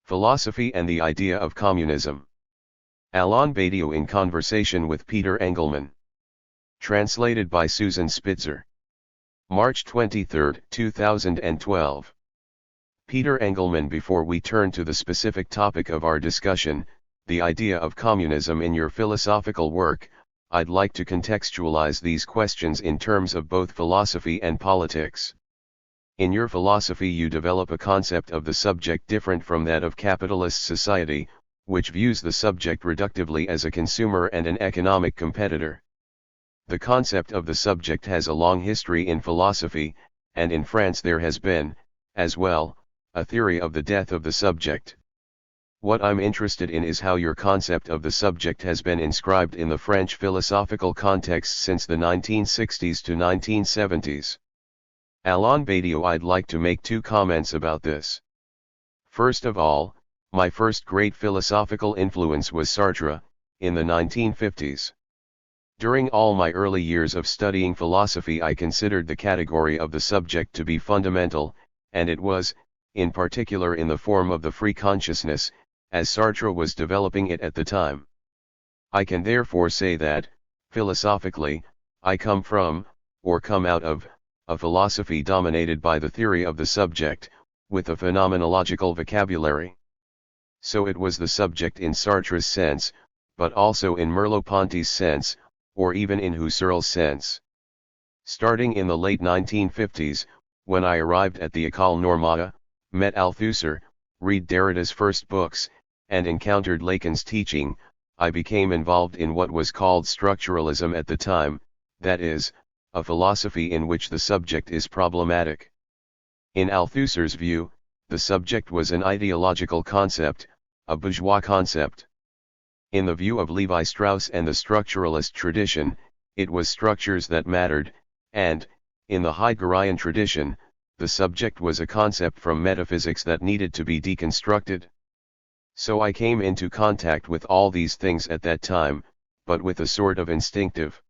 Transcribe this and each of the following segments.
Philosophy and the Idea of Communism. Alain Badiou in conversation with Peter Engelmann. Translated by Susan Spitzer. March 23, 2012. Peter Engelmann. Before we turn to the specific topic of our discussion, the idea of communism in your philosophical work, I'd like to contextualize these questions in terms of both philosophy and politics. In your philosophy you develop a concept of the subject different from that of capitalist society, which views the subject reductively as a consumer and an economic competitor. The concept of the subject has a long history in philosophy, and in France there has been, as well, a theory of the death of the subject. What I'm interested in is how your concept of the subject has been inscribed in the French philosophical context since the 1960s to 1970s. Alain Badiou. I'd like to make two comments about this. First of all, my first great philosophical influence was Sartre, in the 1950s. During all my early years of studying philosophy I considered the category of the subject to be fundamental, and it was, in particular in the form of the free consciousness, as Sartre was developing it at the time. I can therefore say that, philosophically, I come from, or come out of, a philosophy dominated by the theory of the subject, with a phenomenological vocabulary. So it was the subject in Sartre's sense, but also in Merleau-Ponty's sense, or even in Husserl's sense. Starting in the late 1950s, when I arrived at the École Normale, met Althusser, read Derrida's first books, and encountered Lacan's teaching, I became involved in what was called structuralism at the time, that is, a philosophy in which the subject is problematic. In Althusser's view, the subject was an ideological concept, a bourgeois concept. In the view of Levi Strauss and the structuralist tradition, it was structures that mattered, and, in the Heideggerian tradition, the subject was a concept from metaphysics that needed to be deconstructed. So I came into contact with all these things at that time, but with a sort of instinctive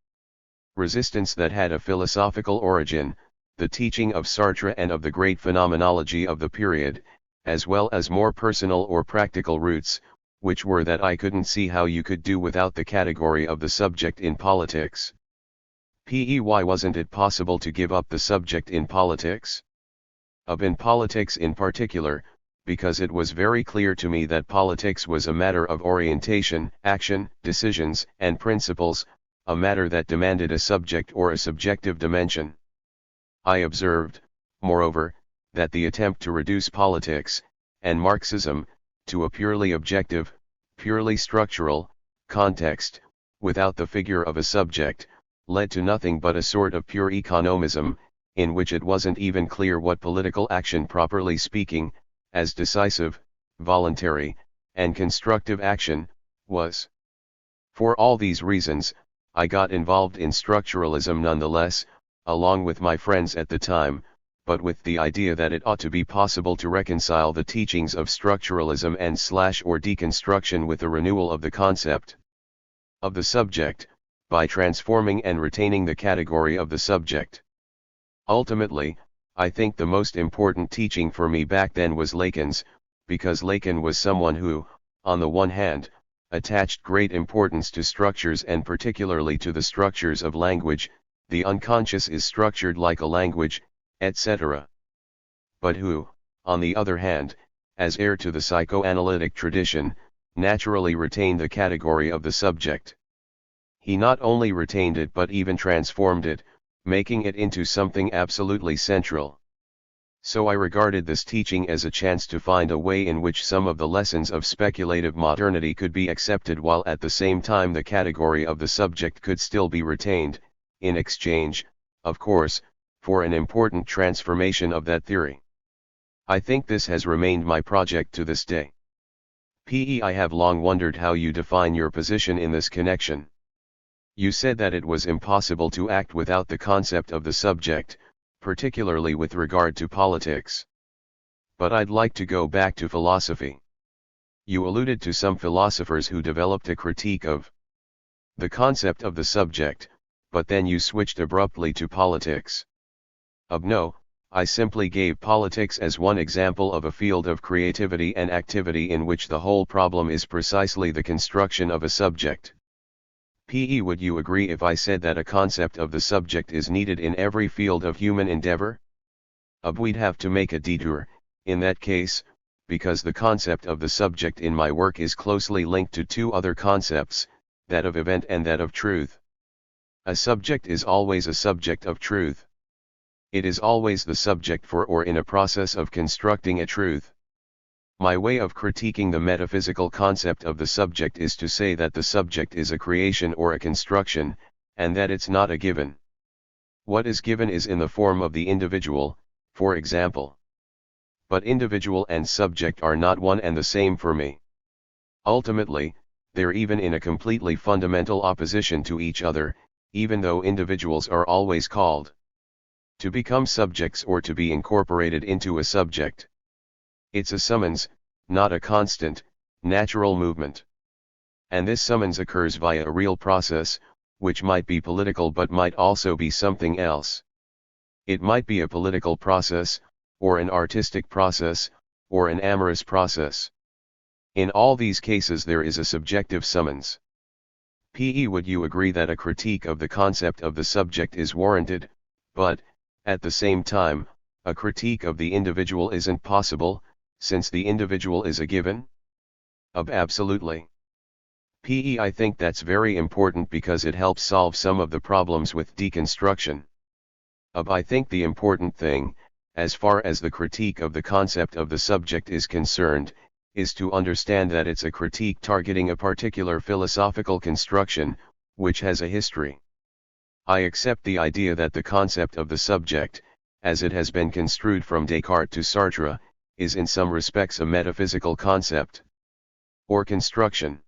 resistance that had a philosophical origin, the teaching of Sartre and of the great phenomenology of the period, as well as more personal or practical roots, which were that I couldn't see how you could do without the category of the subject in politics. Why wasn't it possible to give up the subject in politics? In politics in particular, because it was very clear to me that politics was a matter of orientation, action, decisions, and principles, a matter that demanded a subject or a subjective dimension. I observed, moreover, that the attempt to reduce politics, and Marxism, to a purely objective, purely structural, context, without the figure of a subject, led to nothing but a sort of pure economism, in which it wasn't even clear what political action properly speaking, as decisive, voluntary, and constructive action, was. For all these reasons, I got involved in structuralism nonetheless, along with my friends at the time, but with the idea that it ought to be possible to reconcile the teachings of structuralism and or deconstruction with the renewal of the concept of the subject, by transforming and retaining the category of the subject. Ultimately, I think the most important teaching for me back then was Lacan's, because Lacan was someone who, on the one hand, attached great importance to structures and particularly to the structures of language, the unconscious is structured like a language, etc. But who, on the other hand, as heir to the psychoanalytic tradition, naturally retained the category of the subject. He not only retained it but even transformed it, making it into something absolutely central. So I regarded this teaching as a chance to find a way in which some of the lessons of speculative modernity could be accepted while at the same time the category of the subject could still be retained, in exchange, of course, for an important transformation of that theory. I think this has remained my project to this day. I have long wondered how you define your position in this connection. You said that it was impossible to act without the concept of the subject, particularly with regard to politics. But I'd like to go back to philosophy. You alluded to some philosophers who developed a critique of the concept of the subject, but then you switched abruptly to politics. No, I simply gave politics as one example of a field of creativity and activity in which the whole problem is precisely the construction of a subject. Would you agree if I said that a concept of the subject is needed in every field of human endeavor? We'd have to make a detour, in that case, because the concept of the subject in my work is closely linked to two other concepts, that of event and that of truth. A subject is always a subject of truth. It is always the subject for or in a process of constructing a truth. My way of critiquing the metaphysical concept of the subject is to say that the subject is a creation or a construction, and that it's not a given. What is given is in the form of the individual, for example. But individual and subject are not one and the same for me. Ultimately, they're even in a completely fundamental opposition to each other, even though individuals are always called to become subjects or to be incorporated into a subject. It's a summons, not a constant, natural movement. And this summons occurs via a real process, which might be political but might also be something else. It might be a political process, or an artistic process, or an amorous process. In all these cases there is a subjective summons. Would you agree that a critique of the concept of the subject is warranted, but, at the same time, a critique of the individual isn't possible, since the individual is a given? Absolutely. I think that's very important because it helps solve some of the problems with deconstruction. I think the important thing, as far as the critique of the concept of the subject is concerned, is to understand that it's a critique targeting a particular philosophical construction, which has a history. I accept the idea that the concept of the subject, as it has been construed from Descartes to Sartre, is in some respects a metaphysical concept or construction.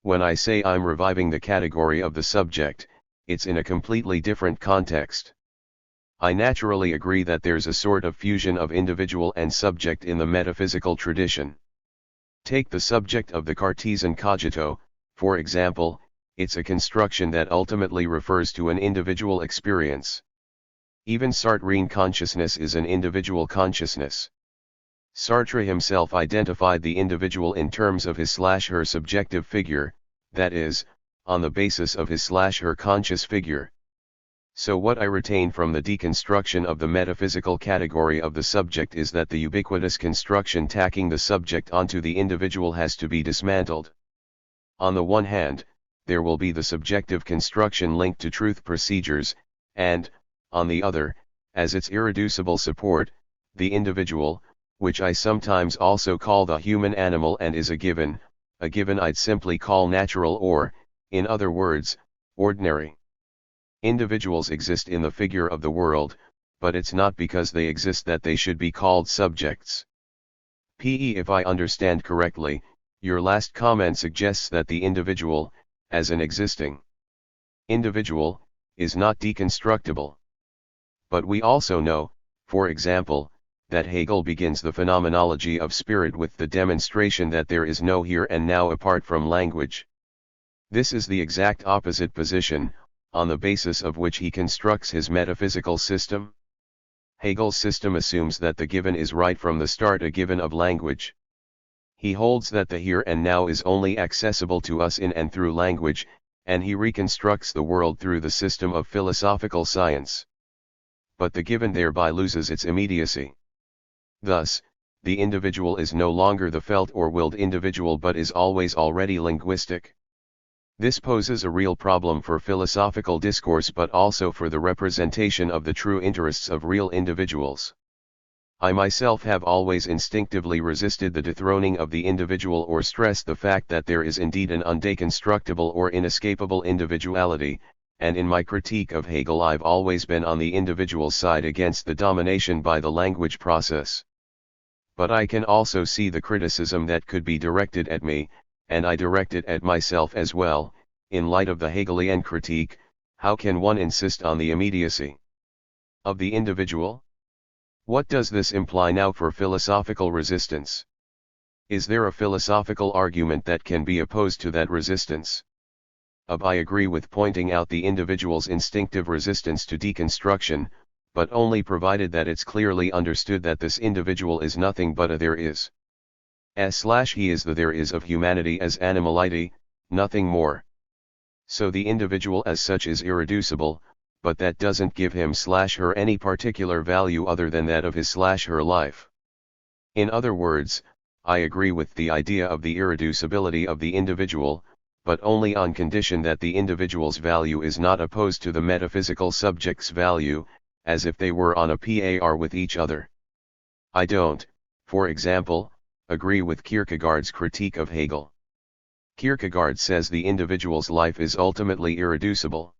When I say I'm reviving the category of the subject, it's in a completely different context. I naturally agree that there's a sort of fusion of individual and subject in the metaphysical tradition. Take the subject of the Cartesian cogito, for example. It's a construction that ultimately refers to an individual experience. Even Sartrean consciousness is an individual consciousness. Sartre himself identified the individual in terms of his/her subjective figure, that is, on the basis of his/her conscious figure. So what I retain from the deconstruction of the metaphysical category of the subject is that the ubiquitous construction tacking the subject onto the individual has to be dismantled. On the one hand, there will be the subjective construction linked to truth procedures, and, on the other, as its irreducible support, the individual, which I sometimes also call the human animal and is a given I'd simply call natural or, in other words, ordinary. Individuals exist in the figure of the world, but it's not because they exist that they should be called subjects. If I understand correctly, your last comment suggests that the individual, as an existing individual, is not deconstructible. But we also know, for example, that Hegel begins the phenomenology of spirit with the demonstration that there is no here and now apart from language. This is the exact opposite position, on the basis of which he constructs his metaphysical system. Hegel's system assumes that the given is right from the start, a given of language. He holds that the here and now is only accessible to us in and through language, and he reconstructs the world through the system of philosophical science. But the given thereby loses its immediacy. Thus, the individual is no longer the felt or willed individual but is always already linguistic. This poses a real problem for philosophical discourse but also for the representation of the true interests of real individuals. I myself have always instinctively resisted the dethroning of the individual or stressed the fact that there is indeed an undeconstructible or inescapable individuality, and in my critique of Hegel I've always been on the individual side against the domination by the language process. But I can also see the criticism that could be directed at me, and I direct it at myself as well. In light of the Hegelian critique, how can one insist on the immediacy of the individual? What does this imply now for philosophical resistance? Is there a philosophical argument that can be opposed to that resistance? I agree with pointing out the individual's instinctive resistance to deconstruction, but only provided that it's clearly understood that this individual is nothing but a there is. He is the there is of humanity as animality, nothing more. So the individual as such is irreducible, but that doesn't give him/her any particular value other than that of his/her life. In other words, I agree with the idea of the irreducibility of the individual, but only on condition that the individual's value is not opposed to the metaphysical subject's value, as if they were on a par with each other. I don't, for example, agree with Kierkegaard's critique of Hegel. Kierkegaard says the individual's life is ultimately irreducible.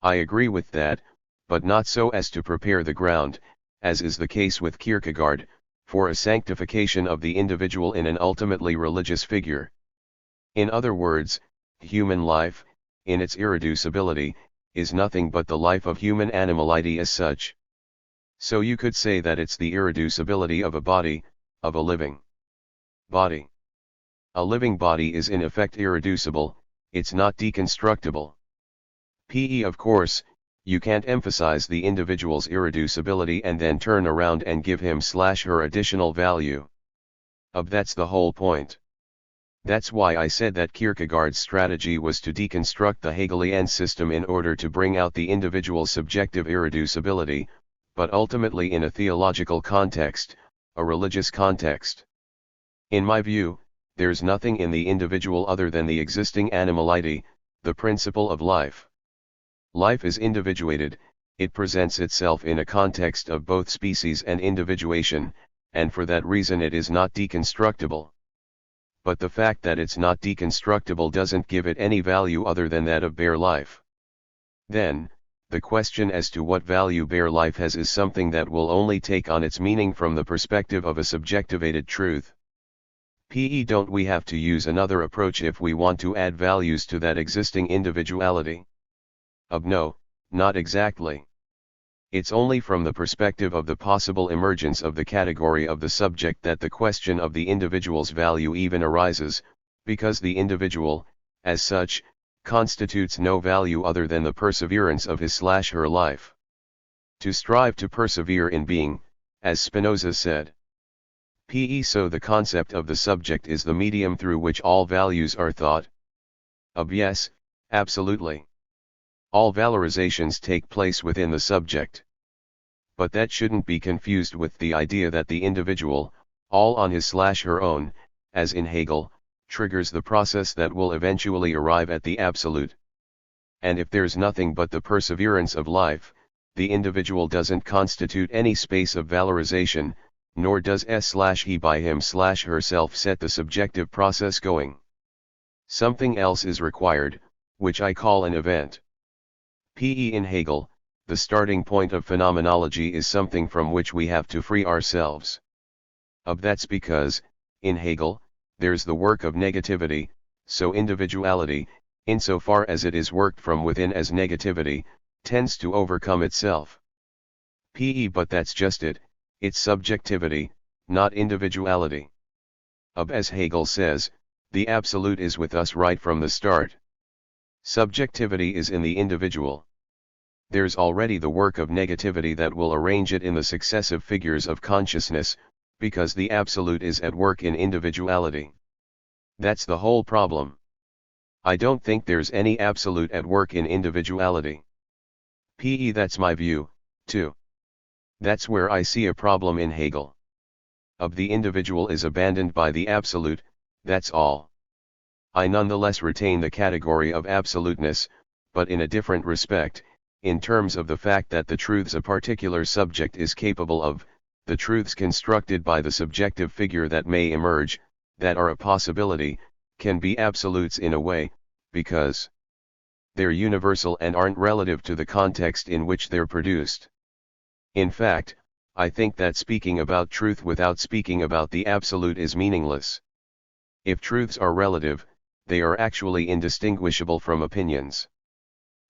I agree with that, but not so as to prepare the ground, as is the case with Kierkegaard, for a sanctification of the individual in an ultimately religious figure. In other words, human life, in its irreducibility, is nothing but the life of human animality as such. So you could say that it's the irreducibility of a body, of a living body. A living body is in effect irreducible, it's not deconstructible. Of course, you can't emphasize the individual's irreducibility and then turn around and give him/her additional value. That's the whole point. That's why I said that Kierkegaard's strategy was to deconstruct the Hegelian system in order to bring out the individual's subjective irreducibility, but ultimately in a theological context, a religious context. In my view, there's nothing in the individual other than the existing animality, the principle of life. Life is individuated, it presents itself in a context of both species and individuation, and for that reason it is not deconstructible. But the fact that it's not deconstructible doesn't give it any value other than that of bare life. Then, the question as to what value bare life has is something that will only take on its meaning from the perspective of a subjectivated truth. Don't we have to use another approach if we want to add values to that existing individuality? No, not exactly. It's only from the perspective of the possible emergence of the category of the subject that the question of the individual's value even arises, because the individual, as such, constitutes no value other than the perseverance of his/her life. To strive to persevere in being, as Spinoza said. So the concept of the subject is the medium through which all values are thought? Yes, absolutely. All valorizations take place within the subject. But that shouldn't be confused with the idea that the individual, all on his/her own, as in Hegel, triggers the process that will eventually arrive at the absolute. And if there's nothing but the perseverance of life, the individual doesn't constitute any space of valorization, nor does he by him/herself set the subjective process going. Something else is required, which I call an event. In Hegel, the starting point of phenomenology is something from which we have to free ourselves. That's because, in Hegel, there's the work of negativity, so individuality, insofar as it is worked from within as negativity, tends to overcome itself. But that's just it, it's subjectivity, not individuality. As Hegel says, the absolute is with us right from the start. Subjectivity is in the individual. There's already the work of negativity that will arrange it in the successive figures of consciousness, because the absolute is at work in individuality. That's the whole problem. I don't think there's any absolute at work in individuality. That's my view, too. That's where I see a problem in Hegel. The individual is abandoned by the absolute, that's all. I nonetheless retain the category of absoluteness, but in a different respect, in terms of the fact that the truths a particular subject is capable of, the truths constructed by the subjective figure that may emerge, that are a possibility, can be absolutes in a way, because they're universal and aren't relative to the context in which they're produced. In fact, I think that speaking about truth without speaking about the absolute is meaningless. If truths are relative, they are actually indistinguishable from opinions.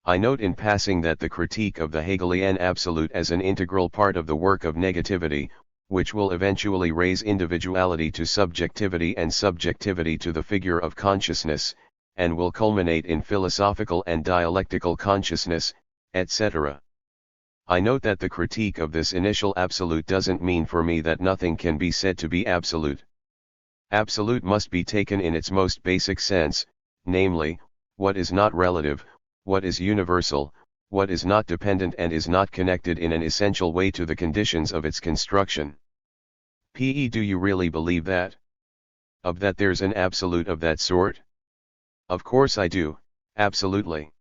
I note in passing that the critique of the Hegelian absolute as an integral part of the work of negativity, which will eventually raise individuality to subjectivity and subjectivity to the figure of consciousness, and will culminate in philosophical and dialectical consciousness, etc. I note that the critique of this initial absolute doesn't mean for me that nothing can be said to be absolute. Absolute must be taken in its most basic sense, namely, what is not relative, what is universal, what is not dependent and is not connected in an essential way to the conditions of its construction. Do you really believe that? That there's an absolute of that sort? Of course I do, absolutely.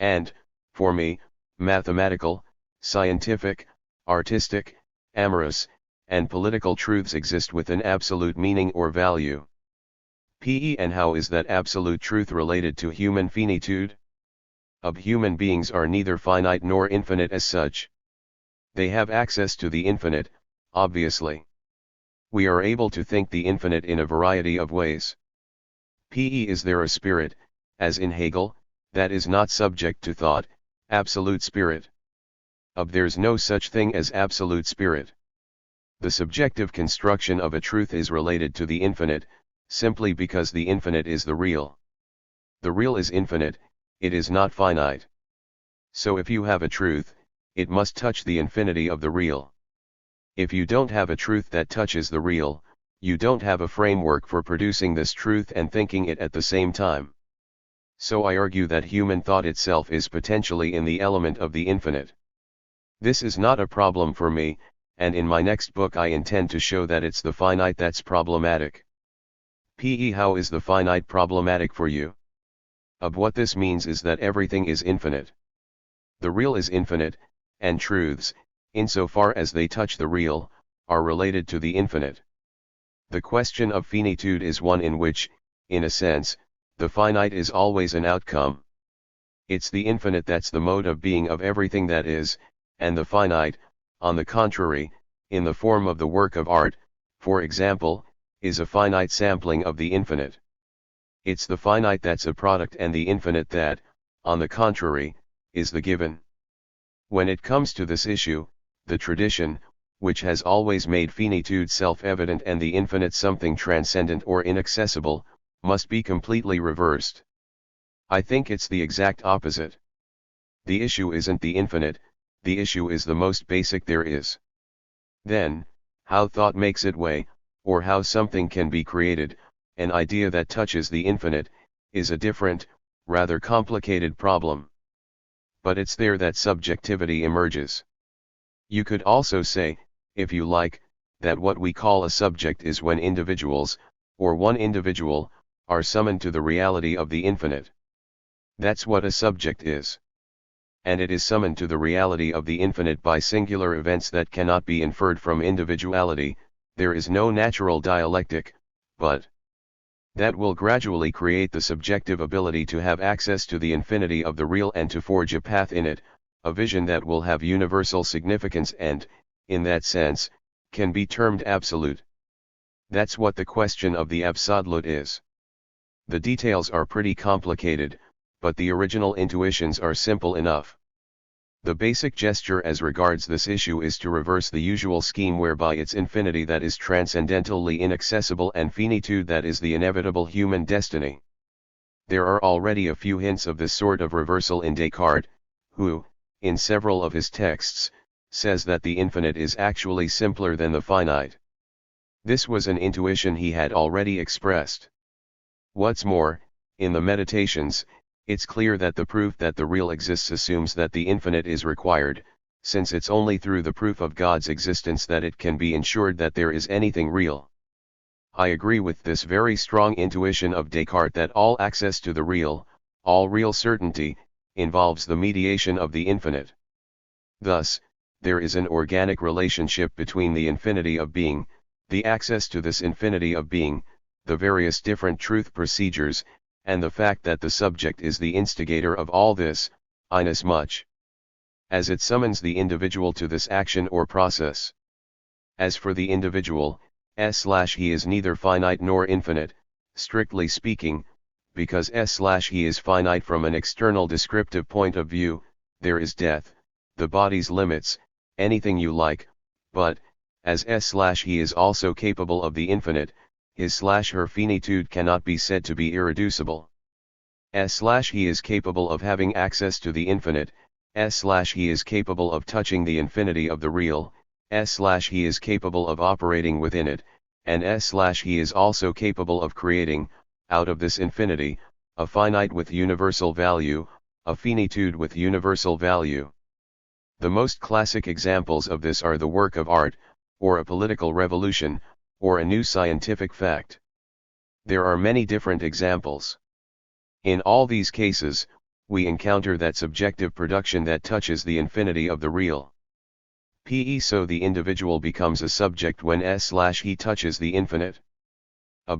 And, for me, mathematical, scientific, artistic, amorous, and political truths exist with an absolute meaning or value. And how is that absolute truth related to human finitude? Human beings are neither finite nor infinite as such. They have access to the infinite, obviously. We are able to think the infinite in a variety of ways. Is there a spirit, as in Hegel, that is not subject to thought, absolute spirit? There's no such thing as absolute spirit. The subjective construction of a truth is related to the infinite, simply because the infinite is the real. The real is infinite, it is not finite. So if you have a truth, it must touch the infinity of the real. If you don't have a truth that touches the real, you don't have a framework for producing this truth and thinking it at the same time. So I argue that human thought itself is potentially in the element of the infinite. This is not a problem for me, and in my next book I intend to show that it's the finite that's problematic. How is the finite problematic for you? What this means is that everything is infinite. The real is infinite, and truths, insofar as they touch the real, are related to the infinite. The question of finitude is one in which, in a sense, the finite is always an outcome. It's the infinite that's the mode of being of everything that is, and the finite, on the contrary, in the form of the work of art, for example, is a finite sampling of the infinite. It's the finite that's a product and the infinite that, on the contrary, is the given. When it comes to this issue, the tradition, which has always made finitude self-evident and the infinite something transcendent or inaccessible, must be completely reversed. I think it's the exact opposite. The issue isn't the infinite, the issue is the most basic there is. Then, how thought makes it way, or how something can be created, an idea that touches the infinite, is a different, rather complicated problem. But it's there that subjectivity emerges. You could also say, if you like, that what we call a subject is when individuals, or one individual, are summoned to the reality of the infinite. That's what a subject is. And it is summoned to the reality of the infinite by singular events that cannot be inferred from individuality. There is no natural dialectic, but that will gradually create the subjective ability to have access to the infinity of the real and to forge a path in it, a vision that will have universal significance and, in that sense, can be termed absolute. That's what the question of the absolute is. The details are pretty complicated, but the original intuitions are simple enough. The basic gesture as regards this issue is to reverse the usual scheme whereby it's infinity that is transcendentally inaccessible and finitude that is the inevitable human destiny. There are already a few hints of this sort of reversal in Descartes, who, in several of his texts, says that the infinite is actually simpler than the finite. This was an intuition he had already expressed. What's more, in the Meditations, it's clear that the proof that the real exists assumes that the infinite is required, since it's only through the proof of God's existence that it can be ensured that there is anything real. I agree with this very strong intuition of Descartes that all access to the real, all real certainty, involves the mediation of the infinite. Thus, there is an organic relationship between the infinity of being, the access to this infinity of being, the various different truth procedures, and the fact that the subject is the instigator of all this, inasmuch as it summons the individual to this action or process. As for the individual, he is neither finite nor infinite, strictly speaking, because he is finite from an external descriptive point of view. There is death, the body's limits, anything you like, but, as he is also capable of the infinite, his/her finitude cannot be said to be irreducible. He is capable of having access to the infinite, he is capable of touching the infinity of the real, he is capable of operating within it, and he is also capable of creating, out of this infinity, a finite with universal value, a finitude with universal value. The most classic examples of this are the work of art, or a political revolution, or a new scientific fact. There are many different examples. In all these cases, we encounter that subjective production that touches the infinity of the real. So the individual becomes a subject when he touches the infinite.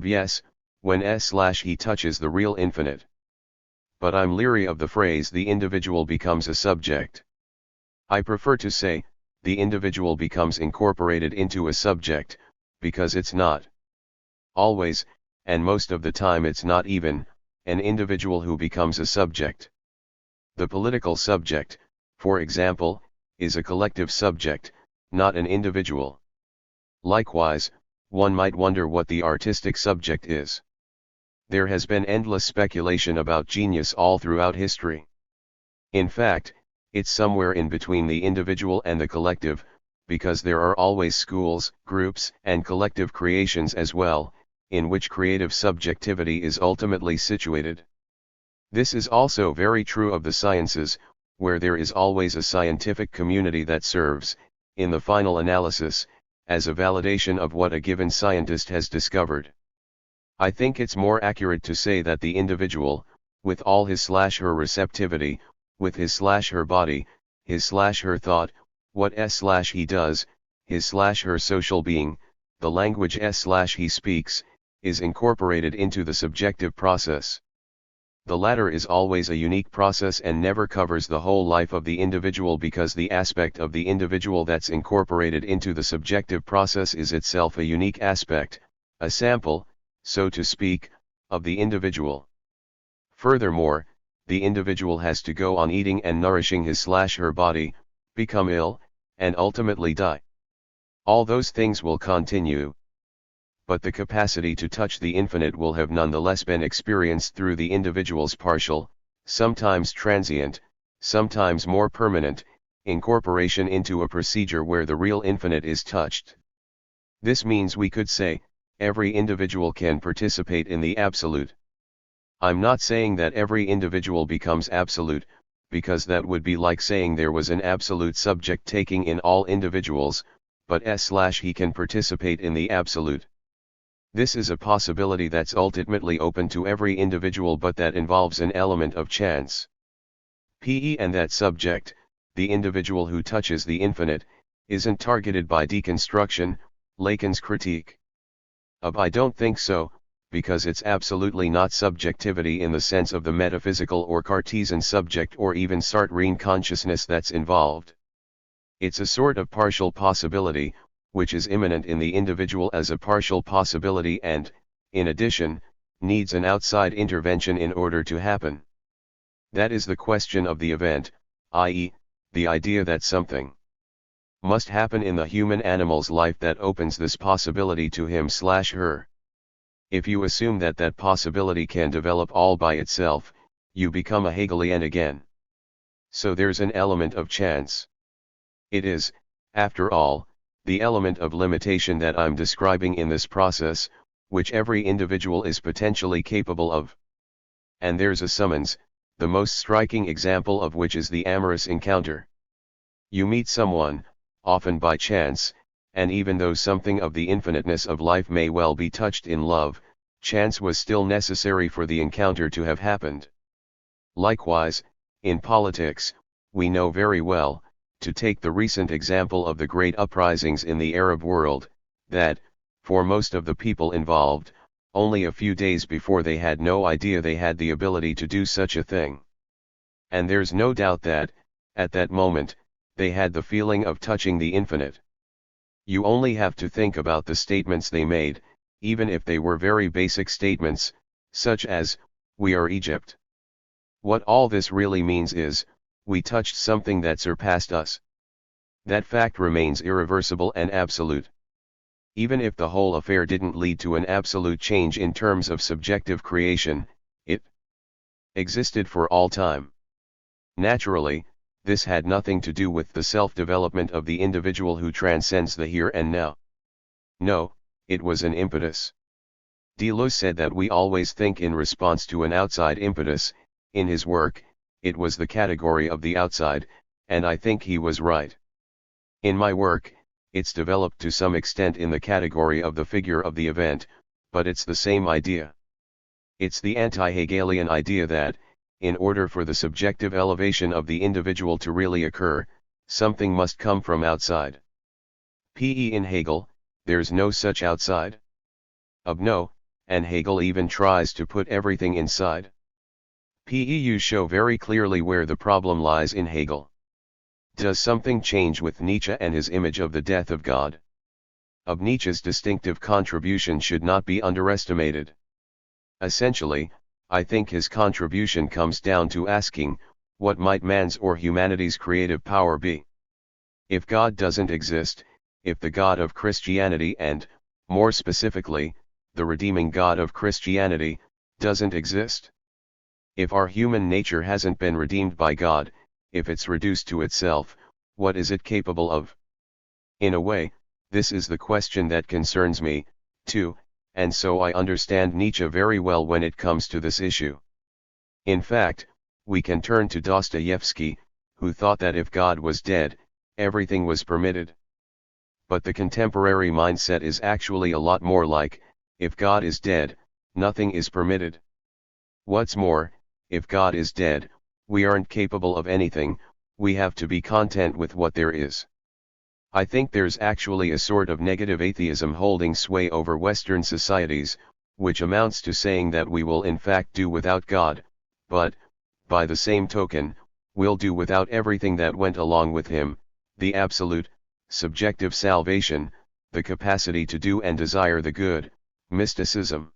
Yes, when he touches the real infinite. But I'm leery of the phrase the individual becomes a subject. I prefer to say, the individual becomes incorporated into a subject, because it's not always, and most of the time it's not even, an individual who becomes a subject. The political subject, for example, is a collective subject, not an individual. Likewise, one might wonder what the artistic subject is. There has been endless speculation about genius all throughout history. In fact, it's somewhere in between the individual and the collective, because there are always schools, groups, and collective creations as well, in which creative subjectivity is ultimately situated. This is also very true of the sciences, where there is always a scientific community that serves, in the final analysis, as a validation of what a given scientist has discovered. I think it's more accurate to say that the individual, with all his/her receptivity, with his/her body, his/her thought, what he does, his/her social being, the language he speaks, is incorporated into the subjective process. The latter is always a unique process and never covers the whole life of the individual because the aspect of the individual that's incorporated into the subjective process is itself a unique aspect, a sample, so to speak, of the individual. Furthermore, the individual has to go on eating and nourishing his/her body, become ill, and ultimately die. All those things will continue. But the capacity to touch the infinite will have nonetheless been experienced through the individual's partial, sometimes transient, sometimes more permanent, incorporation into a procedure where the real infinite is touched. This means we could say, every individual can participate in the absolute. I'm not saying that every individual becomes absolute, because that would be like saying there was an absolute subject taking in all individuals, but he can participate in the absolute. This is a possibility that's ultimately open to every individual, but that involves an element of chance. And that subject, the individual who touches the infinite, isn't targeted by deconstruction, Lacan's critique. I don't think so, because it's absolutely not subjectivity in the sense of the metaphysical or Cartesian subject or even Sartrean consciousness that's involved. It's a sort of partial possibility, which is immanent in the individual as a partial possibility and, in addition, needs an outside intervention in order to happen. That is the question of the event, i.e., the idea that something must happen in the human animal's life that opens this possibility to him/her. If you assume that that possibility can develop all by itself, you become a Hegelian again. So there's an element of chance. It is, after all, the element of limitation that I'm describing in this process, which every individual is potentially capable of. And there's a summons, the most striking example of which is the amorous encounter. You meet someone, often by chance, and even though something of the infiniteness of life may well be touched in love, chance was still necessary for the encounter to have happened. Likewise, in politics, we know very well, to take the recent example of the great uprisings in the Arab world, that, for most of the people involved, only a few days before they had no idea they had the ability to do such a thing. And there's no doubt that, at that moment, they had the feeling of touching the infinite. You only have to think about the statements they made, even if they were very basic statements, such as, "We are Egypt." What all this really means is, we touched something that surpassed us. That fact remains irreversible and absolute. Even if the whole affair didn't lead to an absolute change in terms of subjective creation, it existed for all time. Naturally, this had nothing to do with the self-development of the individual who transcends the here and now. No, it was an impetus. Deleuze said that we always think in response to an outside impetus. In his work, it was the category of the outside, and I think he was right. In my work, it's developed to some extent in the category of the figure of the event, but it's the same idea. It's the anti-Hegelian idea that, in order for the subjective elevation of the individual to really occur, something must come from outside. In Hegel, there's no such outside. No, and Hegel even tries to put everything inside. You show very clearly where the problem lies in Hegel. Does something change with Nietzsche and his image of the death of God? Nietzsche's distinctive contribution should not be underestimated. Essentially, I think his contribution comes down to asking, what might man's or humanity's creative power be? If God doesn't exist, if the God of Christianity and, more specifically, the redeeming God of Christianity, doesn't exist? If our human nature hasn't been redeemed by God, if it's reduced to itself, what is it capable of? In a way, this is the question that concerns me, too, and so I understand Nietzsche very well when it comes to this issue. In fact, we can turn to Dostoevsky, who thought that if God was dead, everything was permitted. But the contemporary mindset is actually a lot more like, if God is dead, nothing is permitted. What's more, if God is dead, we aren't capable of anything, we have to be content with what there is. I think there's actually a sort of negative atheism holding sway over Western societies, which amounts to saying that we will in fact do without God, but, by the same token, we'll do without everything that went along with him, the absolute, subjective salvation, the capacity to do and desire the good, mysticism.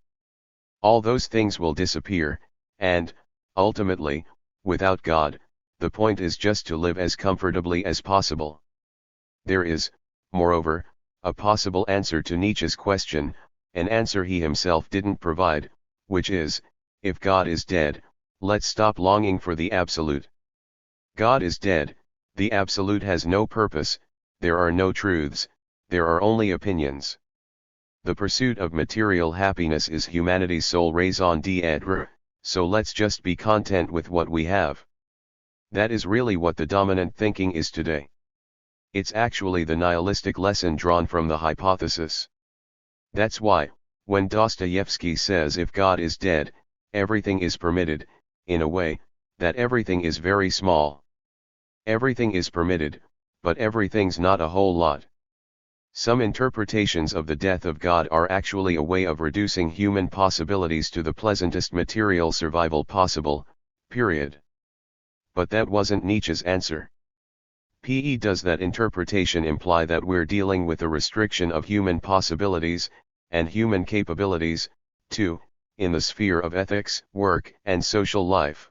All those things will disappear, and, ultimately, without God, the point is just to live as comfortably as possible. There is, moreover, a possible answer to Nietzsche's question, an answer he himself didn't provide, which is, if God is dead, let's stop longing for the absolute. God is dead, the absolute has no purpose, there are no truths, there are only opinions. The pursuit of material happiness is humanity's sole raison d'être, so let's just be content with what we have. That is really what the dominant thinking is today. It's actually the nihilistic lesson drawn from the hypothesis. That's why, when Dostoevsky says if God is dead, everything is permitted, in a way, that everything is very small. Everything is permitted, but everything's not a whole lot. Some interpretations of the death of God are actually a way of reducing human possibilities to the pleasantest material survival possible, period. But that wasn't Nietzsche's answer. Does that interpretation imply that we're dealing with a restriction of human possibilities, and human capabilities, too, in the sphere of ethics, work, and social life?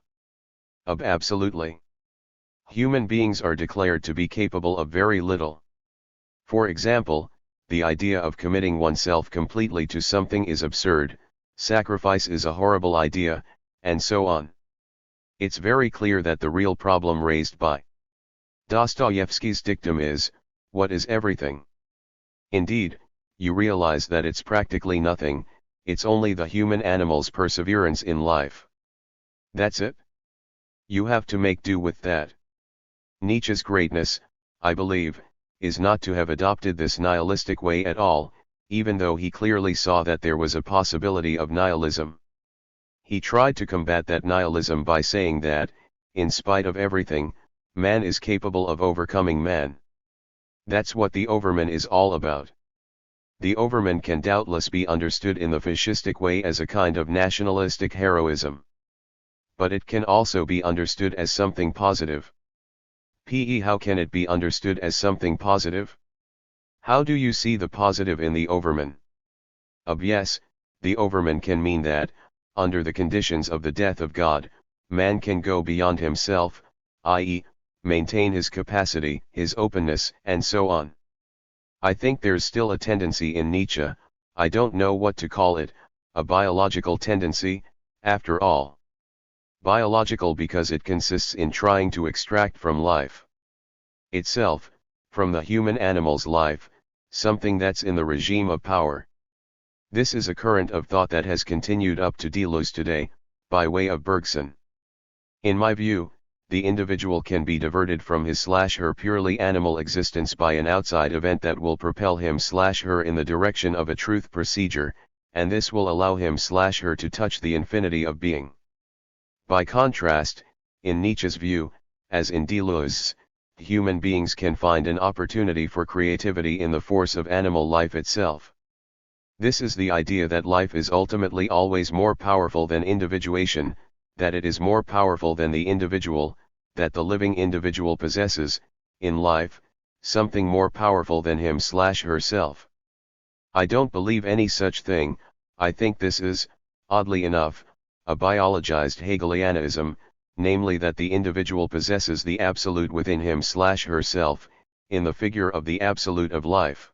Absolutely. Human beings are declared to be capable of very little. For example, the idea of committing oneself completely to something is absurd, sacrifice is a horrible idea, and so on. It's very clear that the real problem raised by Dostoevsky's dictum is, what is everything? Indeed, you realize that it's practically nothing, it's only the human animal's perseverance in life. That's it. You have to make do with that. Nietzsche's greatness, I believe, is not to have adopted this nihilistic way at all, even though he clearly saw that there was a possibility of nihilism. He tried to combat that nihilism by saying that, in spite of everything, man is capable of overcoming man. That's what the Overman is all about. The Overman can doubtless be understood in the fascistic way as a kind of nationalistic heroism. But it can also be understood as something positive. How can it be understood as something positive? How do you see the positive in the Overman? Yes, the Overman can mean that, under the conditions of the death of God, man can go beyond himself, i.e., maintain his capacity, his openness, and so on. I think there's still a tendency in Nietzsche, I don't know what to call it, a biological tendency, after all. Biological because it consists in trying to extract from life itself, from the human animal's life, something that's in the regime of power. This is a current of thought that has continued up to Deleuze today, by way of Bergson. In my view, the individual can be diverted from his/her purely animal existence by an outside event that will propel him/her in the direction of a truth procedure, and this will allow him/her to touch the infinity of being. By contrast, in Nietzsche's view, as in Deleuze's, human beings can find an opportunity for creativity in the force of animal life itself. This is the idea that life is ultimately always more powerful than individuation, that it is more powerful than the individual, that the living individual possesses, in life, something more powerful than him/herself. I don't believe any such thing. I think this is, oddly enough, a biologized Hegelianism, namely that the individual possesses the absolute within him/herself, in the figure of the absolute of life.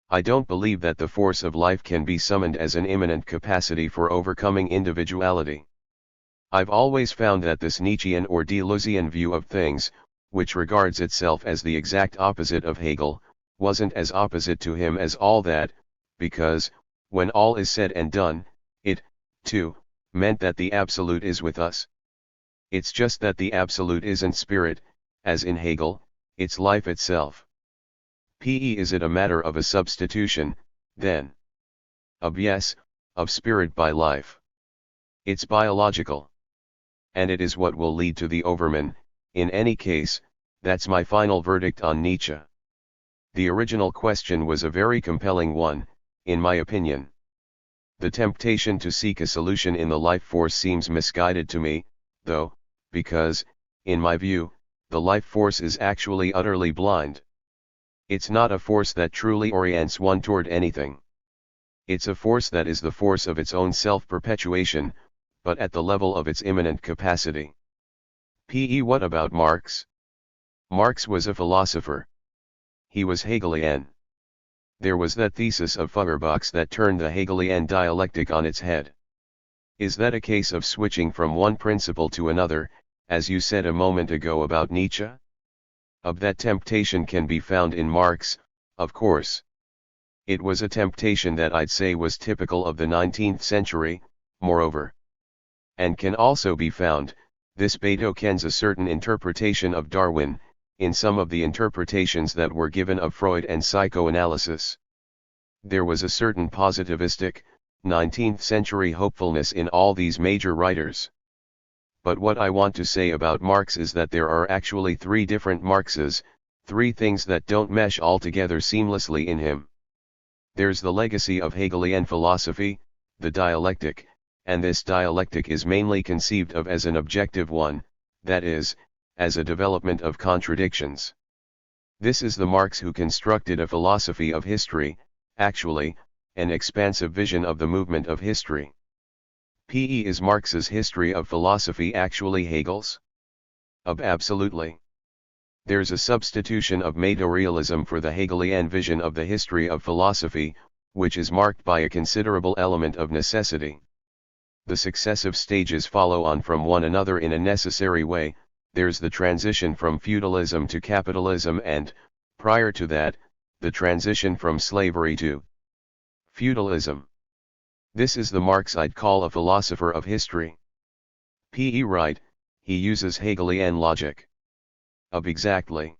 I don't believe that the force of life can be summoned as an immanent capacity for overcoming individuality. I've always found that this Nietzschean or Deleuzian view of things, which regards itself as the exact opposite of Hegel, wasn't as opposite to him as all that, because, when all is said and done, it, too, meant that the absolute is with us. It's just that the absolute isn't spirit, as in Hegel, it's life itself. Is it a matter of a substitution, then? Yes, of spirit by life. It's biological. And it is what will lead to the Overman. In any case, that's my final verdict on Nietzsche. The original question was a very compelling one, in my opinion. The temptation to seek a solution in the life force seems misguided to me, though, because, in my view, the life force is actually utterly blind. It's not a force that truly orients one toward anything. It's a force that is the force of its own self-perpetuation, but at the level of its immanent capacity. What about Marx? Marx was a philosopher. He was Hegelian. There was that thesis of Feuerbach's that turned the Hegelian dialectic on its head. Is that a case of switching from one principle to another, as you said a moment ago about Nietzsche? Of that temptation can be found in Marx, of course. It was a temptation that I'd say was typical of the 19th century, moreover. And can also be found, this betokens a certain interpretation of Darwin, in some of the interpretations that were given of Freud and psychoanalysis. There was a certain positivistic, 19th century hopefulness in all these major writers. But what I want to say about Marx is that there are actually three different Marxes, three things that don't mesh all together seamlessly in him. There's the legacy of Hegelian philosophy, the dialectic, and this dialectic is mainly conceived of as an objective one, that is, as a development of contradictions. This is the Marx who constructed a philosophy of history, actually, an expansive vision of the movement of history. Is Marx's history of philosophy actually Hegel's? Absolutely. There's a substitution of materialism for the Hegelian vision of the history of philosophy, which is marked by a considerable element of necessity. The successive stages follow on from one another in a necessary way. There's the transition from feudalism to capitalism and, prior to that, the transition from slavery to feudalism. This is the Marx I'd call a philosopher of history. Right, he uses Hegelian logic. Exactly.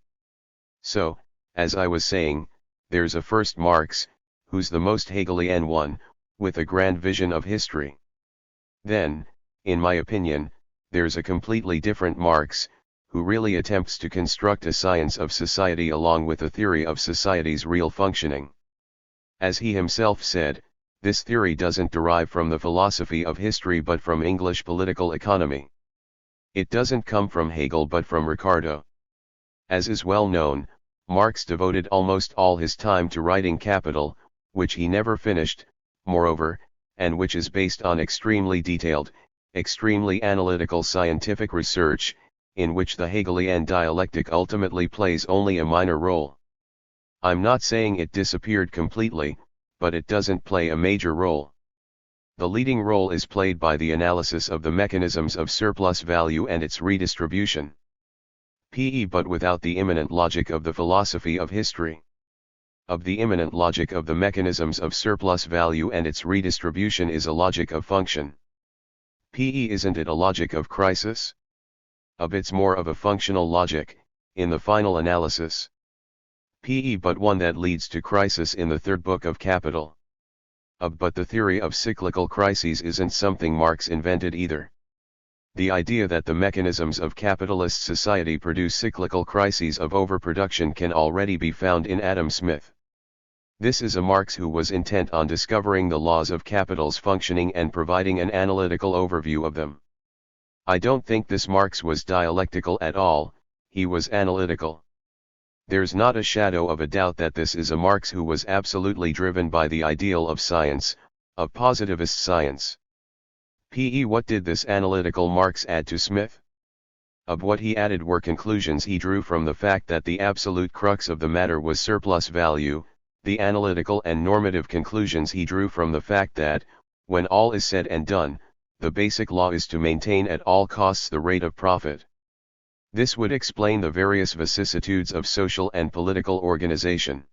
So, as I was saying, there's a first Marx, who's the most Hegelian one, with a grand vision of history. Then, in my opinion, there's a completely different Marx, who really attempts to construct a science of society along with a theory of society's real functioning. As he himself said, this theory doesn't derive from the philosophy of history but from English political economy. It doesn't come from Hegel but from Ricardo. As is well known, Marx devoted almost all his time to writing Capital, which he never finished, moreover, and which is based on extremely detailed, extremely analytical scientific research, in which the Hegelian dialectic ultimately plays only a minor role. I'm not saying it disappeared completely, but it doesn't play a major role. The leading role is played by the analysis of the mechanisms of surplus value and its redistribution. P.E. But without the immanent logic of the philosophy of history. Of the immanent logic of the mechanisms of surplus value and its redistribution is a logic of function. P.E. Isn't it a logic of crisis? It's more of a functional logic, in the final analysis. P.E. But one that leads to crisis in the third book of Capital. But the theory of cyclical crises isn't something Marx invented either. The idea that the mechanisms of capitalist society produce cyclical crises of overproduction can already be found in Adam Smith. This is a Marx who was intent on discovering the laws of capital's functioning and providing an analytical overview of them. I don't think this Marx was dialectical at all, he was analytical. There's not a shadow of a doubt that this is a Marx who was absolutely driven by the ideal of science, of positivist science. P.E. What did this analytical Marx add to Smith? What he added were conclusions he drew from the fact that the absolute crux of the matter was surplus value, the analytical and normative conclusions he drew from the fact that, when all is said and done, the basic law is to maintain at all costs the rate of profit. This would explain the various vicissitudes of social and political organization.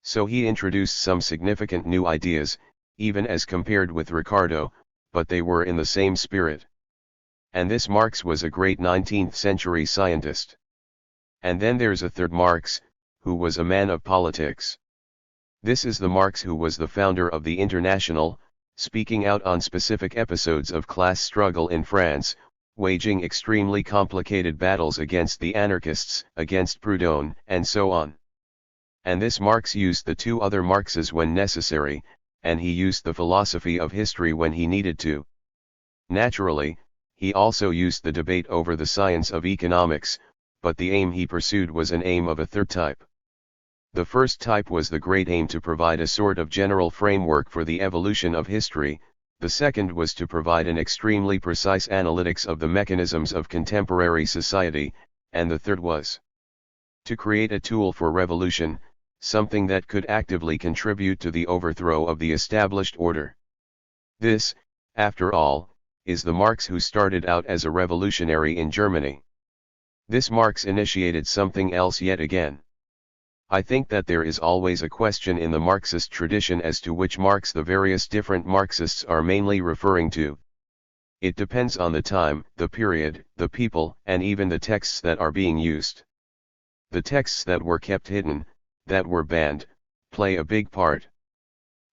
So he introduced some significant new ideas, even as compared with Ricardo, but they were in the same spirit. And this Marx was a great 19th century scientist. And then there's a third Marx, who was a man of politics. This is the Marx who was the founder of the International, speaking out on specific episodes of class struggle in France, waging extremely complicated battles against the anarchists, against Proudhon, and so on. And this Marx used the two other Marxes when necessary, and he used the philosophy of history when he needed to. Naturally, he also used the debate over the science of economics, but the aim he pursued was an aim of a third type. The first type was the great aim to provide a sort of general framework for the evolution of history, the second was to provide an extremely precise analytics of the mechanisms of contemporary society, and the third was to create a tool for revolution, something that could actively contribute to the overthrow of the established order. This, after all, is the Marx who started out as a revolutionary in Germany. This Marx initiated something else yet again. I think that there is always a question in the Marxist tradition as to which Marx the various different Marxists are mainly referring to. It depends on the time, the period, the people, and even the texts that are being used. The texts that were kept hidden, that were banned, play a big part.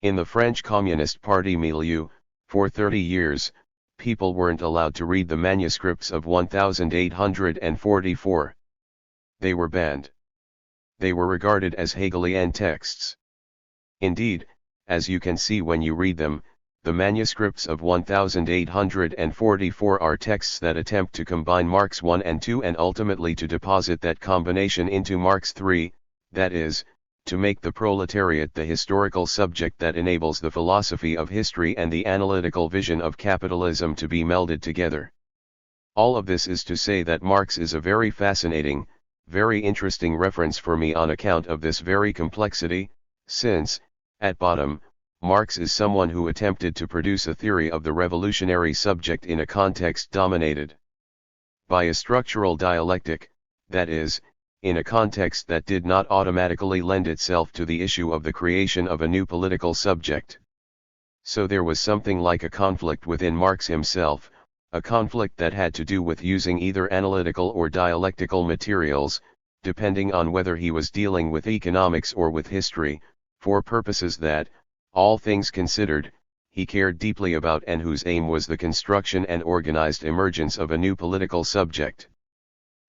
In the French Communist Party milieu, for 30 years, people weren't allowed to read the manuscripts of 1844. They were banned. They were regarded as Hegelian texts. Indeed, as you can see when you read them, the manuscripts of 1844 are texts that attempt to combine Marx 1 and 2 and ultimately to deposit that combination into Marx 3, that is, to make the proletariat the historical subject that enables the philosophy of history and the analytical vision of capitalism to be melded together. All of this is to say that Marx is a very fascinating, very interesting reference for me on account of this very complexity, since, at bottom, Marx is someone who attempted to produce a theory of the revolutionary subject in a context dominated by a structural dialectic, that is, in a context that did not automatically lend itself to the issue of the creation of a new political subject. So there was something like a conflict within Marx himself, a conflict that had to do with using either analytical or dialectical materials, depending on whether he was dealing with economics or with history, for purposes that, all things considered, he cared deeply about and whose aim was the construction and organized emergence of a new political subject.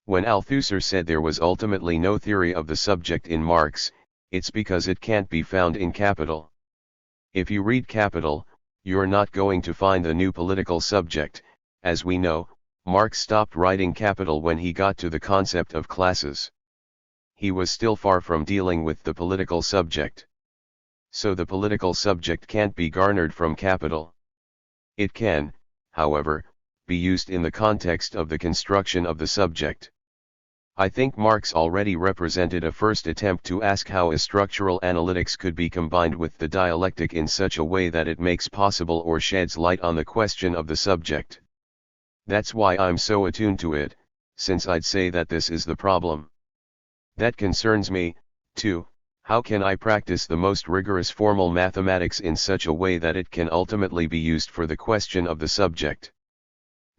When Althusser said there was ultimately no theory of the subject in Marx, it's because it can't be found in Capital. If you read Capital, you're not going to find the new political subject. As we know, Marx stopped writing Capital when he got to the concept of classes. He was still far from dealing with the political subject. So the political subject can't be garnered from Capital. It can, however, be used in the context of the construction of the subject. I think Marx already represented a first attempt to ask how a structural analytics could be combined with the dialectic in such a way that it makes possible or sheds light on the question of the subject. That's why I'm so attuned to it, since I'd say that this is the problem that concerns me, too. How can I practice the most rigorous formal mathematics in such a way that it can ultimately be used for the question of the subject?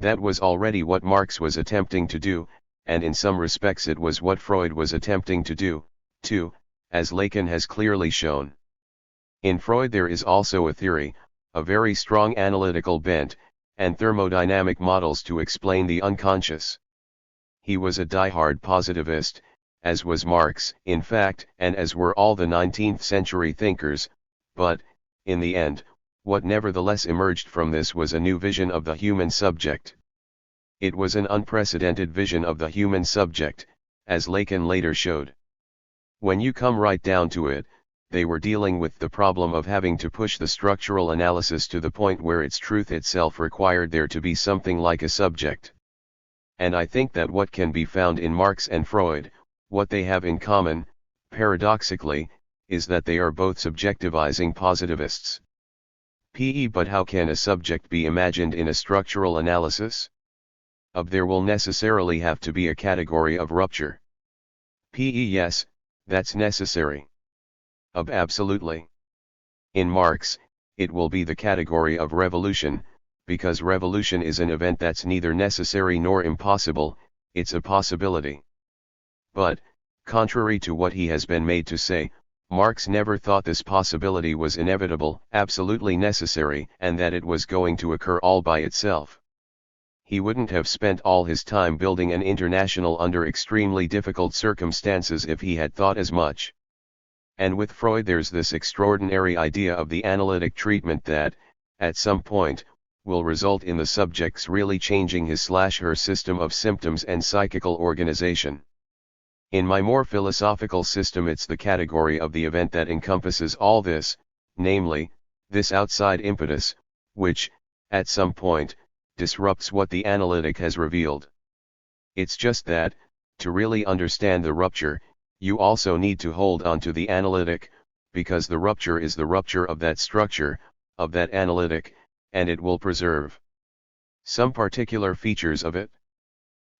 That was already what Marx was attempting to do, and in some respects it was what Freud was attempting to do, too, as Lacan has clearly shown. In Freud there is also a theory, a very strong analytical bent, and thermodynamic models to explain the unconscious. He was a die-hard positivist, as was Marx, in fact, and as were all the 19th century thinkers, but, in the end, what nevertheless emerged from this was a new vision of the human subject. It was an unprecedented vision of the human subject, as Lacan later showed. When you come right down to it, they were dealing with the problem of having to push the structural analysis to the point where its truth itself required there to be something like a subject. And I think that what can be found in Marx and Freud, what they have in common, paradoxically, is that they are both subjectivizing positivists. But how can a subject be imagined in a structural analysis? There will necessarily have to be a category of rupture. Yes, that's necessary. Absolutely. In Marx, it will be the category of revolution, because revolution is an event that's neither necessary nor impossible, it's a possibility. But, contrary to what he has been made to say, Marx never thought this possibility was inevitable, absolutely necessary, and that it was going to occur all by itself. He wouldn't have spent all his time building an international under extremely difficult circumstances if he had thought as much. And with Freud there's this extraordinary idea of the analytic treatment that, at some point, will result in the subject's really changing his/her system of symptoms and psychical organization. In my more philosophical system it's the category of the event that encompasses all this, namely, this outside impetus, which, at some point, disrupts what the analytic has revealed. It's just that, to really understand the rupture, you also need to hold on to the analytic, because the rupture is the rupture of that structure, of that analytic, and it will preserve some particular features of it.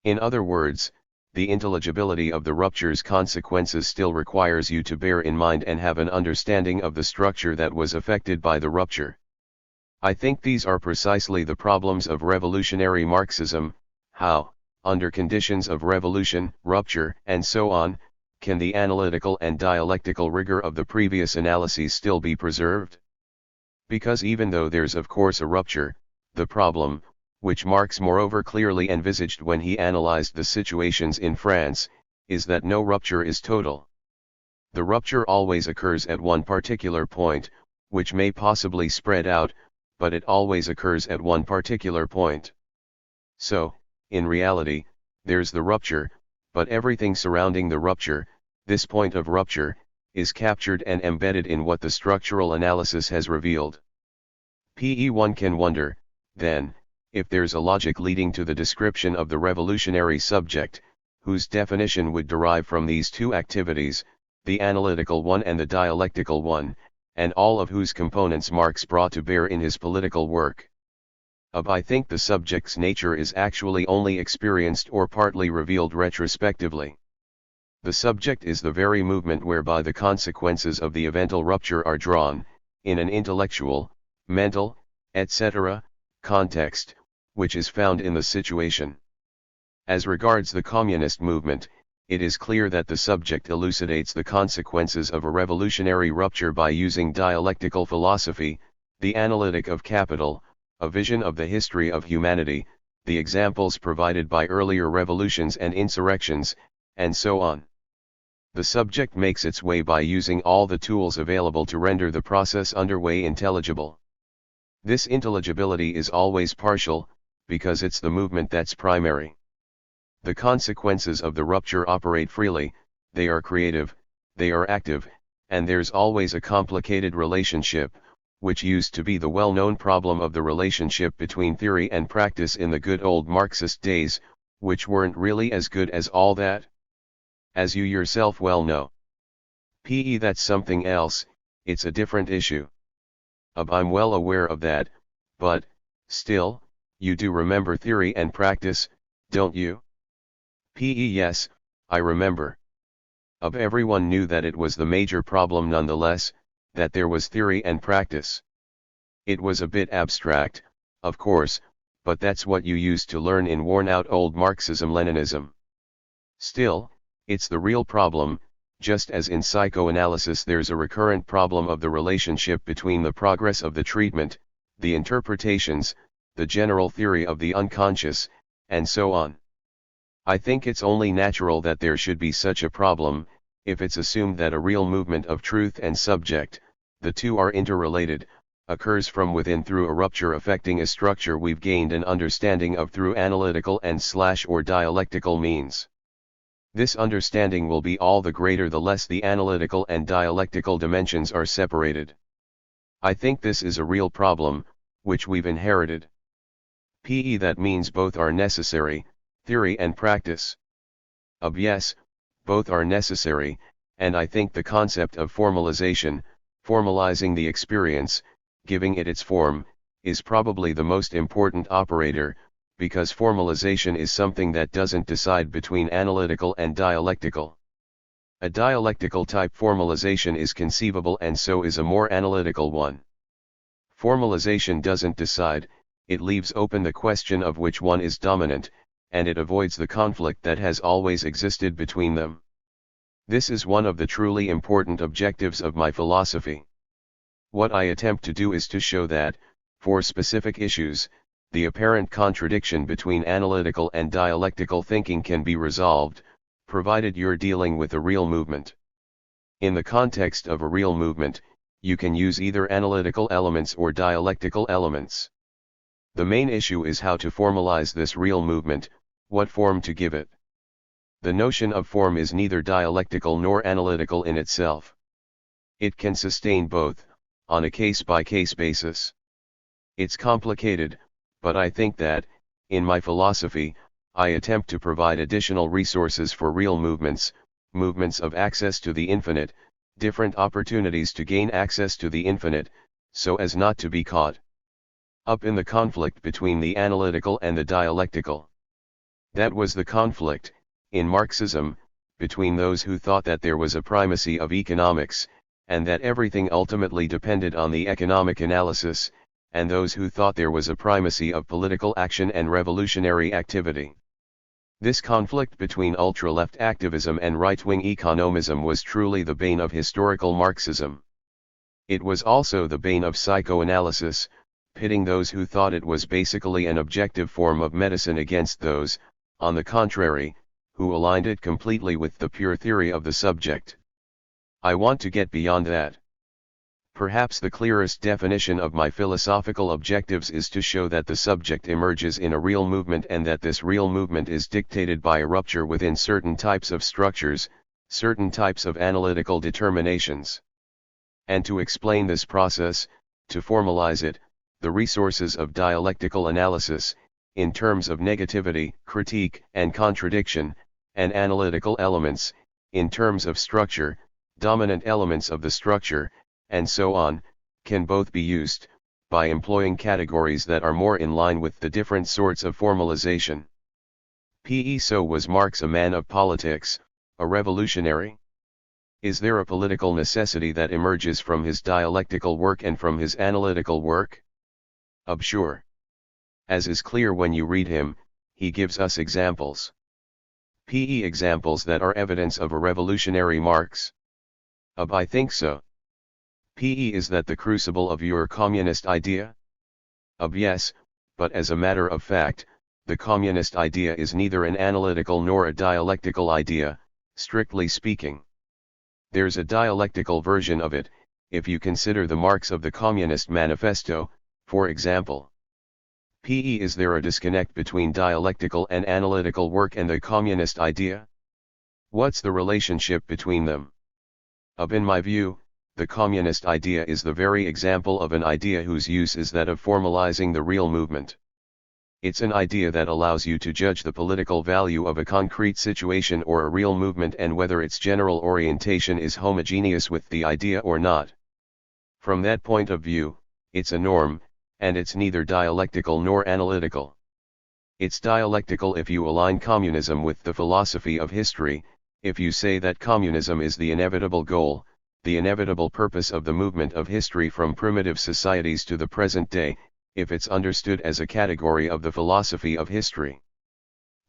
In other words, the intelligibility of the rupture's consequences still requires you to bear in mind and have an understanding of the structure that was affected by the rupture. I think these are precisely the problems of revolutionary Marxism. How, under conditions of revolution, rupture, and so on, can the analytical and dialectical rigor of the previous analyses still be preserved? Because even though there's of course a rupture, the problem, which Marx moreover clearly envisaged when he analyzed the situations in France, is that no rupture is total. The rupture always occurs at one particular point, which may possibly spread out, but it always occurs at one particular point. So, in reality, there's the rupture, but everything surrounding the rupture, this point of rupture, is captured and embedded in what the structural analysis has revealed. One can wonder, then, if there's a logic leading to the description of the revolutionary subject, whose definition would derive from these two activities, the analytical one and the dialectical one, and all of whose components Marx brought to bear in his political work. I think the subject's nature is actually only experienced or partly revealed retrospectively. The subject is the very movement whereby the consequences of the eventual rupture are drawn, in an intellectual, mental, etc., context, which is found in the situation. As regards the communist movement, it is clear that the subject elucidates the consequences of a revolutionary rupture by using dialectical philosophy, the analytic of capital, a vision of the history of humanity, the examples provided by earlier revolutions and insurrections, and so on. The subject makes its way by using all the tools available to render the process underway intelligible. This intelligibility is always partial, because it's the movement that's primary. The consequences of the rupture operate freely, they are creative, they are active, and there's always a complicated relationship, which used to be the well-known problem of the relationship between theory and practice in the good old Marxist days, which weren't really as good as all that. as you yourself well know. That's something else, it's a different issue. I'm well aware of that, but, still, you do remember theory and practice, don't you? Yes, I remember. Everyone knew that it was the major problem nonetheless, that there was theory and practice. It was a bit abstract, of course, but that's what you used to learn in worn-out old Marxism-Leninism. Still, it's the real problem, just as in psychoanalysis there's a recurrent problem of the relationship between the progress of the treatment, the interpretations, the general theory of the unconscious, and so on. I think it's only natural that there should be such a problem, if it's assumed that a real movement of truth and subject, the two are interrelated, occurs from within through a rupture affecting a structure we've gained an understanding of through analytical and/or dialectical means. This understanding will be all the greater the less the analytical and dialectical dimensions are separated. I think this is a real problem, which we've inherited. That means both are necessary, theory and practice. Yes, both are necessary, and I think the concept of formalization, formalizing the experience, giving it its form, is probably the most important operator, because formalization is something that doesn't decide between analytical and dialectical. A dialectical type formalization is conceivable and so is a more analytical one. Formalization doesn't decide, it leaves open the question of which one is dominant, and it avoids the conflict that has always existed between them. This is one of the truly important objectives of my philosophy. What I attempt to do is to show that, for specific issues, the apparent contradiction between analytical and dialectical thinking can be resolved, provided you're dealing with a real movement. In the context of a real movement, you can use either analytical elements or dialectical elements. The main issue is how to formalize this real movement, what form to give it. The notion of form is neither dialectical nor analytical in itself. It can sustain both, on a case-by-case basis. It's complicated, but I think that, in my philosophy, I attempt to provide additional resources for real movements, movements of access to the infinite, different opportunities to gain access to the infinite, so as not to be caught up in the conflict between the analytical and the dialectical. That was the conflict, in Marxism, between those who thought that there was a primacy of economics, and that everything ultimately depended on the economic analysis, and those who thought there was a primacy of political action and revolutionary activity. This conflict between ultra-left activism and right-wing economism was truly the bane of historical Marxism. It was also the bane of psychoanalysis, pitting those who thought it was basically an objective form of medicine against those, on the contrary, who aligned it completely with the pure theory of the subject. I want to get beyond that. Perhaps the clearest definition of my philosophical objectives is to show that the subject emerges in a real movement and that this real movement is dictated by a rupture within certain types of structures, certain types of analytical determinations. And to explain this process, to formalize it, the resources of dialectical analysis, in terms of negativity, critique, and contradiction, and analytical elements, in terms of structure, dominant elements of the structure, and so on, can both be used, by employing categories that are more in line with the different sorts of formalization. So was Marx a man of politics, a revolutionary? Is there a political necessity that emerges from his dialectical work and from his analytical work? Sure. As is clear when you read him, he gives us examples. Examples that are evidence of a revolutionary Marx? I think so. Is that the crucible of your communist idea? Yes, but as a matter of fact, the communist idea is neither an analytical nor a dialectical idea, strictly speaking. There's a dialectical version of it, if you consider the Marx of the Communist Manifesto, for example. Is there a disconnect between dialectical and analytical work and the communist idea? What's the relationship between them? In my view, the communist idea is the very example of an idea whose use is that of formalizing the real movement. It's an idea that allows you to judge the political value of a concrete situation or a real movement and whether its general orientation is homogeneous with the idea or not. From that point of view, it's a norm, and it's neither dialectical nor analytical. It's dialectical if you align communism with the philosophy of history, if you say that communism is the inevitable goal, the inevitable purpose of the movement of history from primitive societies to the present day, if it's understood as a category of the philosophy of history.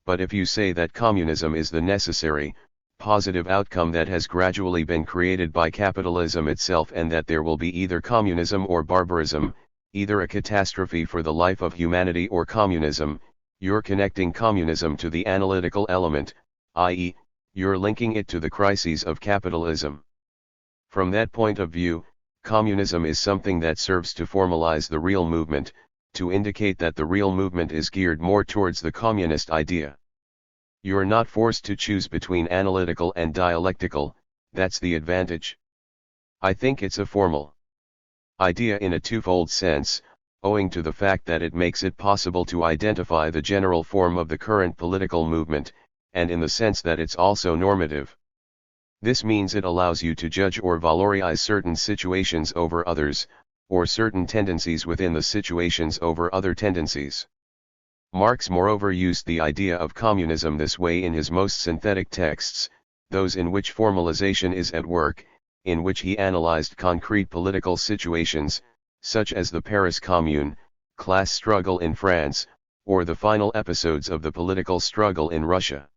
But if you say that communism is the necessary, positive outcome that has gradually been created by capitalism itself and that there will be either communism or barbarism, either a catastrophe for the life of humanity or communism, you're connecting communism to the analytical element, i.e., you're linking it to the crises of capitalism. From that point of view, communism is something that serves to formalize the real movement, to indicate that the real movement is geared more towards the communist idea. You're not forced to choose between analytical and dialectical, that's the advantage. I think it's a formal idea in a twofold sense, owing to the fact that it makes it possible to identify the general form of the current political movement, and in the sense that it's also normative. This means it allows you to judge or valorize certain situations over others, or certain tendencies within the situations over other tendencies. Marx moreover used the idea of communism this way in his most synthetic texts, those in which formalization is at work, in which he analyzed concrete political situations, such as the Paris Commune, class struggle in France, or the final episodes of the political struggle in Russia.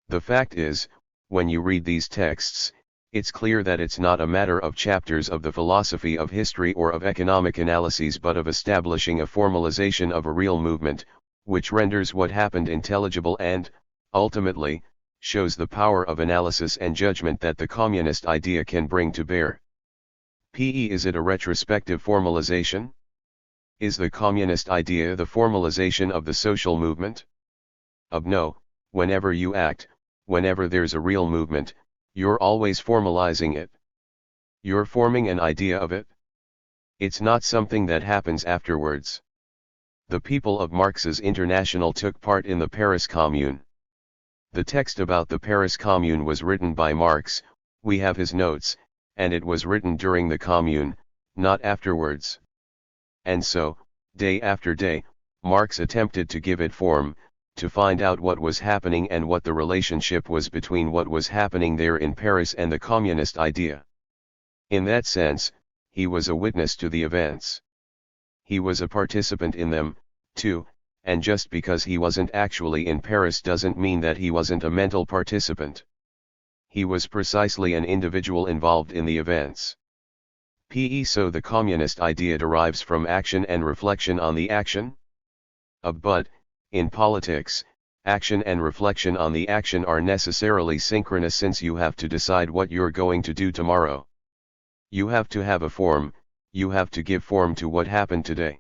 The fact is, when you read these texts, it's clear that it's not a matter of chapters of the philosophy of history or of economic analyses but of establishing a formalization of a real movement, which renders what happened intelligible and, ultimately, shows the power of analysis and judgment that the communist idea can bring to bear. Is it a retrospective formalization? Is the communist idea the formalization of the social movement? No, whenever you act, whenever there's a real movement, you're always formalizing it. You're forming an idea of it. It's not something that happens afterwards. The people of Marx's International took part in the Paris Commune. The text about the Paris Commune was written by Marx, we have his notes, and it was written during the Commune, not afterwards. And so, day after day, Marx attempted to give it form, to find out what was happening and what the relationship was between what was happening there in Paris and the communist idea. In that sense, he was a witness to the events. He was a participant in them, too, and just because he wasn't actually in Paris doesn't mean that he wasn't a mental participant. He was precisely an individual involved in the events. So the communist idea derives from action and reflection on the action? But, in politics, action and reflection on the action are necessarily synchronous since you have to decide what you're going to do tomorrow. You have to have a form, you have to give form to what happened today.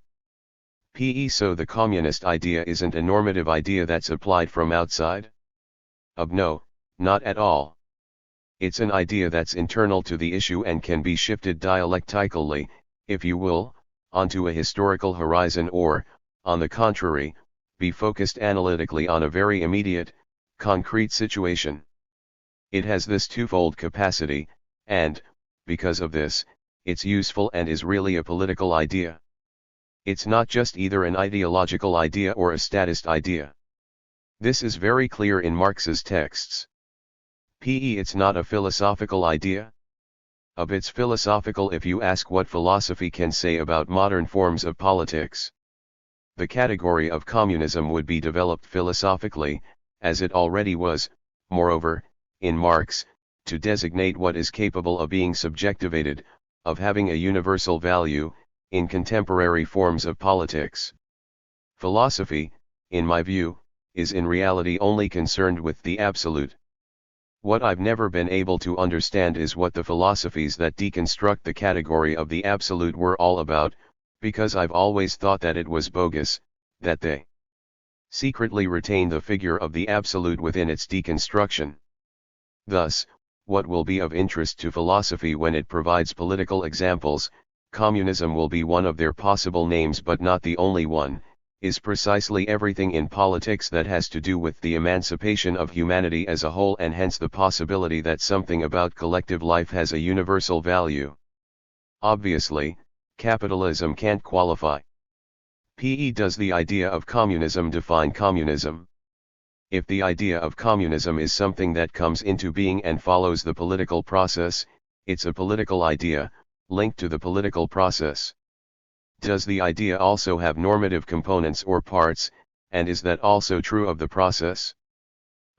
So the communist idea isn't a normative idea that's applied from outside? No, not at all. It's an idea that's internal to the issue and can be shifted dialectically, if you will, onto a historical horizon or, on the contrary, be focused analytically on a very immediate, concrete situation. It has this twofold capacity, and, because of this, it's useful and is really a political idea. It's not just either an ideological idea or a statist idea. This is very clear in Marx's texts. It's not a philosophical idea? It's philosophical if you ask what philosophy can say about modern forms of politics. The category of communism would be developed philosophically, as it already was, moreover, in Marx, to designate what is capable of being subjectivated, of having a universal value, in contemporary forms of politics. Philosophy, in my view, is in reality only concerned with the absolute. What I've never been able to understand is what the philosophies that deconstruct the category of the absolute were all about, because I've always thought that it was bogus, that they secretly retain the figure of the absolute within its deconstruction. Thus, what will be of interest to philosophy when it provides political examples, communism will be one of their possible names but not the only one, is precisely everything in politics that has to do with the emancipation of humanity as a whole, and hence the possibility that something about collective life has a universal value. Obviously, capitalism can't qualify. Does the idea of communism define communism? If the idea of communism is something that comes into being and follows the political process, it's a political idea, linked to the political process. Does the idea also have normative components or parts, and is that also true of the process?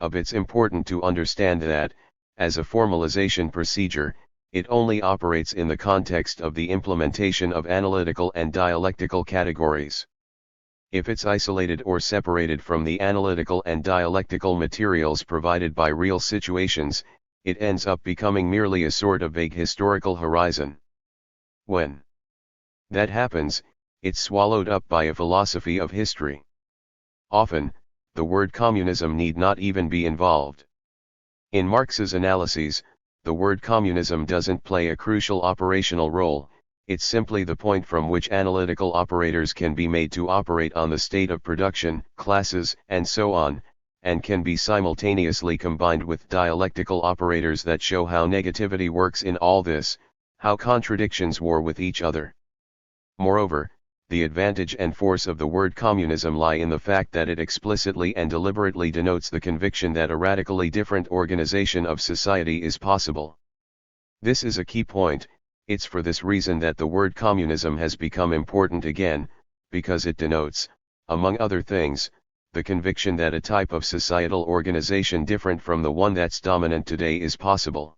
It's important to understand that, as a formalization procedure, it only operates in the context of the implementation of analytical and dialectical categories. If it's isolated or separated from the analytical and dialectical materials provided by real situations, it ends up becoming merely a sort of vague historical horizon. When that happens, it's swallowed up by a philosophy of history. Often, the word communism need not even be involved. In Marx's analyses, the word communism doesn't play a crucial operational role, it's simply the point from which analytical operators can be made to operate on the state of production, classes, and so on, and can be simultaneously combined with dialectical operators that show how negativity works in all this, how contradictions war with each other. Moreover, the advantage and force of the word communism lie in the fact that it explicitly and deliberately denotes the conviction that a radically different organization of society is possible. This is a key point. It's for this reason that the word communism has become important again, because it denotes, among other things, the conviction that a type of societal organization different from the one that's dominant today is possible.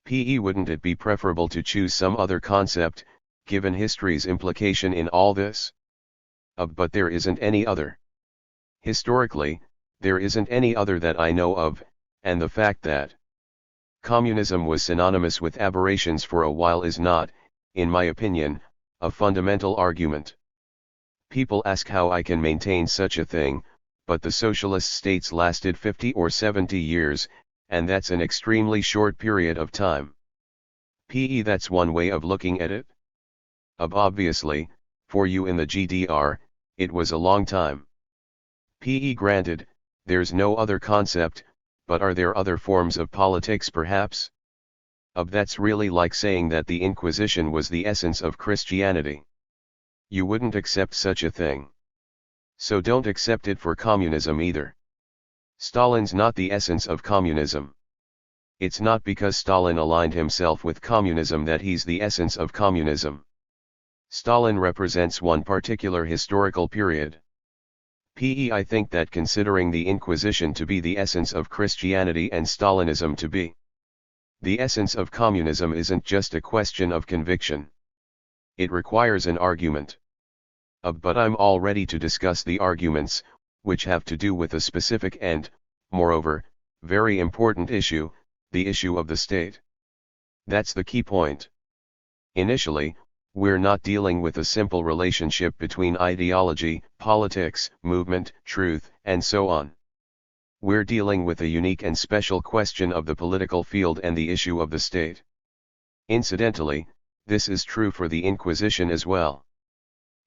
Wouldn't it be preferable to choose some other concept, given history's implication in all this? But there isn't any other. Historically, there isn't any other that I know of, and the fact that communism was synonymous with aberrations for a while is not, in my opinion, a fundamental argument. People ask how I can maintain such a thing, but the socialist states lasted 50 or 70 years, and that's an extremely short period of time. That's one way of looking at it. Obviously, for you in the GDR, it was a long time. Granted, there's no other concept, but are there other forms of politics perhaps? That's really like saying that the Inquisition was the essence of Christianity. You wouldn't accept such a thing. So don't accept it for communism either. Stalin's not the essence of communism. It's not because Stalin aligned himself with communism that he's the essence of communism. Stalin represents one particular historical period. I think that considering the Inquisition to be the essence of Christianity and Stalinism to be the essence of communism isn't just a question of conviction. It requires an argument. But I'm all ready to discuss the arguments, which have to do with a specific and, moreover, very important issue, the issue of the state. That's the key point. Initially, we're not dealing with a simple relationship between ideology, politics, movement, truth, and so on. We're dealing with a unique and special question of the political field and the issue of the state. Incidentally, this is true for the Inquisition as well.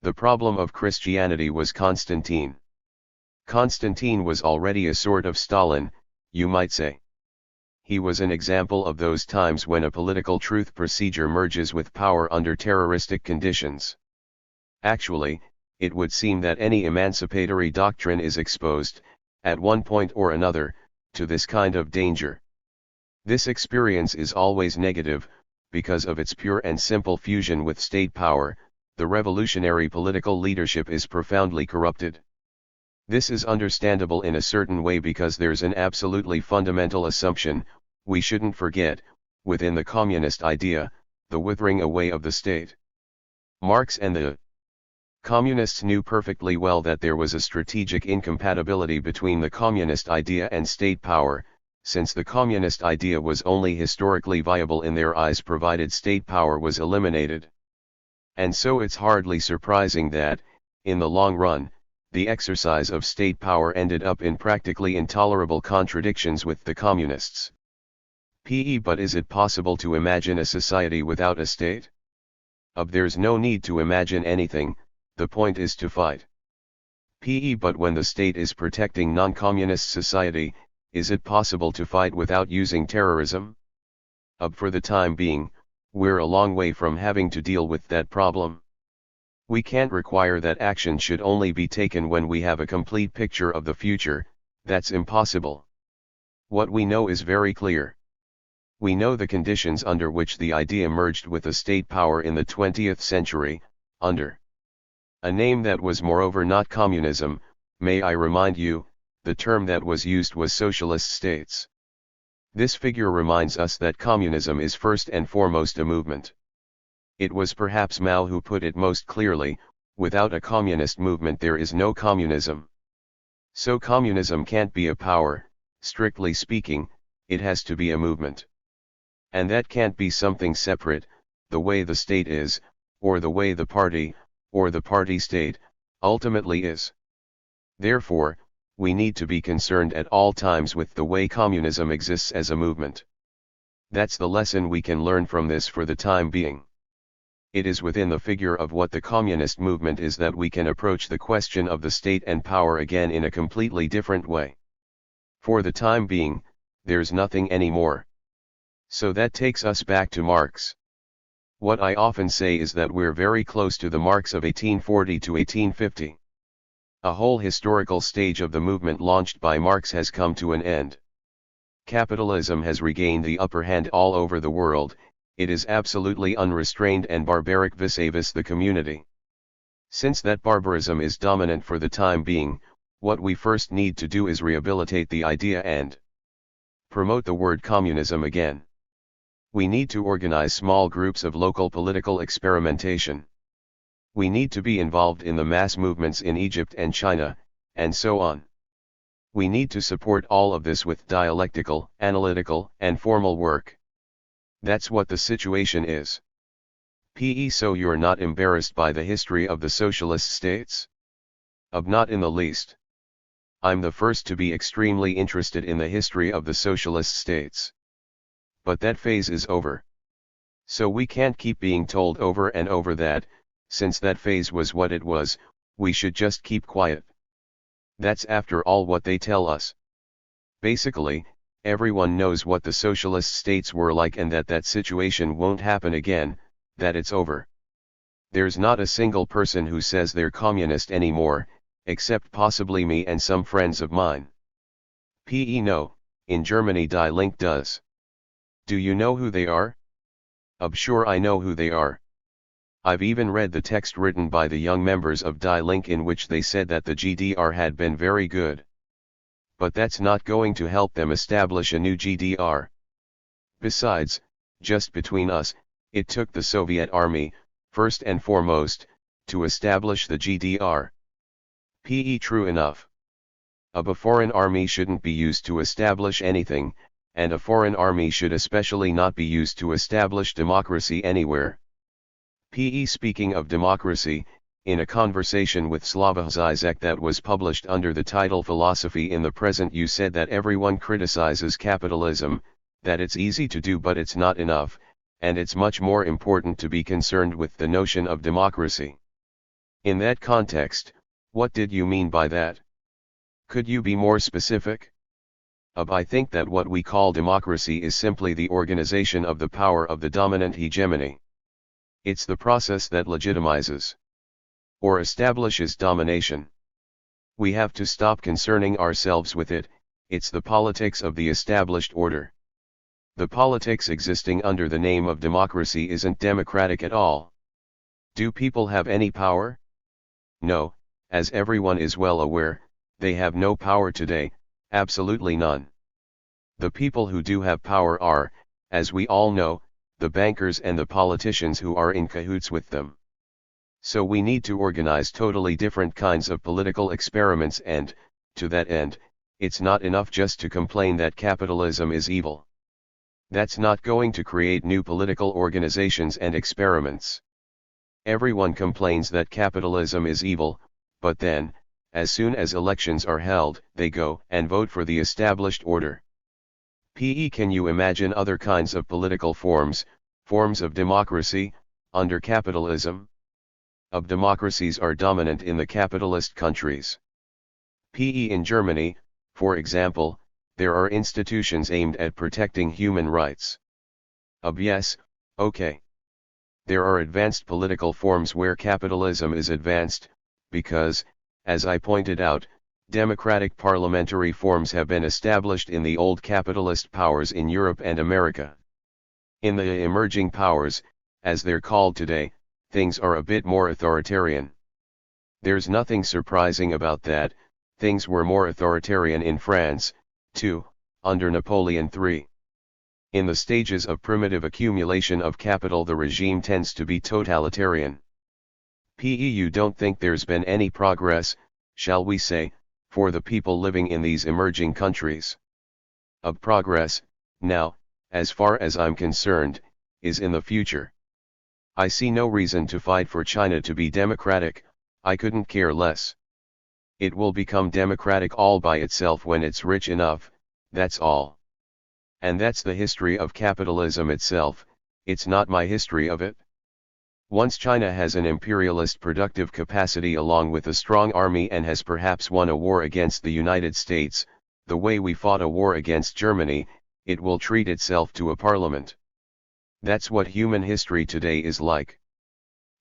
The problem of Christianity was Constantine. Constantine was already a sort of Stalin, you might say. He was an example of those times when a political truth procedure merges with power under terroristic conditions. Actually, it would seem that any emancipatory doctrine is exposed, at one point or another, to this kind of danger. This experience is always negative, because of its pure and simple fusion with state power. The revolutionary political leadership is profoundly corrupted. This is understandable in a certain way because there's an absolutely fundamental assumption, we shouldn't forget, within the communist idea, the withering away of the state. Marx and the communists knew perfectly well that there was a strategic incompatibility between the communist idea and state power, since the communist idea was only historically viable in their eyes provided state power was eliminated. And so it's hardly surprising that, in the long run, the exercise of state power ended up in practically intolerable contradictions with the communists. But is it possible to imagine a society without a state? There's no need to imagine anything, the point is to fight. But when the state is protecting non-communist society, is it possible to fight without using terrorism? For the time being, we're a long way from having to deal with that problem. We can't require that action should only be taken when we have a complete picture of the future. That's impossible. What we know is very clear. We know the conditions under which the idea merged with the state power in the 20th century, under a name that was moreover not communism. May I remind you, the term that was used was socialist states. This figure reminds us that communism is first and foremost a movement. It was perhaps Mao who put it most clearly, without a communist movement there is no communism. So communism can't be a power, strictly speaking, it has to be a movement. And that can't be something separate, the way the state is, or the way the party, or the party state, ultimately is. Therefore, we need to be concerned at all times with the way communism exists as a movement. That's the lesson we can learn from this for the time being. It is within the figure of what the communist movement is that we can approach the question of the state and power again in a completely different way. For the time being, there's nothing anymore. So that takes us back to Marx. What I often say is that we're very close to the Marx of 1840 to 1850. A whole historical stage of the movement launched by Marx has come to an end. Capitalism has regained the upper hand all over the world. It is absolutely unrestrained and barbaric vis-a-vis the community. Since that barbarism is dominant for the time being, what we first need to do is rehabilitate the idea and promote the word communism again. We need to organize small groups of local political experimentation. We need to be involved in the mass movements in Egypt and China, and so on. We need to support all of this with dialectical, analytical, and formal work. That's what the situation is. So you're not embarrassed by the history of the socialist states? Not in the least. I'm the first to be extremely interested in the history of the socialist states. But that phase is over. So we can't keep being told over and over that, since that phase was what it was, we should just keep quiet. That's after all what they tell us. Basically, everyone knows what the socialist states were like and that situation won't happen again, that it's over. There's not a single person who says they're communist anymore, except possibly me and some friends of mine. No, in Germany Die Linke does. Do you know who they are? Sure I know who they are. I've even read the text written by the young members of Die Linke in which they said that the GDR had been very good. But that's not going to help them establish a new GDR. Besides, just between us, it took the Soviet army, first and foremost, to establish the GDR. True enough. A foreign army shouldn't be used to establish anything, and a foreign army should especially not be used to establish democracy anywhere. Speaking of democracy, in a conversation with Slavoj Zizek that was published under the title Philosophy in the Present, you said that everyone criticizes capitalism, that it's easy to do but it's not enough, and it's much more important to be concerned with the notion of democracy. In that context, what did you mean by that? Could you be more specific? I think that what we call democracy is simply the organization of the power of the dominant hegemony. It's the process that legitimizes or establishes domination. We have to stop concerning ourselves with it. It's the politics of the established order. The politics existing under the name of democracy isn't democratic at all. Do people have any power? No, as everyone is well aware, they have no power today, absolutely none. The people who do have power are, as we all know, the bankers and the politicians who are in cahoots with them. So we need to organize totally different kinds of political experiments and, to that end, it's not enough just to complain that capitalism is evil. That's not going to create new political organizations and experiments. Everyone complains that capitalism is evil, but then, as soon as elections are held, they go and vote for the established order. Can you imagine other kinds of political forms of democracy, under capitalism? Democracies are dominant in the capitalist countries. PE in Germany, for example, there are institutions aimed at protecting human rights. Yes, okay. There are advanced political forms where capitalism is advanced, because, as I pointed out, democratic parliamentary forms have been established in the old capitalist powers in Europe and America. In the emerging powers, as they're called today, things are a bit more authoritarian. There's nothing surprising about that. Things were more authoritarian in France, too, under Napoleon III. In the stages of primitive accumulation of capital, the regime tends to be totalitarian. You don't think there's been any progress, shall we say, for the people living in these emerging countries? Of progress, now, as far as I'm concerned, is in the future. I see no reason to fight for China to be democratic. I couldn't care less. It will become democratic all by itself when it's rich enough, that's all. And that's the history of capitalism itself, it's not my history of it. Once China has an imperialist productive capacity along with a strong army and has perhaps won a war against the United States, the way we fought a war against Germany, it will treat itself to a parliament. That's what human history today is like.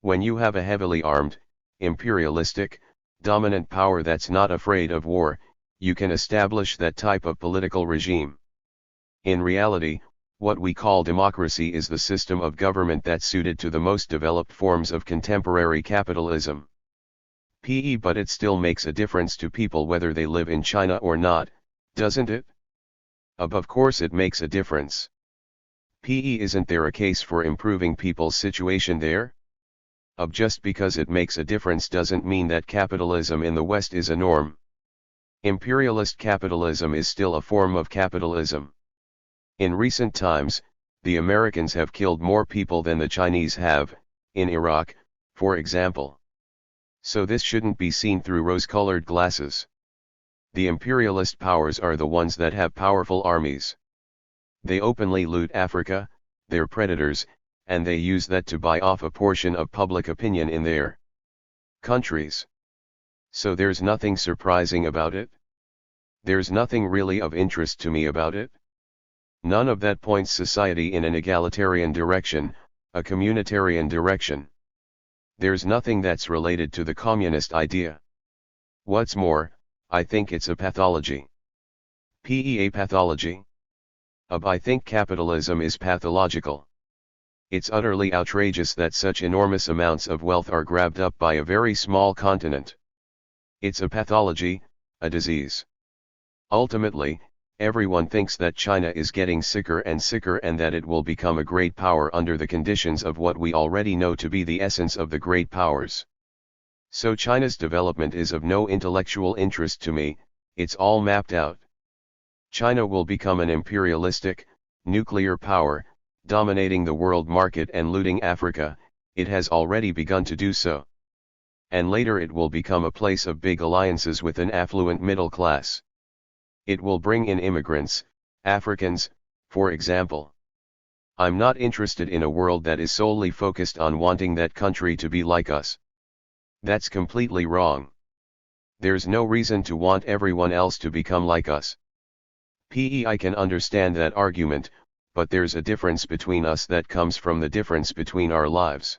When you have a heavily armed, imperialistic, dominant power that's not afraid of war, you can establish that type of political regime. In reality, what we call democracy is the system of government that's suited to the most developed forms of contemporary capitalism. But it still makes a difference to people whether they live in China or not, doesn't it? Of course it makes a difference. Isn't there a case for improving people's situation there? Just because it makes a difference doesn't mean that capitalism in the West is a norm. Imperialist capitalism is still a form of capitalism. In recent times, the Americans have killed more people than the Chinese have, in Iraq, for example. So this shouldn't be seen through rose-colored glasses. The imperialist powers are the ones that have powerful armies. They openly loot Africa, they're predators, and they use that to buy off a portion of public opinion in their countries. So there's nothing surprising about it. There's nothing really of interest to me about it. None of that points society in an egalitarian direction, a communitarian direction. There's nothing that's related to the communist idea. What's more, I think it's a pathology. A pathology? I think capitalism is pathological. It's utterly outrageous that such enormous amounts of wealth are grabbed up by a very small continent. It's a pathology, a disease. Ultimately, everyone thinks that China is getting sicker and sicker and that it will become a great power under the conditions of what we already know to be the essence of the great powers. So China's development is of no intellectual interest to me, it's all mapped out. China will become an imperialistic, nuclear power, dominating the world market and looting Africa, it has already begun to do so. And later it will become a place of big alliances with an affluent middle class. It will bring in immigrants, Africans, for example. I'm not interested in a world that is solely focused on wanting that country to be like us. That's completely wrong. There's no reason to want everyone else to become like us. I can understand that argument, but there's a difference between us that comes from the difference between our lives.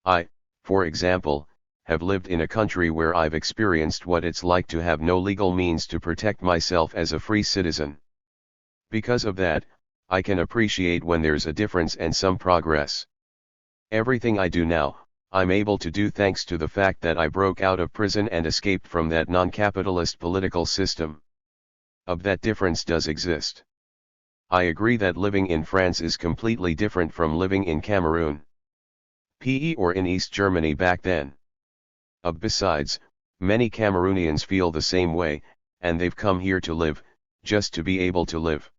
I, for example, have lived in a country where I've experienced what it's like to have no legal means to protect myself as a free citizen. Because of that, I can appreciate when there's a difference and some progress. Everything I do now, I'm able to do thanks to the fact that I broke out of prison and escaped from that non-capitalist political system. That difference does exist. I agree that living in France is completely different from living in Cameroon, or in East Germany back then. Besides, many Cameroonians feel the same way, and they've come here to live, just to be able to live.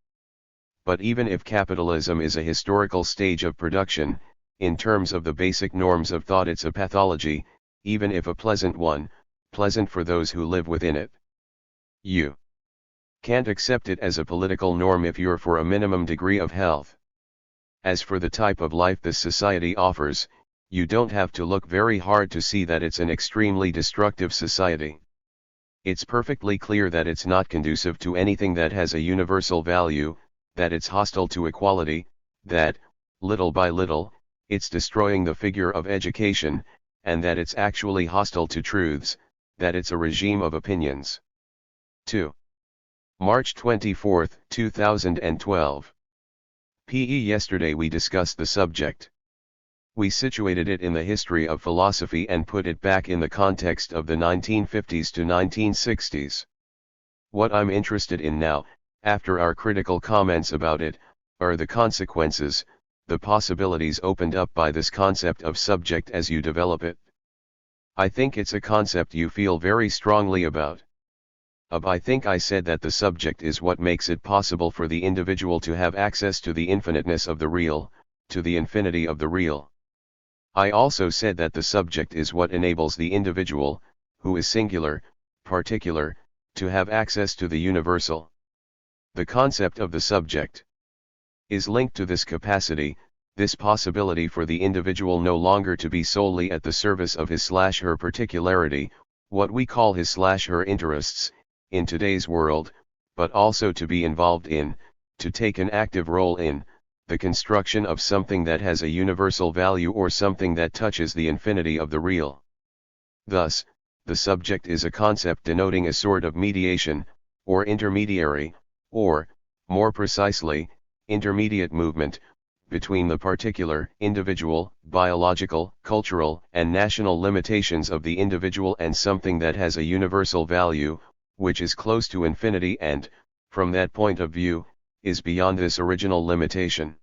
But even if capitalism is a historical stage of production, in terms of the basic norms of thought it's a pathology, even if a pleasant one, pleasant for those who live within it. You can't accept it as a political norm if you're for a minimum degree of health. As for the type of life this society offers, you don't have to look very hard to see that it's an extremely destructive society. It's perfectly clear that it's not conducive to anything that has a universal value, that it's hostile to equality, that, little by little, it's destroying the figure of education, and that it's actually hostile to truths, that it's a regime of opinions. 2. March 24, 2012. PE. Yesterday we discussed the subject. We situated it in the history of philosophy and put it back in the context of the 1950s to 1960s. What I'm interested in now, after our critical comments about it, are the consequences, the possibilities opened up by this concept of subject as you develop it. I think it's a concept you feel very strongly about. I think I said that the subject is what makes it possible for the individual to have access to the infiniteness of the real, to the infinity of the real. I also said that the subject is what enables the individual, who is singular, particular, to have access to the universal. The concept of the subject is linked to this capacity, this possibility for the individual no longer to be solely at the service of his/her particularity, what we call his/her interests, in today's world, but also to be involved in, to take an active role in, the construction of something that has a universal value or something that touches the infinity of the real. Thus, the subject is a concept denoting a sort of mediation, or intermediary, or, more precisely, intermediate movement, between the particular, individual, biological, cultural, and national limitations of the individual and something that has a universal value, which is close to infinity and, from that point of view, is beyond this original limitation.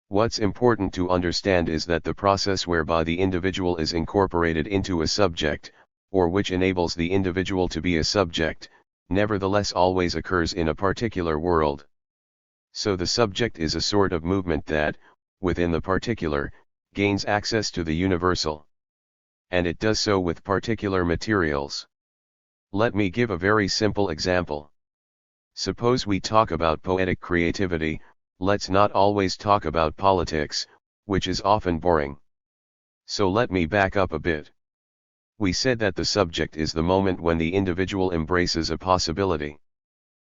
What's important to understand is that the process whereby the individual is incorporated into a subject, or which enables the individual to be a subject, nevertheless always occurs in a particular world. So the subject is a sort of movement that, within the particular, gains access to the universal. And it does so with particular materials. Let me give a very simple example. Suppose we talk about poetic creativity, let's not always talk about politics, which is often boring. So let me back up a bit. We said that the subject is the moment when the individual embraces a possibility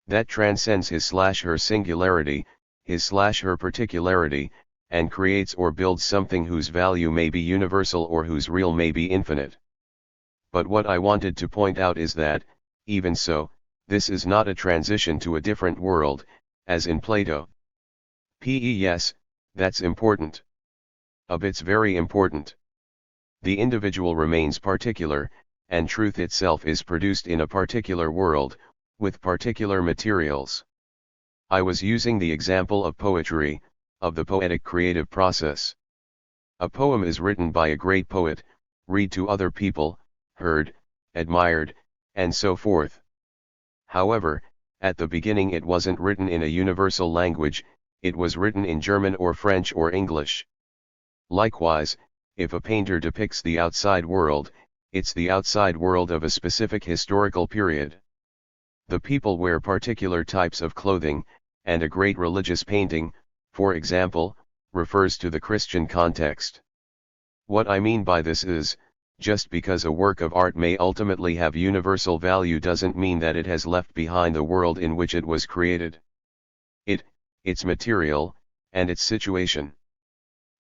that transcends his/her singularity, his/her particularity, and creates or builds something whose value may be universal or whose real may be infinite. But what I wanted to point out is that, even so, this is not a transition to a different world, as in Plato. Yes, that's important. It's very important. The individual remains particular, and truth itself is produced in a particular world, with particular materials. I was using the example of poetry, of the poetic creative process. A poem is written by a great poet, read to other people, heard, admired, and so forth. However, at the beginning it wasn't written in a universal language, it was written in German or French or English. Likewise, if a painter depicts the outside world, it's the outside world of a specific historical period. The people wear particular types of clothing, and a great religious painting, for example, refers to the Christian context. What I mean by this is, just because a work of art may ultimately have universal value doesn't mean that it has left behind the world in which it was created. Its material, and its situation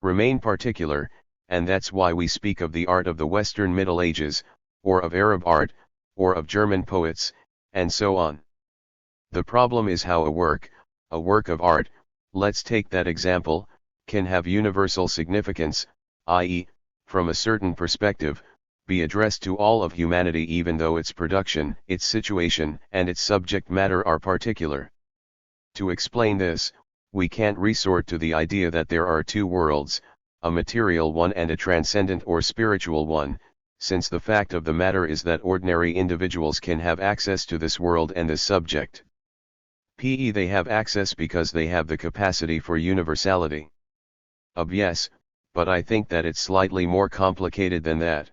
remain particular, and that's why we speak of the art of the Western Middle Ages, or of Arab art, or of German poets, and so on. The problem is how a work of art, let's take that example, can have universal significance, i.e., from a certain perspective, be addressed to all of humanity even though its production, its situation, and its subject matter are particular. To explain this, we can't resort to the idea that there are two worlds, a material one and a transcendent or spiritual one, since the fact of the matter is that ordinary individuals can have access to this world and this subject. They have access because they have the capacity for universality. Yes, but I think that it's slightly more complicated than that.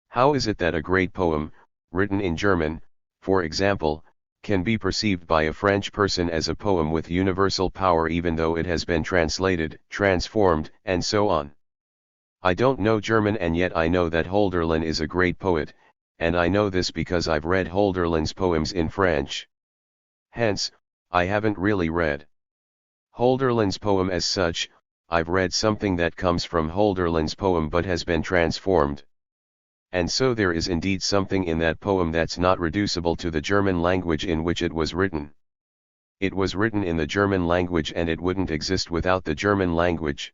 How is it that a great poem, written in German, for example, can be perceived by a French person as a poem with universal power even though it has been translated, transformed, and so on? I don't know German and yet I know that Hölderlin is a great poet, and I know this because I've read Hölderlin's poems in French. Hence, I haven't really read Hölderlin's poem as such. I've read something that comes from Hölderlin's poem but has been transformed. And so there is indeed something in that poem that's not reducible to the German language in which it was written. It was written in the German language and it wouldn't exist without the German language.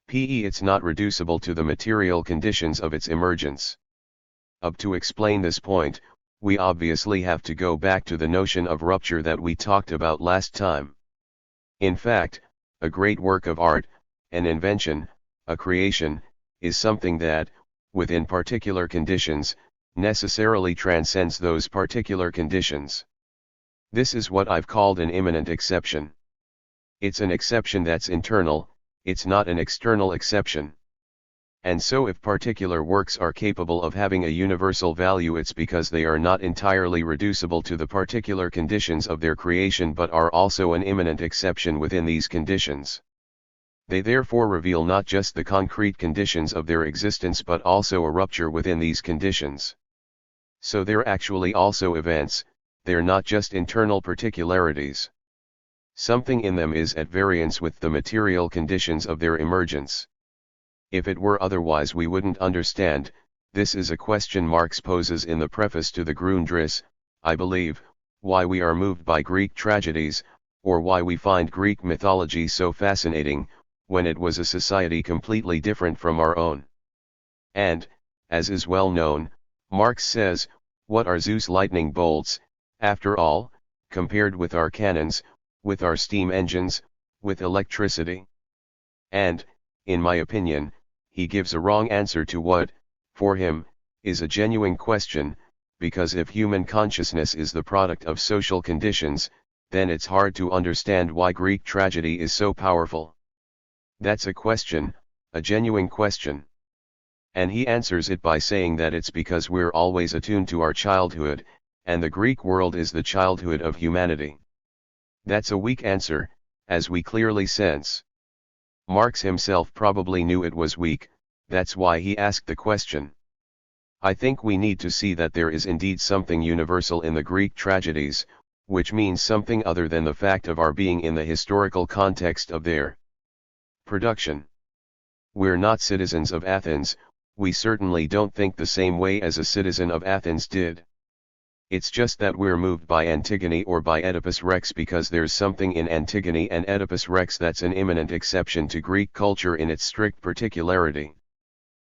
It's not reducible to the material conditions of its emergence. To explain this point, we obviously have to go back to the notion of rupture that we talked about last time. In fact, a great work of art, an invention, a creation, is something that, within particular conditions, necessarily transcends those particular conditions. This is what I've called an immanent exception. It's an exception that's internal, it's not an external exception. And so if particular works are capable of having a universal value, it's because they are not entirely reducible to the particular conditions of their creation but are also an immanent exception within these conditions. They therefore reveal not just the concrete conditions of their existence but also a rupture within these conditions. So they're actually also events, they're not just internal particularities. Something in them is at variance with the material conditions of their emergence. If it were otherwise we wouldn't understand. This is a question Marx poses in the preface to the Grundriss, I believe, why we are moved by Greek tragedies, or why we find Greek mythology so fascinating, when it was a society completely different from our own. And, as is well known, Marx says, what are Zeus' lightning bolts, after all, compared with our cannons, with our steam engines, with electricity? And, in my opinion, he gives a wrong answer to what, for him, is a genuine question, because if human consciousness is the product of social conditions, then it's hard to understand why Greek tragedy is so powerful. That's a question, a genuine question. And he answers it by saying that it's because we're always attuned to our childhood, and the Greek world is the childhood of humanity. That's a weak answer, as we clearly sense. Marx himself probably knew it was weak, that's why he asked the question. I think we need to see that there is indeed something universal in the Greek tragedies, which means something other than the fact of our being in the historical context of their production. We're not citizens of Athens, we certainly don't think the same way as a citizen of Athens did. It's just that we're moved by Antigone or by Oedipus Rex because there's something in Antigone and Oedipus Rex that's an immanent exception to Greek culture in its strict particularity.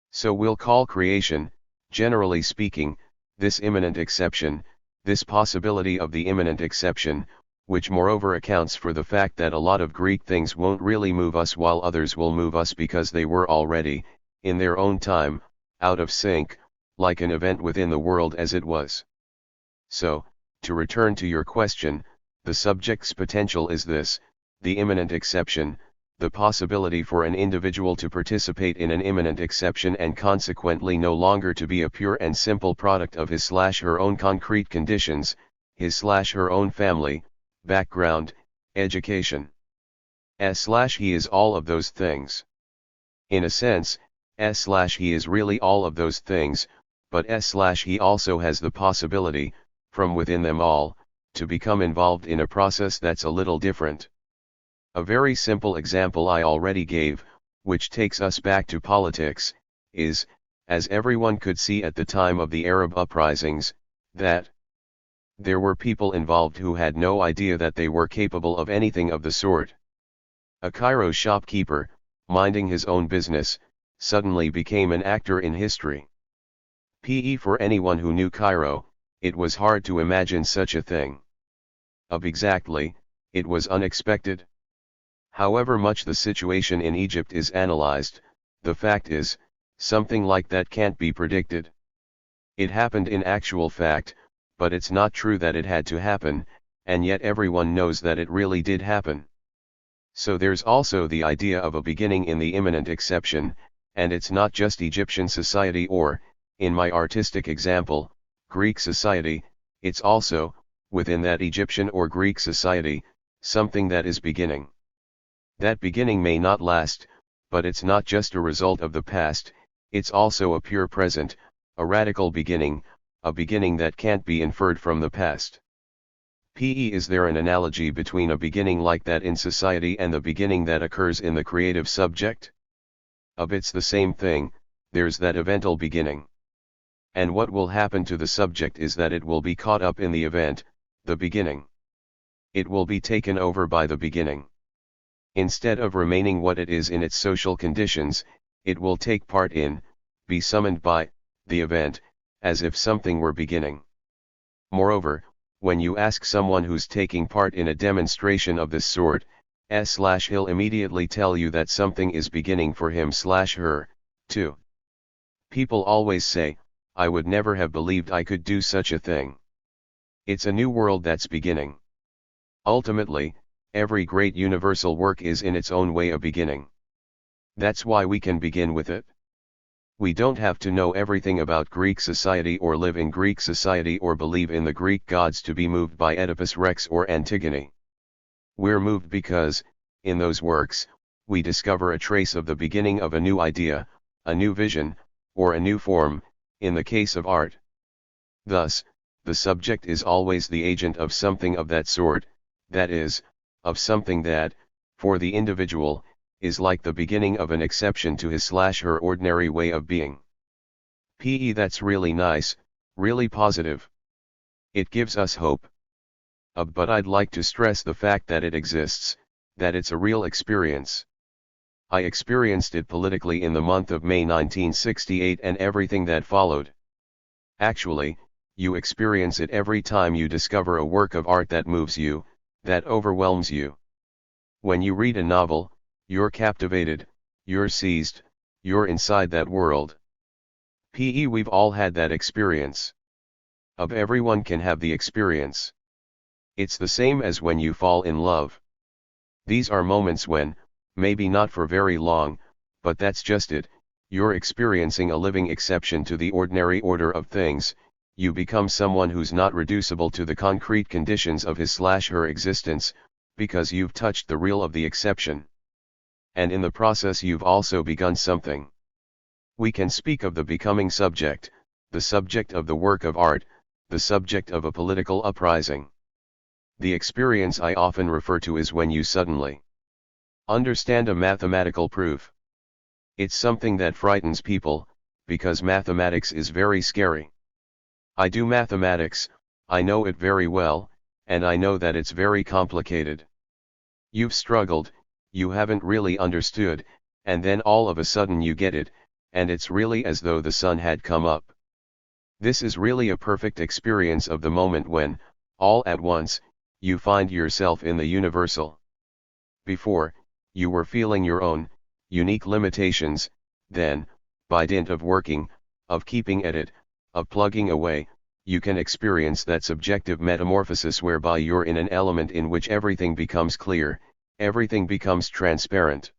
So we'll call creation, generally speaking, this immanent exception, this possibility of the immanent exception, which moreover accounts for the fact that a lot of Greek things won't really move us while others will move us because they were already, in their own time, out of sync, like an event within the world as it was. So, to return to your question, the subject's potential is this, the immanent exception, the possibility for an individual to participate in an immanent exception and consequently no longer to be a pure and simple product of his/her own concrete conditions, his/her own family, background, education. He is all of those things. In a sense, he is really all of those things, but he also has the possibility, from within them all, to become involved in a process that's a little different. A very simple example I already gave, which takes us back to politics, is, as everyone could see at the time of the Arab uprisings, that there were people involved who had no idea that they were capable of anything of the sort. A Cairo shopkeeper, minding his own business, suddenly became an actor in history. For anyone who knew Cairo, it was hard to imagine such a thing. Exactly, it was unexpected. However much the situation in Egypt is analyzed, the fact is, something like that can't be predicted. It happened in actual fact, but it's not true that it had to happen, and yet everyone knows that it really did happen. So there's also the idea of a beginning in the immanent exception, and it's not just Egyptian society or, in my artistic example, Greek society, it's also, within that Egyptian or Greek society, something that is beginning. That beginning may not last, but it's not just a result of the past, it's also a pure present, a radical beginning, a beginning that can't be inferred from the past. Is there an analogy between a beginning like that in society and the beginning that occurs in the creative subject? It's the same thing, there's that evental beginning. And what will happen to the subject is that it will be caught up in the event, the beginning. It will be taken over by the beginning. Instead of remaining what it is in its social conditions, it will take part in, be summoned by, the event, as if something were beginning. Moreover, when you ask someone who's taking part in a demonstration of this sort, he'll immediately tell you that something is beginning for him/her, too. People always say, I would never have believed I could do such a thing. It's a new world that's beginning. Ultimately, every great universal work is in its own way a beginning. That's why we can begin with it. We don't have to know everything about Greek society or live in Greek society or believe in the Greek gods to be moved by Oedipus Rex or Antigone. We're moved because, in those works, we discover a trace of the beginning of a new idea, a new vision, or a new form, in the case of art. Thus, the subject is always the agent of something of that sort, that is, of something that, for the individual, is like the beginning of an exception to his/her ordinary way of being. That's really nice, really positive. It gives us hope. But I'd like to stress the fact that it exists, that it's a real experience. I experienced it politically in the month of May 1968 and everything that followed. Actually, you experience it every time you discover a work of art that moves you, that overwhelms you. When you read a novel, you're captivated, you're seized, you're inside that world. We've all had that experience. Everyone can have the experience. It's the same as when you fall in love. These are moments when, maybe not for very long, but that's just it, you're experiencing a living exception to the ordinary order of things, you become someone who's not reducible to the concrete conditions of his/her existence, because you've touched the real of the exception. And in the process you've also begun something. We can speak of the becoming subject, the subject of the work of art, the subject of a political uprising. The experience I often refer to is when you suddenly understand a mathematical proof. It's something that frightens people, because mathematics is very scary. I do mathematics, I know it very well, and I know that it's very complicated. You've struggled, you haven't really understood, and then all of a sudden you get it, and it's really as though the sun had come up. This is really a perfect experience of the moment when, all at once, you find yourself in the universal. Before, you were feeling your own, unique limitations, then, by dint of working, of keeping at it, of plugging away, you can experience that subjective metamorphosis whereby you're in an element in which everything becomes clear, everything becomes transparent.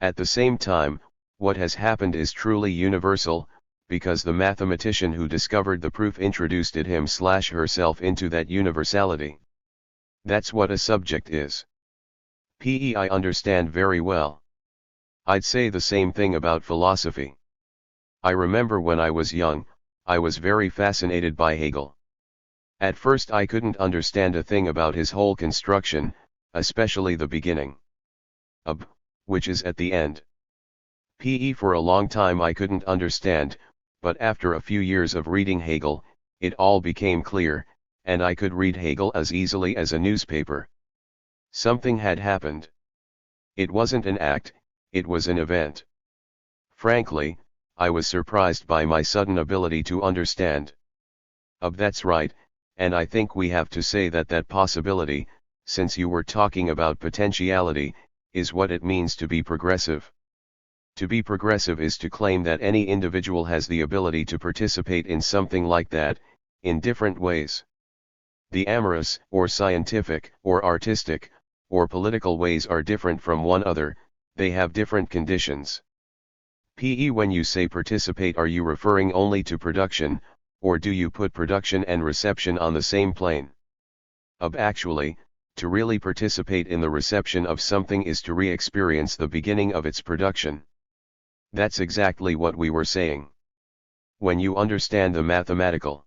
At the same time, what has happened is truly universal, because the mathematician who discovered the proof introduced it him/herself into that universality. That's what a subject is. I understand very well. I'd say the same thing about philosophy. I remember when I was young, I was very fascinated by Hegel. At first I couldn't understand a thing about his whole construction, especially the beginning. Which is at the end. For a long time I couldn't understand, but after a few years of reading Hegel, it all became clear, and I could read Hegel as easily as a newspaper. Something had happened. It wasn't an act, it was an event. Frankly, I was surprised by my sudden ability to understand. That's right, and I think we have to say that that possibility, since you were talking about potentiality, is what it means to be progressive. To be progressive is to claim that any individual has the ability to participate in something like that, in different ways. The amorous, or scientific, or artistic, or political ways are different from one another, they have different conditions. When you say participate, are you referring only to production, or do you put production and reception on the same plane? Actually, to really participate in the reception of something is to re-experience the beginning of its production. That's exactly what we were saying. When you understand the mathematical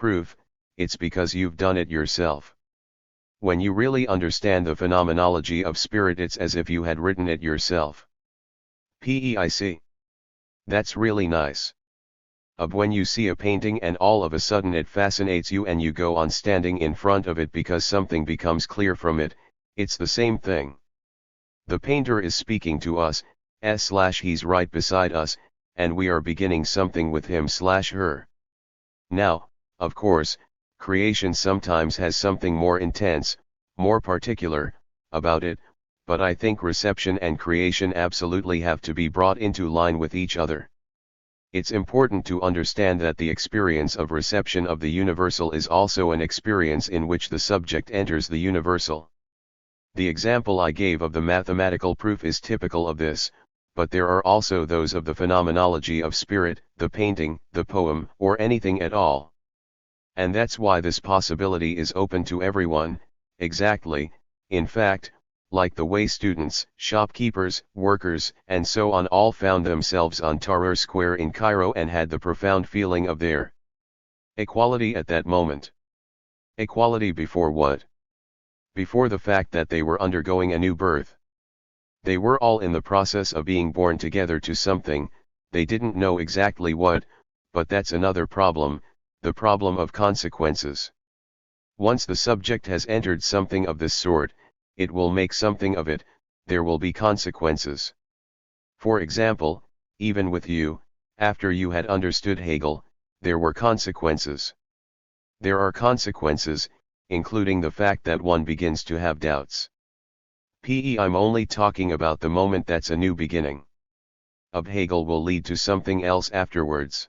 proof, it's because you've done it yourself. When you really understand the phenomenology of spirit, it's as if you had written it yourself. PEIC. That's really nice. When you see a painting and all of a sudden it fascinates you and you go on standing in front of it because something becomes clear from it, it's the same thing. The painter is speaking to us, he's right beside us, and we are beginning something with him/her. Now, of course, creation sometimes has something more intense, more particular, about it, but I think reception and creation absolutely have to be brought into line with each other. It's important to understand that the experience of reception of the universal is also an experience in which the subject enters the universal. The example I gave of the mathematical proof is typical of this, but there are also those of the phenomenology of spirit, the painting, the poem, or anything at all. And that's why this possibility is open to everyone, exactly, in fact, like the way students, shopkeepers, workers, and so on all found themselves on Tahrir Square in Cairo and had the profound feeling of their equality at that moment. Equality before what? Before the fact that they were undergoing a new birth. They were all in the process of being born together to something, they didn't know exactly what, but that's another problem, the problem of consequences. Once the subject has entered something of this sort, it will make something of it, there will be consequences. For example, even with you, after you had understood Hegel, there were consequences. There are consequences, including the fact that one begins to have doubts. I'm only talking about the moment that's a new beginning. Hegel will lead to something else afterwards.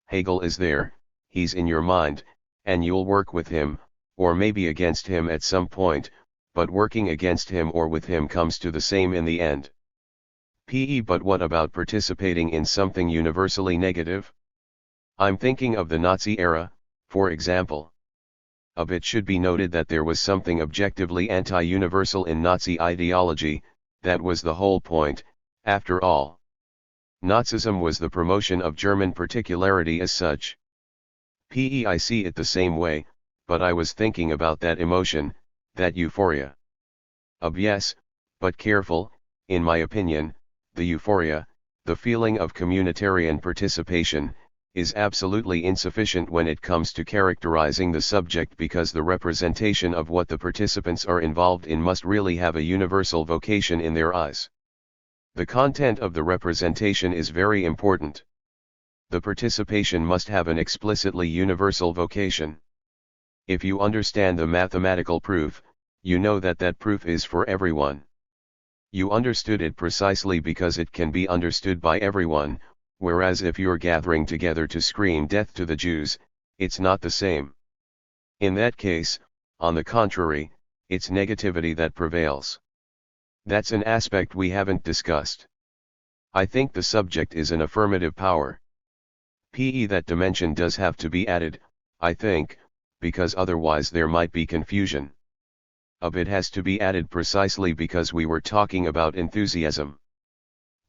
Hegel is there, he's in your mind, and you'll work with him, or maybe against him at some point, but working against him or with him comes to the same in the end. But what about participating in something universally negative? I'm thinking of the Nazi era, for example. It should be noted that there was something objectively anti-universal in Nazi ideology, that was the whole point, after all. Nazism was the promotion of German particularity as such. I see it the same way, but I was thinking about that emotion, that euphoria. Yes, but careful, in my opinion, the euphoria, the feeling of communitarian participation, is absolutely insufficient when it comes to characterizing the subject because the representation of what the participants are involved in must really have a universal vocation in their eyes. The content of the representation is very important. The participation must have an explicitly universal vocation. If you understand the mathematical proof, you know that that proof is for everyone. You understood it precisely because it can be understood by everyone, whereas if you're gathering together to scream death to the Jews, it's not the same. In that case, on the contrary, it's negativity that prevails. That's an aspect we haven't discussed. I think the subject is an affirmative power. That dimension does have to be added, I think, because otherwise there might be confusion. It has to be added precisely because we were talking about enthusiasm.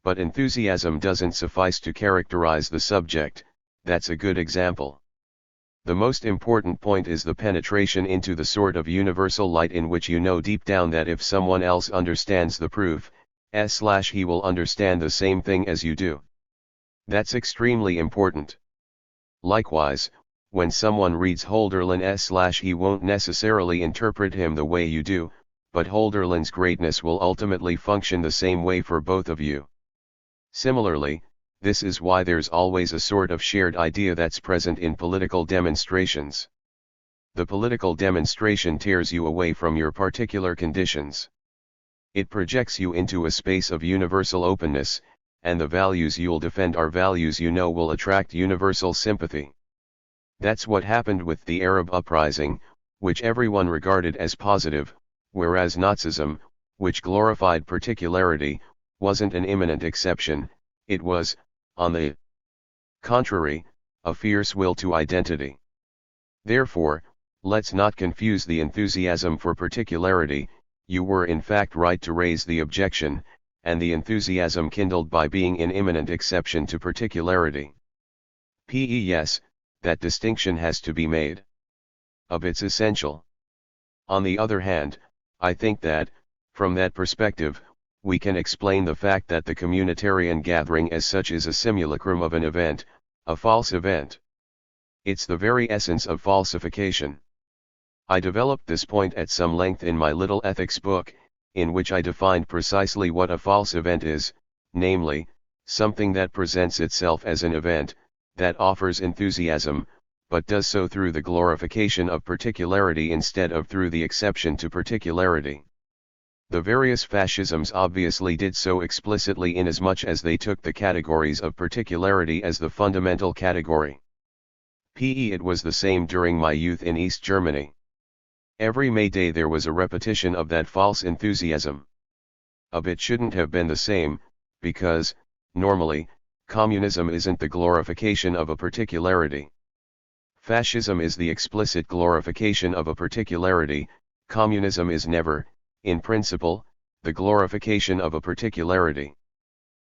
But enthusiasm doesn't suffice to characterize the subject, that's a good example. The most important point is the penetration into the sort of universal light in which you know deep down that if someone else understands the proof, he will understand the same thing as you do. That's extremely important. Likewise, when someone reads Hölderlin he won't necessarily interpret him the way you do, but Hölderlin's greatness will ultimately function the same way for both of you. Similarly, this is why there's always a sort of shared idea that's present in political demonstrations. The political demonstration tears you away from your particular conditions. It projects you into a space of universal openness, and the values you'll defend are values you know will attract universal sympathy. That's what happened with the Arab uprising, which everyone regarded as positive, whereas Nazism, which glorified particularity, wasn't an imminent exception, it was, on the contrary, a fierce will to identity. Therefore, let's not confuse the enthusiasm for particularity, you were in fact right to raise the objection, and the enthusiasm kindled by being in imminent exception to particularity. Yes, that distinction has to be made. It's essential. On the other hand, I think that, from that perspective, we can explain the fact that the communitarian gathering as such is a simulacrum of an event, a false event. It's the very essence of falsification. I developed this point at some length in my little ethics book, in which I defined precisely what a false event is, namely, something that presents itself as an event, that offers enthusiasm, but does so through the glorification of particularity instead of through the exception to particularity. The various fascisms obviously did so explicitly inasmuch as they took the categories of particularity as the fundamental category. It was the same during my youth in East Germany. Every May Day there was a repetition of that false enthusiasm. It shouldn't have been the same, because, normally, communism isn't the glorification of a particularity. Fascism is the explicit glorification of a particularity, communism is never, in principle, the glorification of a particularity.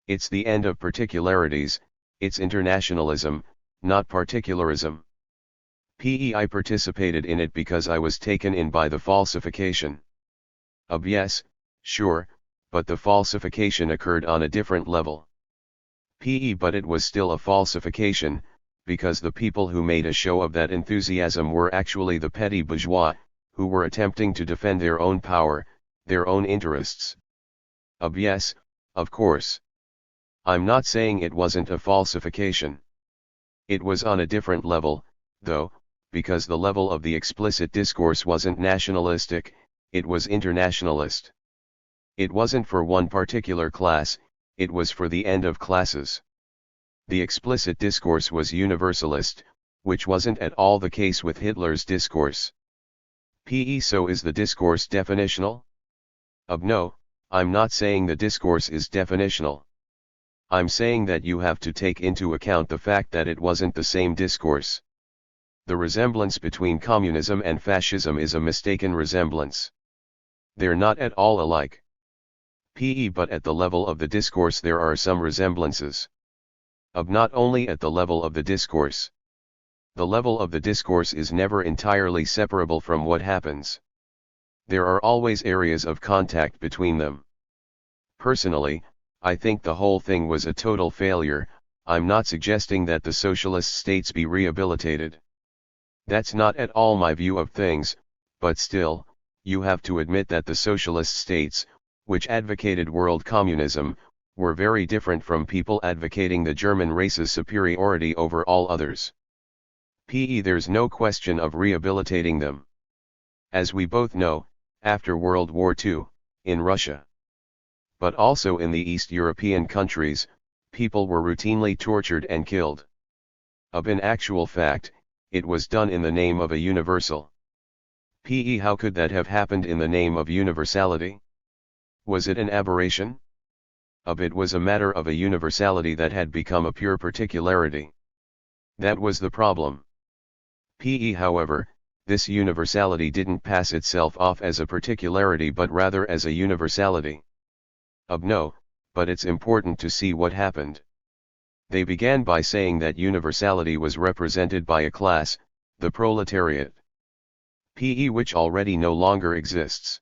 It's the end of particularities, it's internationalism, not particularism. I participated in it because I was taken in by the falsification. Yes, sure, but the falsification occurred on a different level. But it was still a falsification, because the people who made a show of that enthusiasm were actually the petty bourgeois, who were attempting to defend their own power, their own interests. Yes, of course. I'm not saying it wasn't a falsification. It was on a different level, though, because the level of the explicit discourse wasn't nationalistic, it was internationalist. It wasn't for one particular class, it was for the end of classes. The explicit discourse was universalist, which wasn't at all the case with Hitler's discourse. So is the discourse definitional? No, I'm not saying the discourse is definitional. I'm saying that you have to take into account the fact that it wasn't the same discourse. The resemblance between communism and fascism is a mistaken resemblance. They're not at all alike. But at the level of the discourse there are some resemblances. Not only at the level of the discourse. The level of the discourse is never entirely separable from what happens. There are always areas of contact between them. Personally, I think the whole thing was a total failure. I'm not suggesting that the socialist states be rehabilitated. That's not at all my view of things, but still, you have to admit that the socialist states, which advocated world communism, were very different from people advocating the German race's superiority over all others. There's no question of rehabilitating them. As we both know, after World War II, in Russia, but also in the East European countries, people were routinely tortured and killed. In actual fact, it was done in the name of a universal. How could that have happened in the name of universality? Was it an aberration? It was a matter of a universality that had become a pure particularity. That was the problem. However, this universality didn't pass itself off as a particularity but rather as a universality. No, but it's important to see what happened. They began by saying that universality was represented by a class, the proletariat. Which already no longer exists.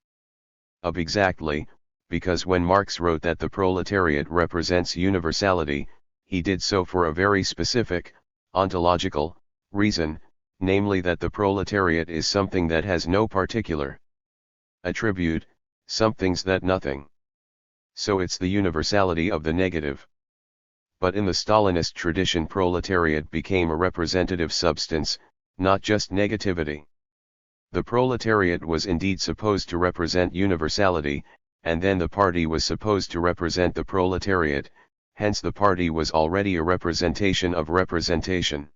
Exactly, because when Marx wrote that the proletariat represents universality, he did so for a very specific, ontological, reason, namely that the proletariat is something that has no particular attribute, something's that nothing. So it's the universality of the negative. But in the Stalinist tradition proletariat became a representative substance, not just negativity. The proletariat was indeed supposed to represent universality, and then the party was supposed to represent the proletariat, hence the party was already a representation of representation.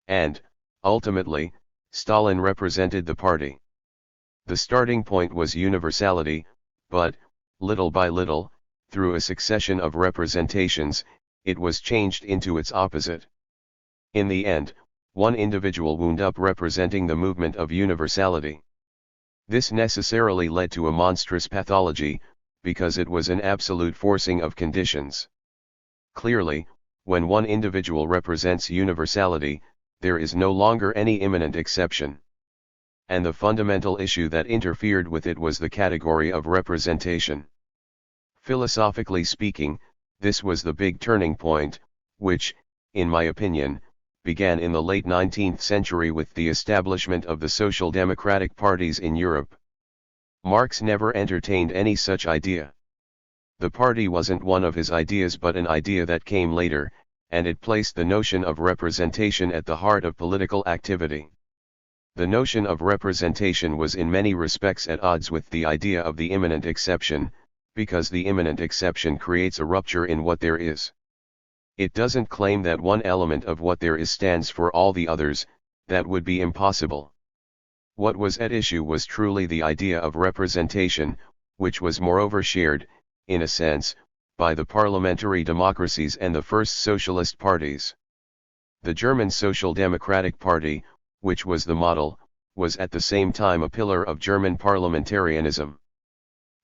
And, ultimately, Stalin represented the party. The starting point was universality, but, little by little, through a succession of representations, it was changed into its opposite. In the end, one individual wound up representing the movement of universality. This necessarily led to a monstrous pathology, because it was an absolute forcing of conditions. Clearly, when one individual represents universality, there is no longer any imminent exception. And the fundamental issue that interfered with it was the category of representation. Philosophically speaking, this was the big turning point, which, in my opinion, began in the late 19th century with the establishment of the social democratic parties in Europe. Marx never entertained any such idea. The party wasn't one of his ideas but an idea that came later, and it placed the notion of representation at the heart of political activity. The notion of representation was in many respects at odds with the idea of the imminent exception, because the imminent exception creates a rupture in what there is. It doesn't claim that one element of what there is stands for all the others, that would be impossible. What was at issue was truly the idea of representation, which was moreover shared, in a sense, by the parliamentary democracies and the first socialist parties. The German Social Democratic Party, which was the model, was at the same time a pillar of German parliamentarianism.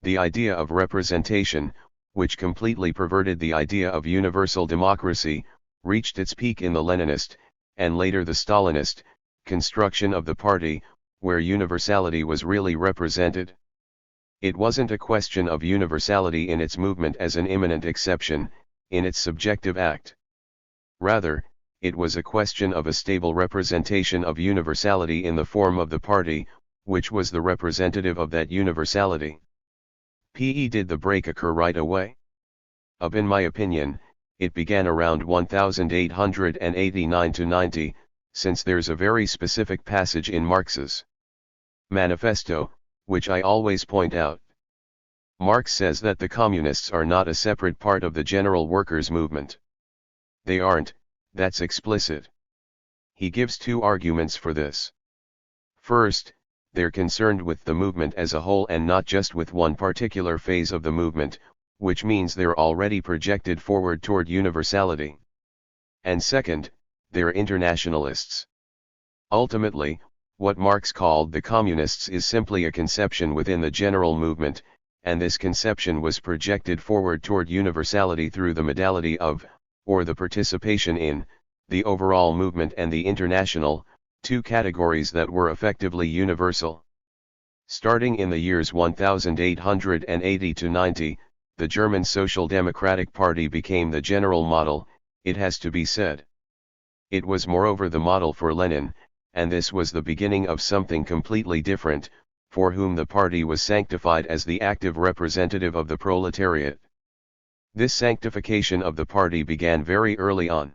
The idea of representation, which completely perverted the idea of universal democracy, reached its peak in the Leninist, and later the Stalinist, construction of the party, where universality was really represented. It wasn't a question of universality in its movement as an imminent exception, in its subjective act. Rather, it was a question of a stable representation of universality in the form of the party, which was the representative of that universality. Did the break occur right away? In my opinion, it began around 1889 to 90, since there's a very specific passage in Marx's manifesto, which I always point out. Marx says that the communists are not a separate part of the general workers' movement. They aren't, that's explicit. He gives two arguments for this. First, they're concerned with the movement as a whole and not just with one particular phase of the movement, which means they're already projected forward toward universality. And second, they're internationalists. Ultimately, what Marx called the communists is simply a conception within the general movement, and this conception was projected forward toward universality through the modality of, or the participation in, the overall movement and the international, two categories that were effectively universal. Starting in the years 1880 to 90, the German Social Democratic Party became the general model, it has to be said. It was moreover the model for Lenin, and this was the beginning of something completely different, for whom the party was sanctified as the active representative of the proletariat. This sanctification of the party began very early on.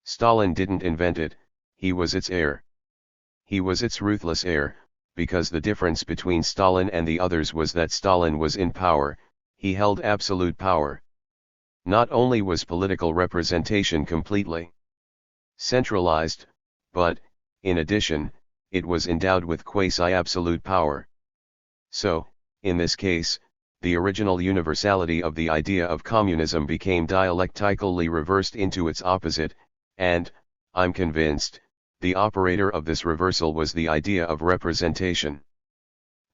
Stalin didn't invent it, he was its heir. He was its ruthless heir, because the difference between Stalin and the others was that Stalin was in power, he held absolute power. Not only was political representation completely centralized, but, in addition, it was endowed with quasi-absolute power. So, in this case, the original universality of the idea of communism became dialectically reversed into its opposite, and, I'm convinced, the operator of this reversal was the idea of representation.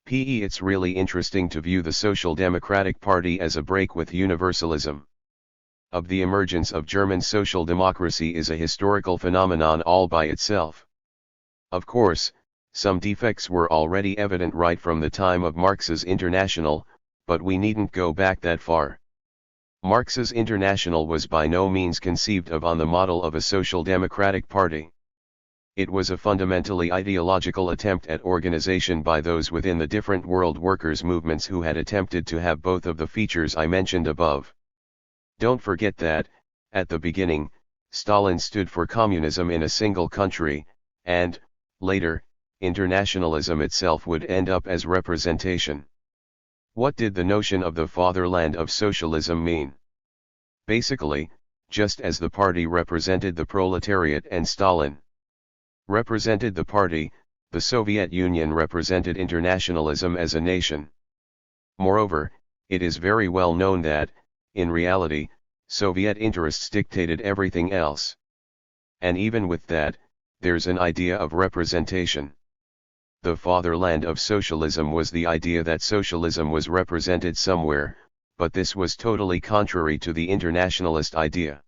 It's really interesting to view the Social Democratic Party as a break with universalism. The emergence of German social democracy is a historical phenomenon all by itself. Of course, some defects were already evident right from the time of Marx's International, but we needn't go back that far. Marx's International was by no means conceived of on the model of a social democratic party. It was a fundamentally ideological attempt at organization by those within the different world workers' movements who had attempted to have both of the features I mentioned above. Don't forget that, at the beginning, Stalin stood for communism in a single country, and, later, internationalism itself would end up as representation. What did the notion of the fatherland of socialism mean? Basically, just as the party represented the proletariat and Stalin represented the party, the Soviet Union represented internationalism as a nation. Moreover, it is very well known that, in reality, Soviet interests dictated everything else. And even with that, there's an idea of representation. The fatherland of socialism was the idea that socialism was represented somewhere, but this was totally contrary to the internationalist idea.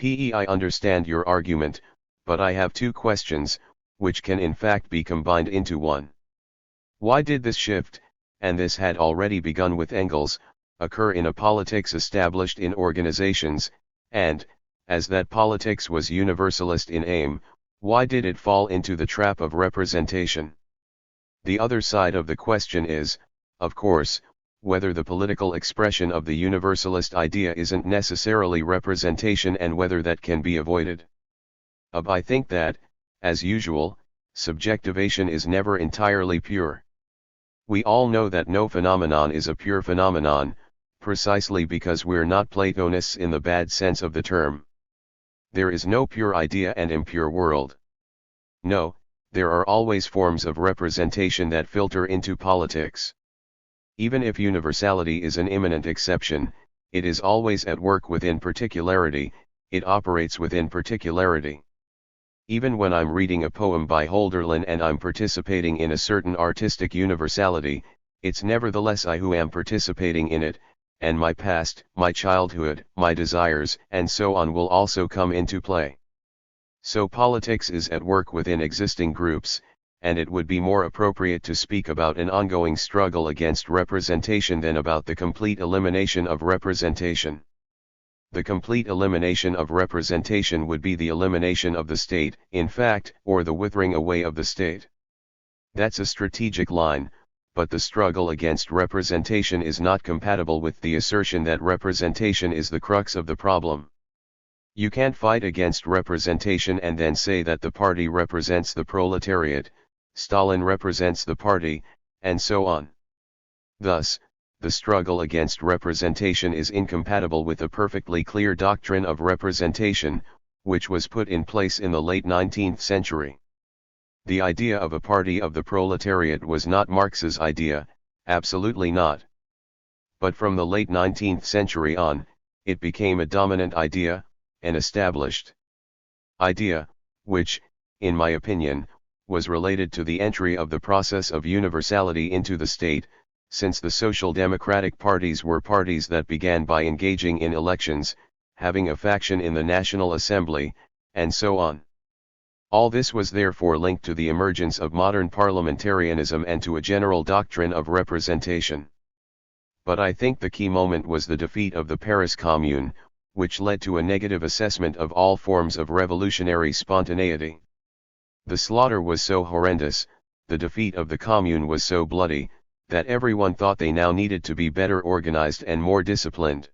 I understand your argument, but I have two questions, which can in fact be combined into one. Why did this shift, and this had already begun with Engels, occur in a politics established in organizations, and, as that politics was universalist in aim, why did it fall into the trap of representation? The other side of the question is, of course, whether the political expression of the universalist idea isn't necessarily representation and whether that can be avoided. I think that, as usual, subjectivation is never entirely pure. We all know that no phenomenon is a pure phenomenon, precisely because we're not Platonists in the bad sense of the term. There is no pure idea and impure world. No, there are always forms of representation that filter into politics. Even if universality is an imminent exception, it is always at work within particularity, it operates within particularity. Even when I'm reading a poem by Hölderlin and I'm participating in a certain artistic universality, it's nevertheless I who am participating in it, and my past, my childhood, my desires, and so on will also come into play. So politics is at work within existing groups, and it would be more appropriate to speak about an ongoing struggle against representation than about the complete elimination of representation. The complete elimination of representation would be the elimination of the state, in fact, or the withering away of the state. That's a strategic line, but the struggle against representation is not compatible with the assertion that representation is the crux of the problem. You can't fight against representation and then say that the party represents the proletariat, Stalin represents the party, and so on. Thus, the struggle against representation is incompatible with a perfectly clear doctrine of representation, which was put in place in the late 19th century. The idea of a party of the proletariat was not Marx's idea, absolutely not. But from the late 19th century on, it became a dominant idea, an established idea, which, in my opinion, was related to the entry of the process of universality into the state, since the social democratic parties were parties that began by engaging in elections, having a faction in the National Assembly, and so on. All this was therefore linked to the emergence of modern parliamentarianism and to a general doctrine of representation. But I think the key moment was the defeat of the Paris Commune, which led to a negative assessment of all forms of revolutionary spontaneity. The slaughter was so horrendous, the defeat of the Commune was so bloody, that everyone thought they now needed to be better organized and more disciplined.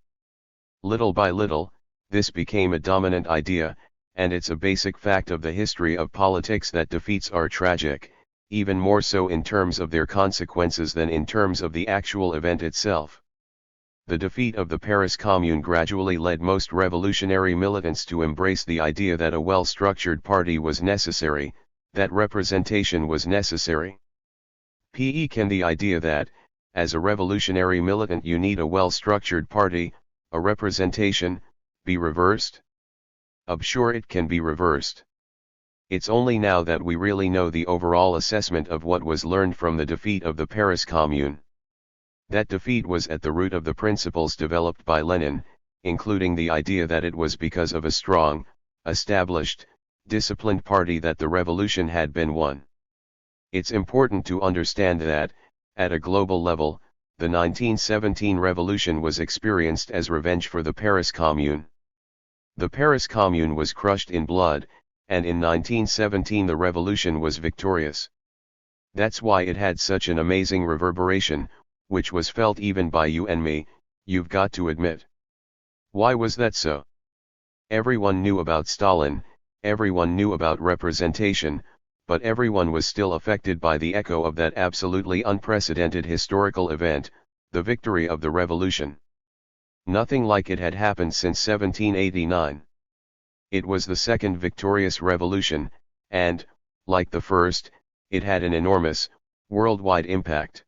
Little by little, this became a dominant idea, and it's a basic fact of the history of politics that defeats are tragic, even more so in terms of their consequences than in terms of the actual event itself. The defeat of the Paris Commune gradually led most revolutionary militants to embrace the idea that a well-structured party was necessary, that representation was necessary. Can the idea that, as a revolutionary militant you need a well-structured party, a representation, be reversed? Sure it can be reversed. It's only now that we really know the overall assessment of what was learned from the defeat of the Paris Commune. That defeat was at the root of the principles developed by Lenin, including the idea that it was because of a strong, established, disciplined party that the revolution had been won. It's important to understand that, at a global level, the 1917 revolution was experienced as revenge for the Paris Commune. The Paris Commune was crushed in blood, and in 1917 the revolution was victorious. That's why it had such an amazing reverberation, which was felt even by you and me, you've got to admit. Why was that so? Everyone knew about Stalin, everyone knew about representation, but everyone was still affected by the echo of that absolutely unprecedented historical event, the victory of the revolution. Nothing like it had happened since 1789. It was the second victorious revolution, and, like the first, it had an enormous, worldwide impact.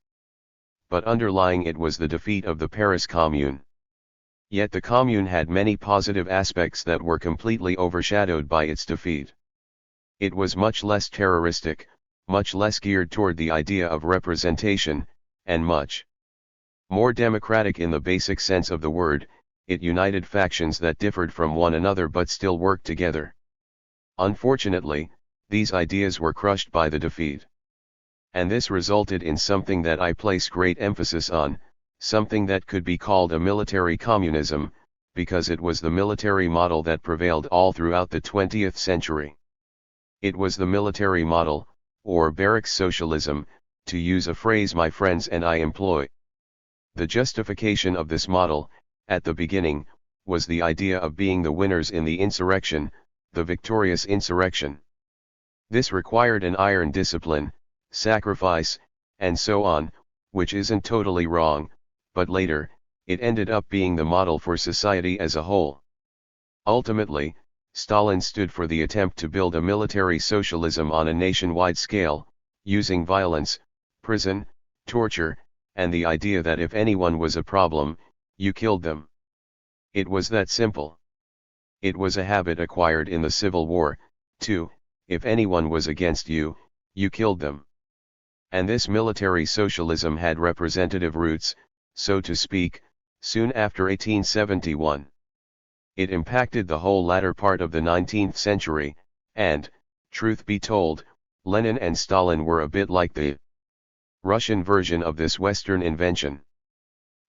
But underlying it was the defeat of the Paris Commune. Yet the Commune had many positive aspects that were completely overshadowed by its defeat. It was much less terroristic, much less geared toward the idea of representation, and much more democratic in the basic sense of the word. It united factions that differed from one another but still worked together. Unfortunately, these ideas were crushed by the defeat. And this resulted in something that I place great emphasis on, something that could be called a military communism, because it was the military model that prevailed all throughout the 20th century. It was the military model, or barracks socialism, to use a phrase my friends and I employ. The justification of this model, at the beginning, was the idea of being the winners in the insurrection, the victorious insurrection. This required an iron discipline, sacrifice, and so on, which isn't totally wrong, but later, it ended up being the model for society as a whole. Ultimately, Stalin stood for the attempt to build a military socialism on a nationwide scale, using violence, prison, torture, and the idea that if anyone was a problem, you killed them. It was that simple. It was a habit acquired in the Civil War, too. If anyone was against you, you killed them. And this military socialism had representative roots, so to speak, soon after 1871. It impacted the whole latter part of the 19th century, and, truth be told, Lenin and Stalin were a bit like the Russian version of this Western invention.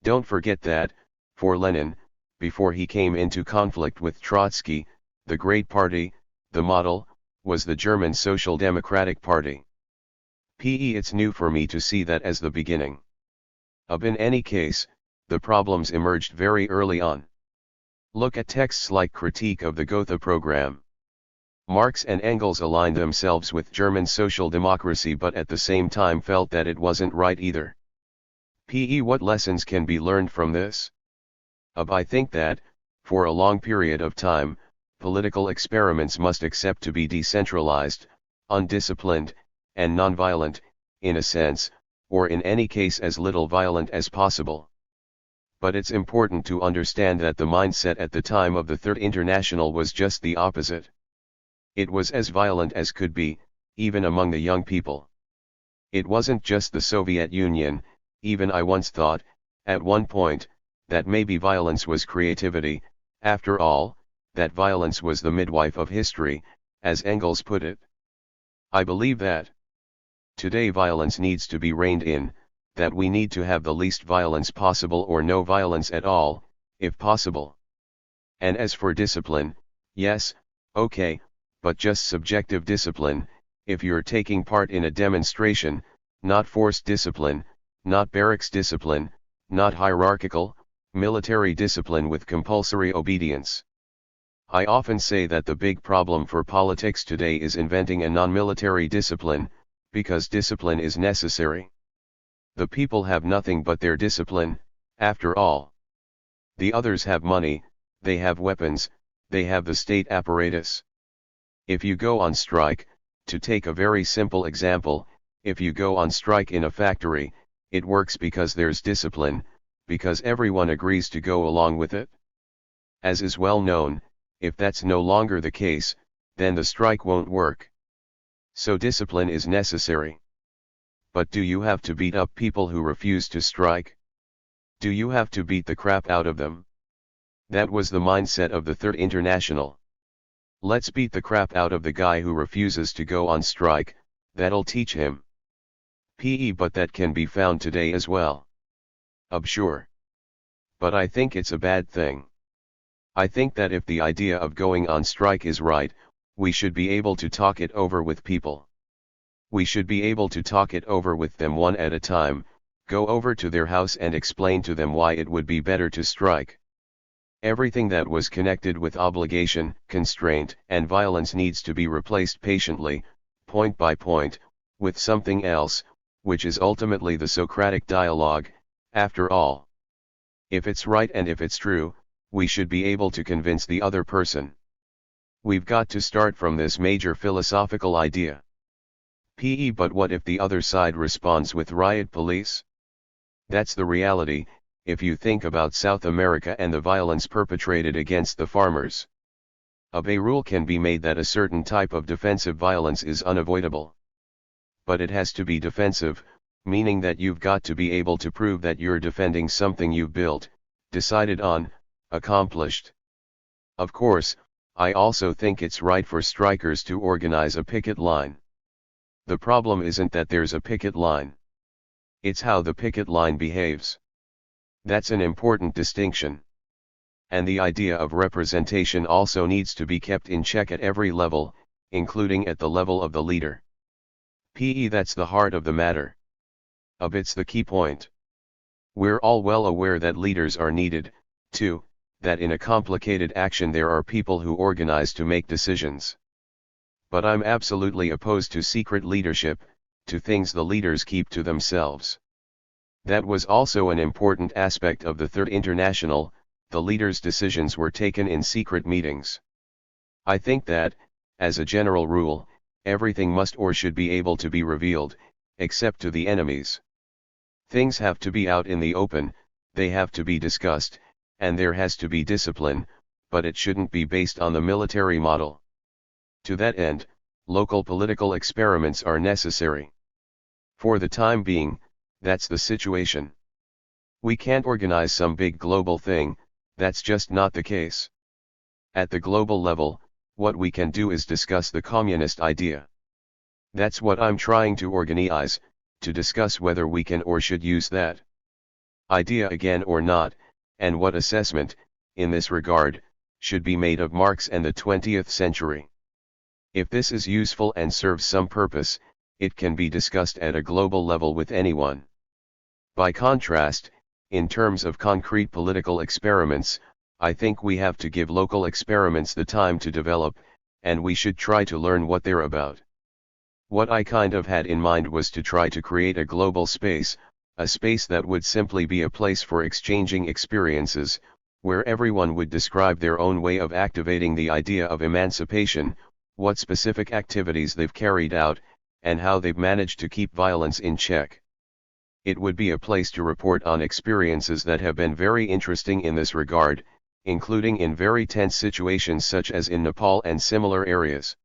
Don't forget that, for Lenin, before he came into conflict with Trotsky, the Great Party, the model, was the German Social Democratic Party. It's new for me to see that as the beginning. In any case, the problems emerged very early on. Look at texts like Critique of the Gotha Program. Marx and Engels aligned themselves with German social democracy but at the same time felt that it wasn't right either. What lessons can be learned from this? I think that, for a long period of time, political experiments must accept to be decentralized, undisciplined, and nonviolent, in a sense, or in any case as little violent as possible. But it's important to understand that the mindset at the time of the Third International was just the opposite. It was as violent as could be, even among the young people. It wasn't just the Soviet Union. Even I once thought, at one point, that maybe violence was creativity. After all, that violence was the midwife of history, as Engels put it. I believe that today violence needs to be reined in, that we need to have the least violence possible or no violence at all, if possible. And as for discipline, yes, okay, but just subjective discipline. If you're taking part in a demonstration, not forced discipline, not barracks discipline, not hierarchical, military discipline with compulsory obedience. I often say that the big problem for politics today is inventing a non-military discipline, because discipline is necessary. The people have nothing but their discipline, after all. The others have money, they have weapons, they have the state apparatus. If you go on strike, to take a very simple example, if you go on strike in a factory, it works because there's discipline, because everyone agrees to go along with it. As is well known, if that's no longer the case, then the strike won't work. So discipline is necessary. But do you have to beat up people who refuse to strike? Do you have to beat the crap out of them? That was the mindset of the Third International. Let's beat the crap out of the guy who refuses to go on strike, that'll teach him. But that can be found today as well. Sure. But I think it's a bad thing. I think that if the idea of going on strike is right, we should be able to talk it over with people. We should be able to talk it over with them one at a time, go over to their house and explain to them why it would be better to strike. Everything that was connected with obligation, constraint, and violence needs to be replaced patiently, point by point, with something else, which is ultimately the Socratic dialogue, after all. If it's right and if it's true, we should be able to convince the other person. We've got to start from this major philosophical idea. But what if the other side responds with riot police? That's the reality, if you think about South America and the violence perpetrated against the farmers. A rule can be made that a certain type of defensive violence is unavoidable. But it has to be defensive, meaning that you've got to be able to prove that you're defending something you've built, decided on, accomplished. Of course, I also think it's right for strikers to organize a picket line. The problem isn't that there's a picket line. It's how the picket line behaves. That's an important distinction. And the idea of representation also needs to be kept in check at every level, including at the level of the leader. That's the heart of the matter. It's the key point. We're all well aware that leaders are needed, too, that in a complicated action there are people who organize to make decisions. But I'm absolutely opposed to secret leadership, to things the leaders keep to themselves. That was also an important aspect of the Third International. The leaders' decisions were taken in secret meetings. I think that, as a general rule, everything must or should be able to be revealed, except to the enemies. Things have to be out in the open, they have to be discussed, and there has to be discipline, but it shouldn't be based on the military model. To that end, local political experiments are necessary. For the time being, that's the situation. We can't organize some big global thing, that's just not the case. At the global level, what we can do is discuss the communist idea. That's what I'm trying to organize, to discuss whether we can or should use that idea again or not, and what assessment, in this regard, should be made of Marx and the 20th century. If this is useful and serves some purpose, it can be discussed at a global level with anyone. By contrast, in terms of concrete political experiments, I think we have to give local experiments the time to develop, and we should try to learn what they're about. What I kind of had in mind was to try to create a global space, a space that would simply be a place for exchanging experiences, where everyone would describe their own way of activating the idea of emancipation, what specific activities they've carried out, and how they've managed to keep violence in check. It would be a place to report on experiences that have been very interesting in this regard, including in very tense situations such as in Nepal and similar areas.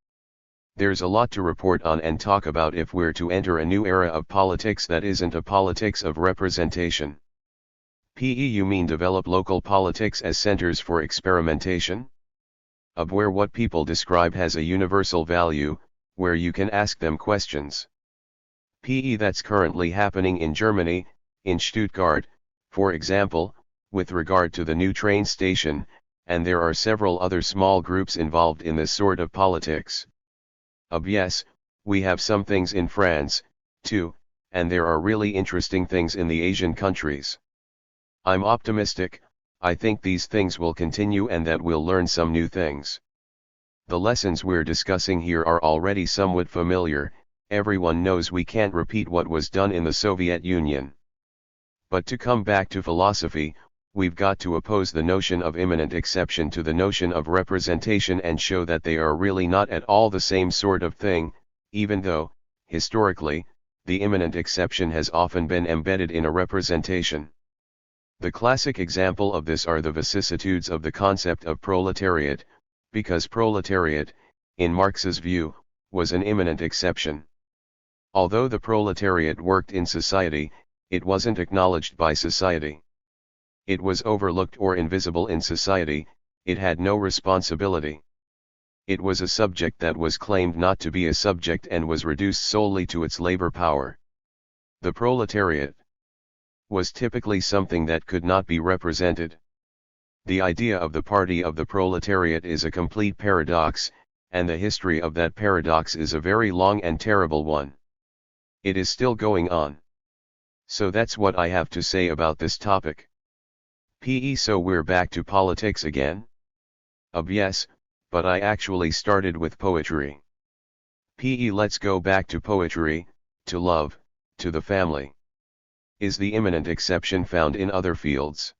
There's a lot to report on and talk about if we're to enter a new era of politics that isn't a politics of representation. You mean develop local politics as centers for experimentation? Where what people describe has a universal value, where you can ask them questions. That's currently happening in Germany, in Stuttgart, for example, with regard to the new train station, and there are several other small groups involved in this sort of politics. Yes, we have some things in France, too, and there are really interesting things in the Asian countries. I'm optimistic, I think these things will continue and that we'll learn some new things. The lessons we're discussing here are already somewhat familiar. Everyone knows we can't repeat what was done in the Soviet Union. But to come back to philosophy, we've got to oppose the notion of immanent exception to the notion of representation and show that they are really not at all the same sort of thing, even though, historically, the immanent exception has often been embedded in a representation. The classic example of this are the vicissitudes of the concept of proletariat, because proletariat, in Marx's view, was an immanent exception. Although the proletariat worked in society, it wasn't acknowledged by society. It was overlooked or invisible in society, it had no responsibility. It was a subject that was claimed not to be a subject and was reduced solely to its labor power. The proletariat was typically something that could not be represented. The idea of the party of the proletariat is a complete paradox, and the history of that paradox is a very long and terrible one. It is still going on. So that's what I have to say about this topic. So we're back to politics again? Yes, but I actually started with poetry. Let's go back to poetry, to love, to the family. Is the immanent exception found in other fields?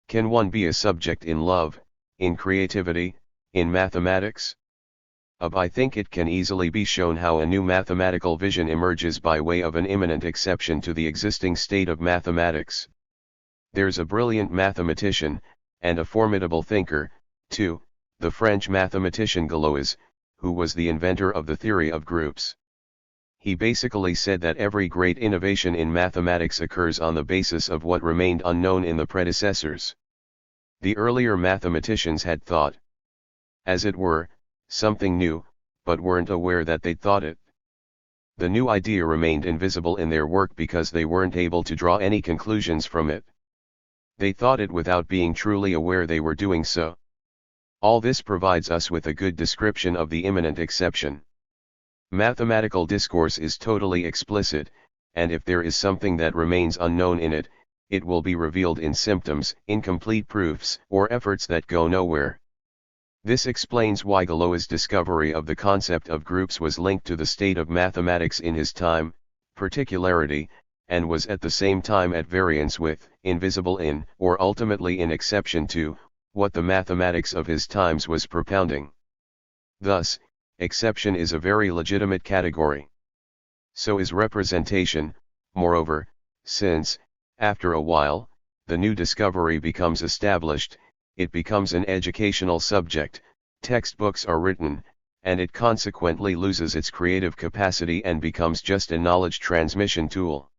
Can one be a subject in love, in creativity, in mathematics? I think it can easily be shown how a new mathematical vision emerges by way of an immanent exception to the existing state of mathematics. There's a brilliant mathematician, and a formidable thinker, too, the French mathematician Galois, who was the inventor of the theory of groups. He basically said that every great innovation in mathematics occurs on the basis of what remained unknown in the predecessors. The earlier mathematicians had thought as it were, something new, but weren't aware that they'd thought it. The new idea remained invisible in their work because they weren't able to draw any conclusions from it. They thought it without being truly aware they were doing so. All this provides us with a good description of the immanent exception. Mathematical discourse is totally explicit, and if there is something that remains unknown in it, it will be revealed in symptoms, incomplete proofs, or efforts that go nowhere. This explains why Galois's discovery of the concept of groups was linked to the state of mathematics in his time, particularity, and was at the same time at variance with, invisible in, or ultimately in exception to, what the mathematics of his times was propounding. Thus, exception is a very legitimate category. So is representation, moreover, since, after a while, the new discovery becomes established, it becomes an educational subject, textbooks are written, and it consequently loses its creative capacity and becomes just a knowledge transmission tool.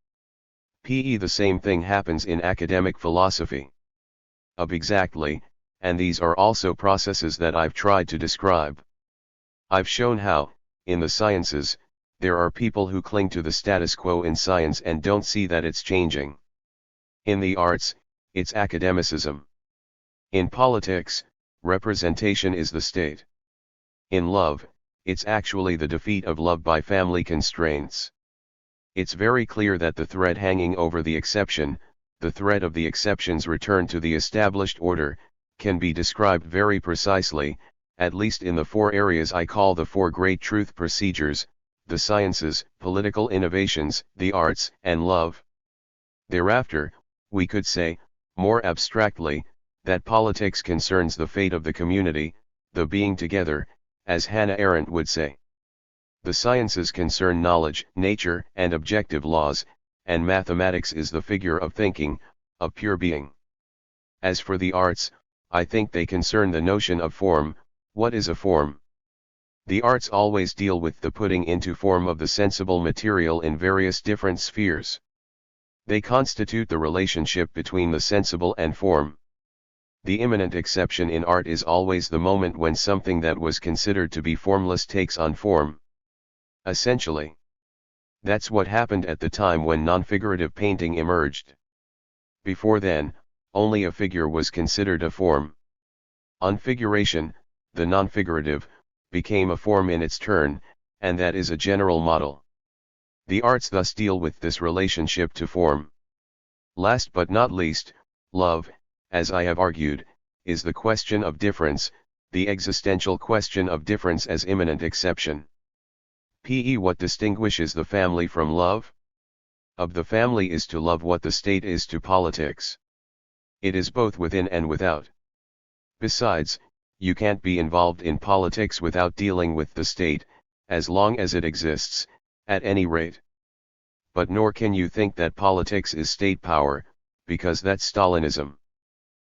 The same thing happens in academic philosophy. Exactly, and these are also processes that I've tried to describe. I've shown how, in the sciences, there are people who cling to the status quo in science and don't see that it's changing. In the arts, it's academicism. In politics, representation is the state. In love, it's actually the defeat of love by family constraints. It's very clear that the thread hanging over the exception, the thread of the exception's return to the established order, can be described very precisely, at least in the four areas I call the four great truth procedures: the sciences, political innovations, the arts, and love. Thereafter, we could say, more abstractly, that politics concerns the fate of the community, the being together, as Hannah Arendt would say. The sciences concern knowledge, nature, and objective laws, and mathematics is the figure of thinking, of pure being. As for the arts, I think they concern the notion of form. What is a form? The arts always deal with the putting into form of the sensible material in various different spheres. They constitute the relationship between the sensible and form. The immanent exception in art is always the moment when something that was considered to be formless takes on form. Essentially, that's what happened at the time when non-figurative painting emerged. Before then, only a figure was considered a form. On figuration, the non-figurative, became a form in its turn, and that is a general model. The arts thus deal with this relationship to form. Last but not least, love, as I have argued, is the question of difference, the existential question of difference as immanent exception. What distinguishes the family from love? Of the family is to love what the state is to politics. It is both within and without. Besides, you can't be involved in politics without dealing with the state, as long as it exists, at any rate. But nor can you think that politics is state power, because that's Stalinism.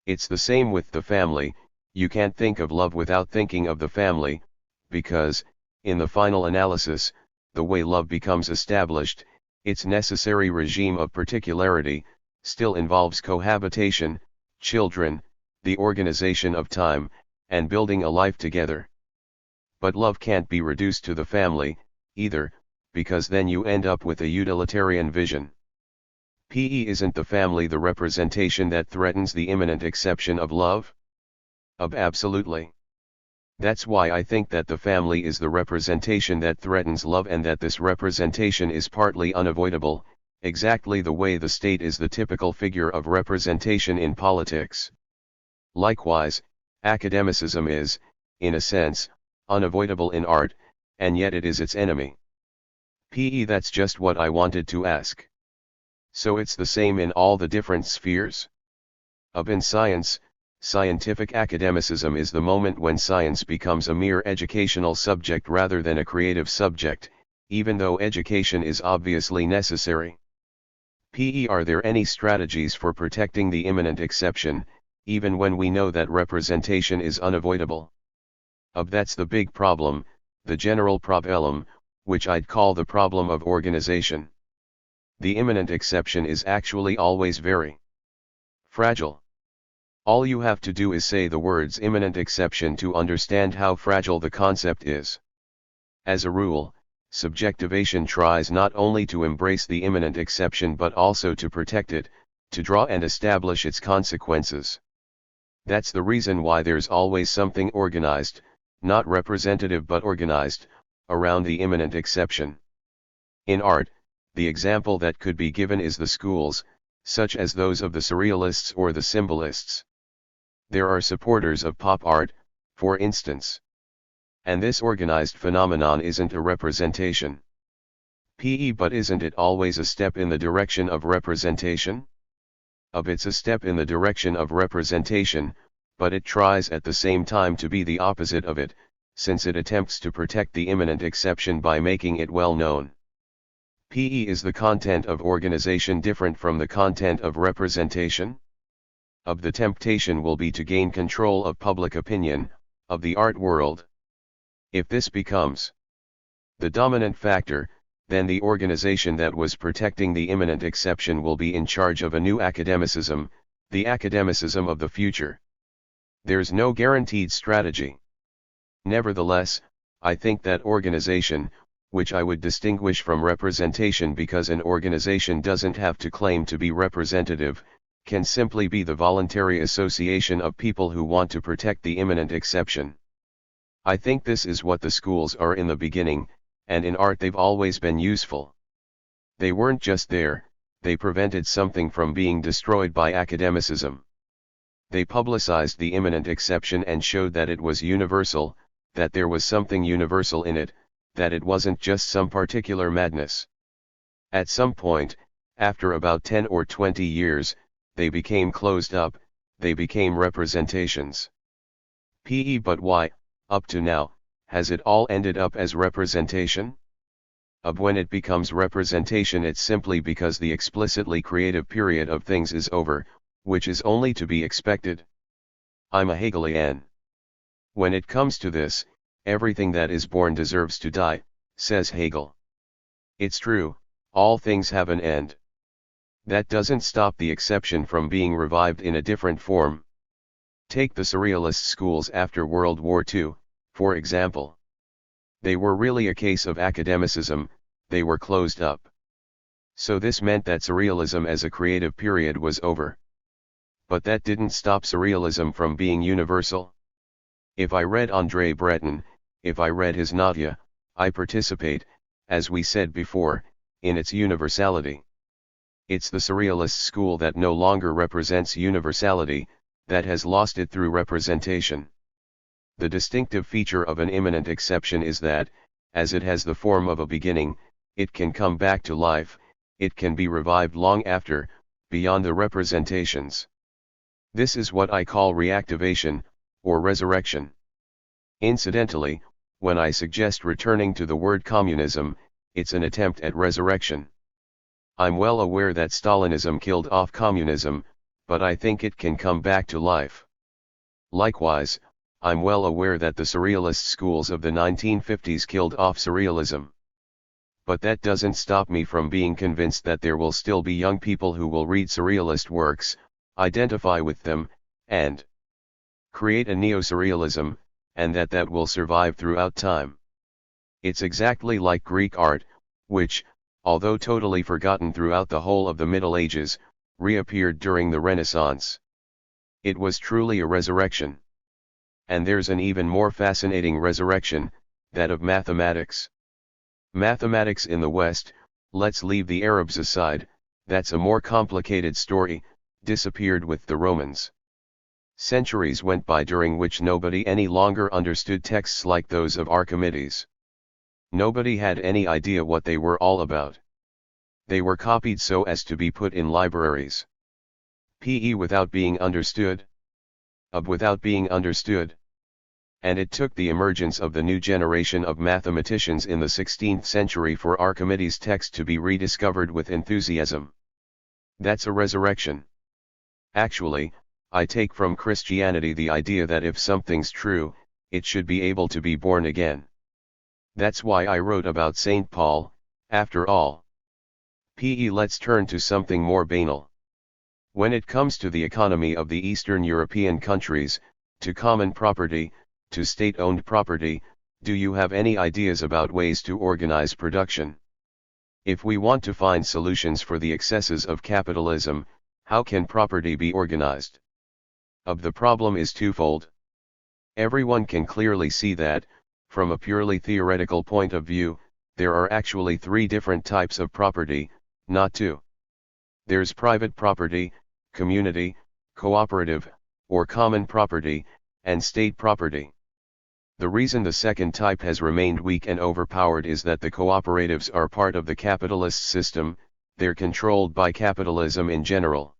It's the same with the family. You can't think of love without thinking of the family, because, in the final analysis, the way love becomes established, its necessary regime of particularity, still involves cohabitation, children, the organization of time, and building a life together. But love can't be reduced to the family, either, because then you end up with a utilitarian vision. Isn't the family the representation that threatens the immanent exception of love? Absolutely. That's why I think that the family is the representation that threatens love, and that this representation is partly unavoidable, exactly the way the state is the typical figure of representation in politics. Likewise, academicism is, in a sense, unavoidable in art, and yet it is its enemy. That's just what I wanted to ask. So it's the same in all the different spheres? In science, scientific academicism is the moment when science becomes a mere educational subject rather than a creative subject, even though education is obviously necessary. Are there any strategies for protecting the immanent exception, even when we know that representation is unavoidable? That's the big problem, the general problem, which I'd call the problem of organization. The immanent exception is actually always very fragile. All you have to do is say the words immanent exception to understand how fragile the concept is. As a rule, subjectivation tries not only to embrace the immanent exception but also to protect it, to draw and establish its consequences. That's the reason why there's always something organized, not representative but organized, around the immanent exception. In art, the example that could be given is the schools, such as those of the surrealists or the symbolists. There are supporters of pop art, for instance. And this organized phenomenon isn't a representation. But isn't it always a step in the direction of representation? It's a step in the direction of representation, but it tries at the same time to be the opposite of it, since it attempts to protect the immanent exception by making it well known. Is the content of organization different from the content of representation? The temptation will be to gain control of public opinion, of the art world. If this becomes the dominant factor, then the organization that was protecting the immanent exception will be in charge of a new academicism, the academicism of the future. There's no guaranteed strategy. Nevertheless, I think that organization, which I would distinguish from representation because an organization doesn't have to claim to be representative, can simply be the voluntary association of people who want to protect the immanent exception. I think this is what the schools are in the beginning, and in art they've always been useful. They weren't just there, they prevented something from being destroyed by academicism. They publicized the immanent exception and showed that it was universal, that there was something universal in it, that it wasn't just some particular madness. At some point, after about 10 or 20 years, they became closed up, they became representations. But why, up to now, has it all ended up as representation? When it becomes representation it's simply because the explicitly creative period of things is over, which is only to be expected. I'm a Hegelian. When it comes to this, everything that is born deserves to die, says Hegel. It's true, all things have an end. That doesn't stop the exception from being revived in a different form. Take the surrealist schools after World War II, for example. They were really a case of academicism, they were closed up. So this meant that surrealism as a creative period was over. But that didn't stop surrealism from being universal. If I read André Breton, if I read his Nadia, I participate, as we said before, in its universality. It's the surrealist school that no longer represents universality, that has lost it through representation. The distinctive feature of an immanent exception is that, as it has the form of a beginning, it can come back to life, it can be revived long after, beyond the representations. This is what I call reactivation, or resurrection. Incidentally, when I suggest returning to the word communism, it's an attempt at resurrection. I'm well aware that Stalinism killed off communism, but I think it can come back to life. Likewise, I'm well aware that the surrealist schools of the 1950s killed off surrealism. But that doesn't stop me from being convinced that there will still be young people who will read surrealist works, identify with them, and create a neo-surrealism, and that will survive throughout time. It's exactly like Greek art, which, although totally forgotten throughout the whole of the Middle Ages, reappeared during the Renaissance. It was truly a resurrection. And there's an even more fascinating resurrection, that of mathematics. Mathematics in the West, let's leave the Arabs aside, that's a more complicated story, disappeared with the Romans. Centuries went by during which nobody any longer understood texts like those of Archimedes. Nobody had any idea what they were all about. They were copied so as to be put in libraries. Without being understood. Without being understood. And it took the emergence of the new generation of mathematicians in the 16th century for Archimedes' text to be rediscovered with enthusiasm. That's a resurrection. Actually, I take from Christianity the idea that if something's true, it should be able to be born again. That's why I wrote about St. Paul, after all. Let's turn to something more banal. When it comes to the economy of the Eastern European countries, to common property, to state-owned property, do you have any ideas about ways to organize production? If we want to find solutions for the excesses of capitalism, how can property be organized? The problem is twofold. Everyone can clearly see that, from a purely theoretical point of view, there are actually three different types of property, not two. There's private property, community, cooperative, or common property, and state property. The reason the second type has remained weak and overpowered is that the cooperatives are part of the capitalist system, they're controlled by capitalism in general.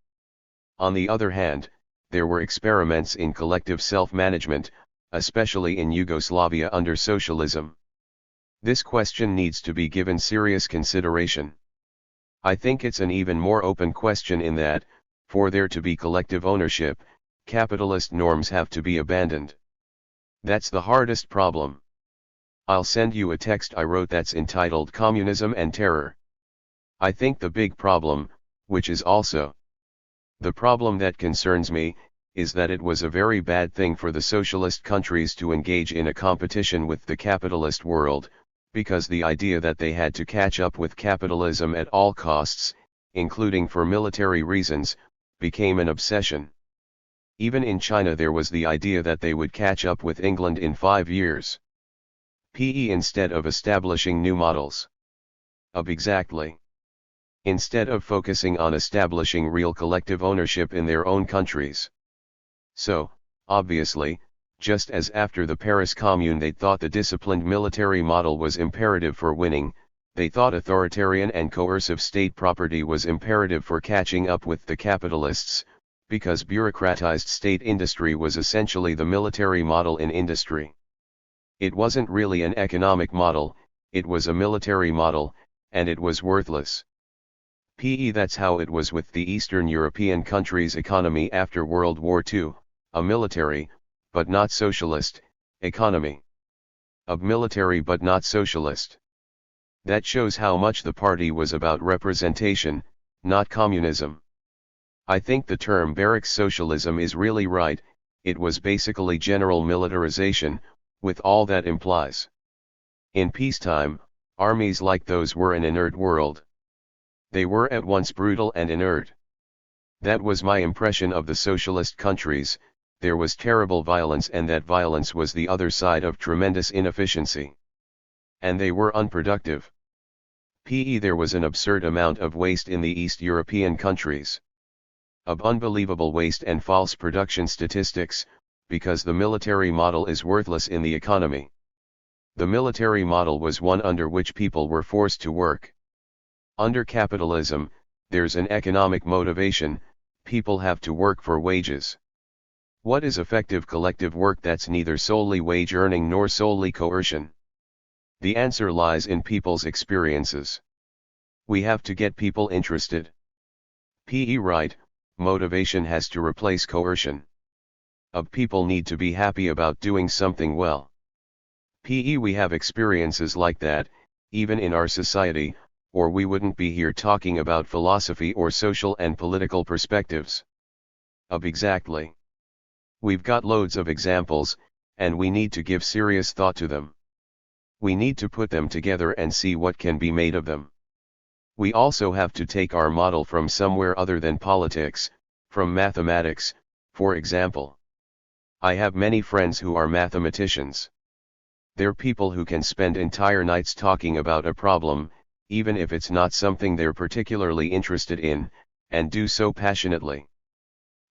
On the other hand, there were experiments in collective self-management, especially in Yugoslavia under socialism. This question needs to be given serious consideration. I think it's an even more open question in that, for there to be collective ownership, capitalist norms have to be abandoned. That's the hardest problem. I'll send you a text I wrote that's entitled Communism and Terror. I think the big problem, which is also the problem that concerns me, is that it was a very bad thing for the socialist countries to engage in a competition with the capitalist world, because the idea that they had to catch up with capitalism at all costs, including for military reasons, became an obsession. Even in China there was the idea that they would catch up with England in 5 years. Instead of establishing new models. Exactly. Instead of focusing on establishing real collective ownership in their own countries. So, obviously, just as after the Paris Commune they thought the disciplined military model was imperative for winning, they thought authoritarian and coercive state property was imperative for catching up with the capitalists, because bureaucratized state industry was essentially the military model in industry. It wasn't really an economic model, it was a military model, and it was worthless. That's how it was with the Eastern European countries' economy after World War II, a military, but not socialist, economy. A military but not socialist. That shows how much the party was about representation, not communism. I think the term barracks socialism is really right, it was basically general militarization, with all that implies. In peacetime, armies like those were an inert world. They were at once brutal and inert. That was my impression of the socialist countries, there was terrible violence and that violence was the other side of tremendous inefficiency. And they were unproductive. There was an absurd amount of waste in the East European countries. Of unbelievable waste and false production statistics, because the military model is worthless in the economy. The military model was one under which people were forced to work. Under capitalism, there's an economic motivation, people have to work for wages. What is effective collective work that's neither solely wage earning nor solely coercion? The answer lies in people's experiences. We have to get people interested. Right. Motivation has to replace coercion. People need to be happy about doing something well. We have experiences like that, even in our society, or we wouldn't be here talking about philosophy or social and political perspectives. Exactly. We've got loads of examples, and we need to give serious thought to them. We need to put them together and see what can be made of them. We also have to take our model from somewhere other than politics, from mathematics, for example. I have many friends who are mathematicians. They're people who can spend entire nights talking about a problem, even if it's not something they're particularly interested in, and do so passionately.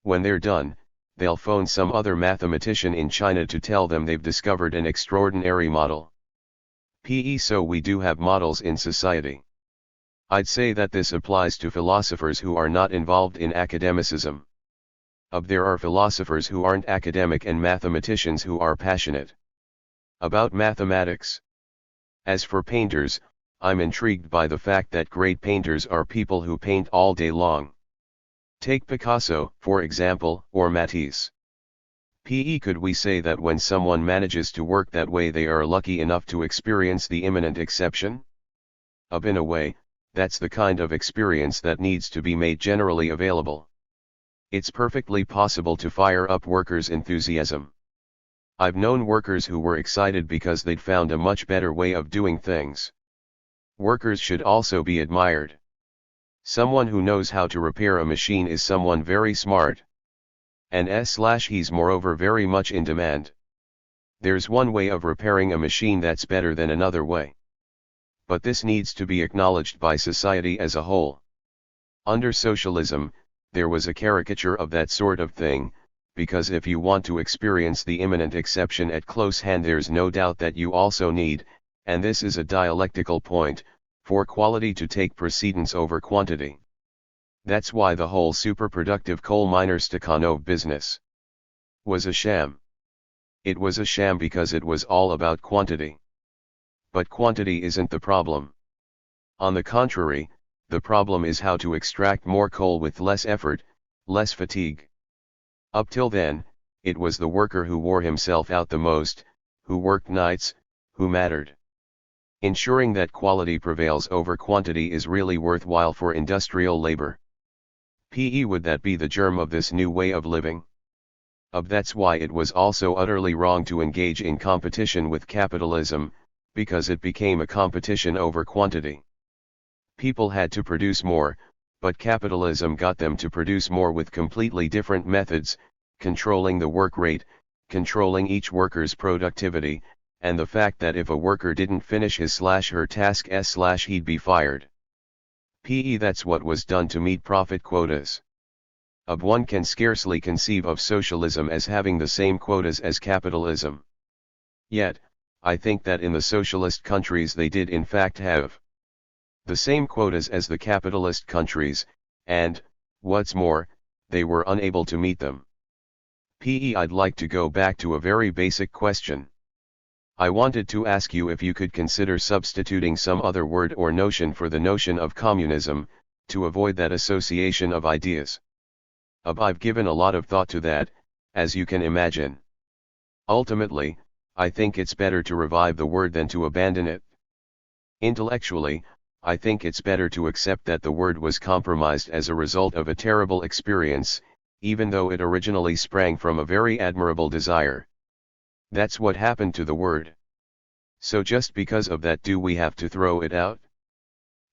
When they're done, they'll phone some other mathematician in China to tell them they've discovered an extraordinary model. So we do have models in society. I'd say that this applies to philosophers who are not involved in academicism. There are philosophers who aren't academic and mathematicians who are passionate about mathematics. As for painters, I'm intrigued by the fact that great painters are people who paint all day long. Take Picasso, for example, or Matisse. Could we say that when someone manages to work that way they are lucky enough to experience the imminent exception? In a way, that's the kind of experience that needs to be made generally available. It's perfectly possible to fire up workers' enthusiasm. I've known workers who were excited because they'd found a much better way of doing things. Workers should also be admired. Someone who knows how to repair a machine is someone very smart. And he's moreover very much in demand. There's one way of repairing a machine that's better than another way. But this needs to be acknowledged by society as a whole. Under socialism, there was a caricature of that sort of thing, because if you want to experience the imminent exception at close hand, there's no doubt that you also need, and this is a dialectical point, for quality to take precedence over quantity. That's why the whole superproductive coal miner Stakhanov business was a sham. It was a sham because it was all about quantity. But quantity isn't the problem. On the contrary, the problem is how to extract more coal with less effort, less fatigue. Up till then, it was the worker who wore himself out the most, who worked nights, who mattered. Ensuring that quality prevails over quantity is really worthwhile for industrial labor. Would that be the germ of this new way of living? That's why it was also utterly wrong to engage in competition with capitalism, because it became a competition over quantity. People had to produce more, but capitalism got them to produce more with completely different methods, controlling the work rate, controlling each worker's productivity, and the fact that if a worker didn't finish his/her task he'd be fired. That's what was done to meet profit quotas. One can scarcely conceive of socialism as having the same quotas as capitalism. Yet, I think that in the socialist countries they did in fact have the same quotas as the capitalist countries, and, what's more, they were unable to meet them. I'd like to go back to a very basic question. I wanted to ask you if you could consider substituting some other word or notion for the notion of communism, to avoid that association of ideas. I've given a lot of thought to that, as you can imagine. Ultimately, I think it's better to revive the word than to abandon it. Intellectually, I think it's better to accept that the word was compromised as a result of a terrible experience, even though it originally sprang from a very admirable desire. That's what happened to the word. So just because of that, do we have to throw it out?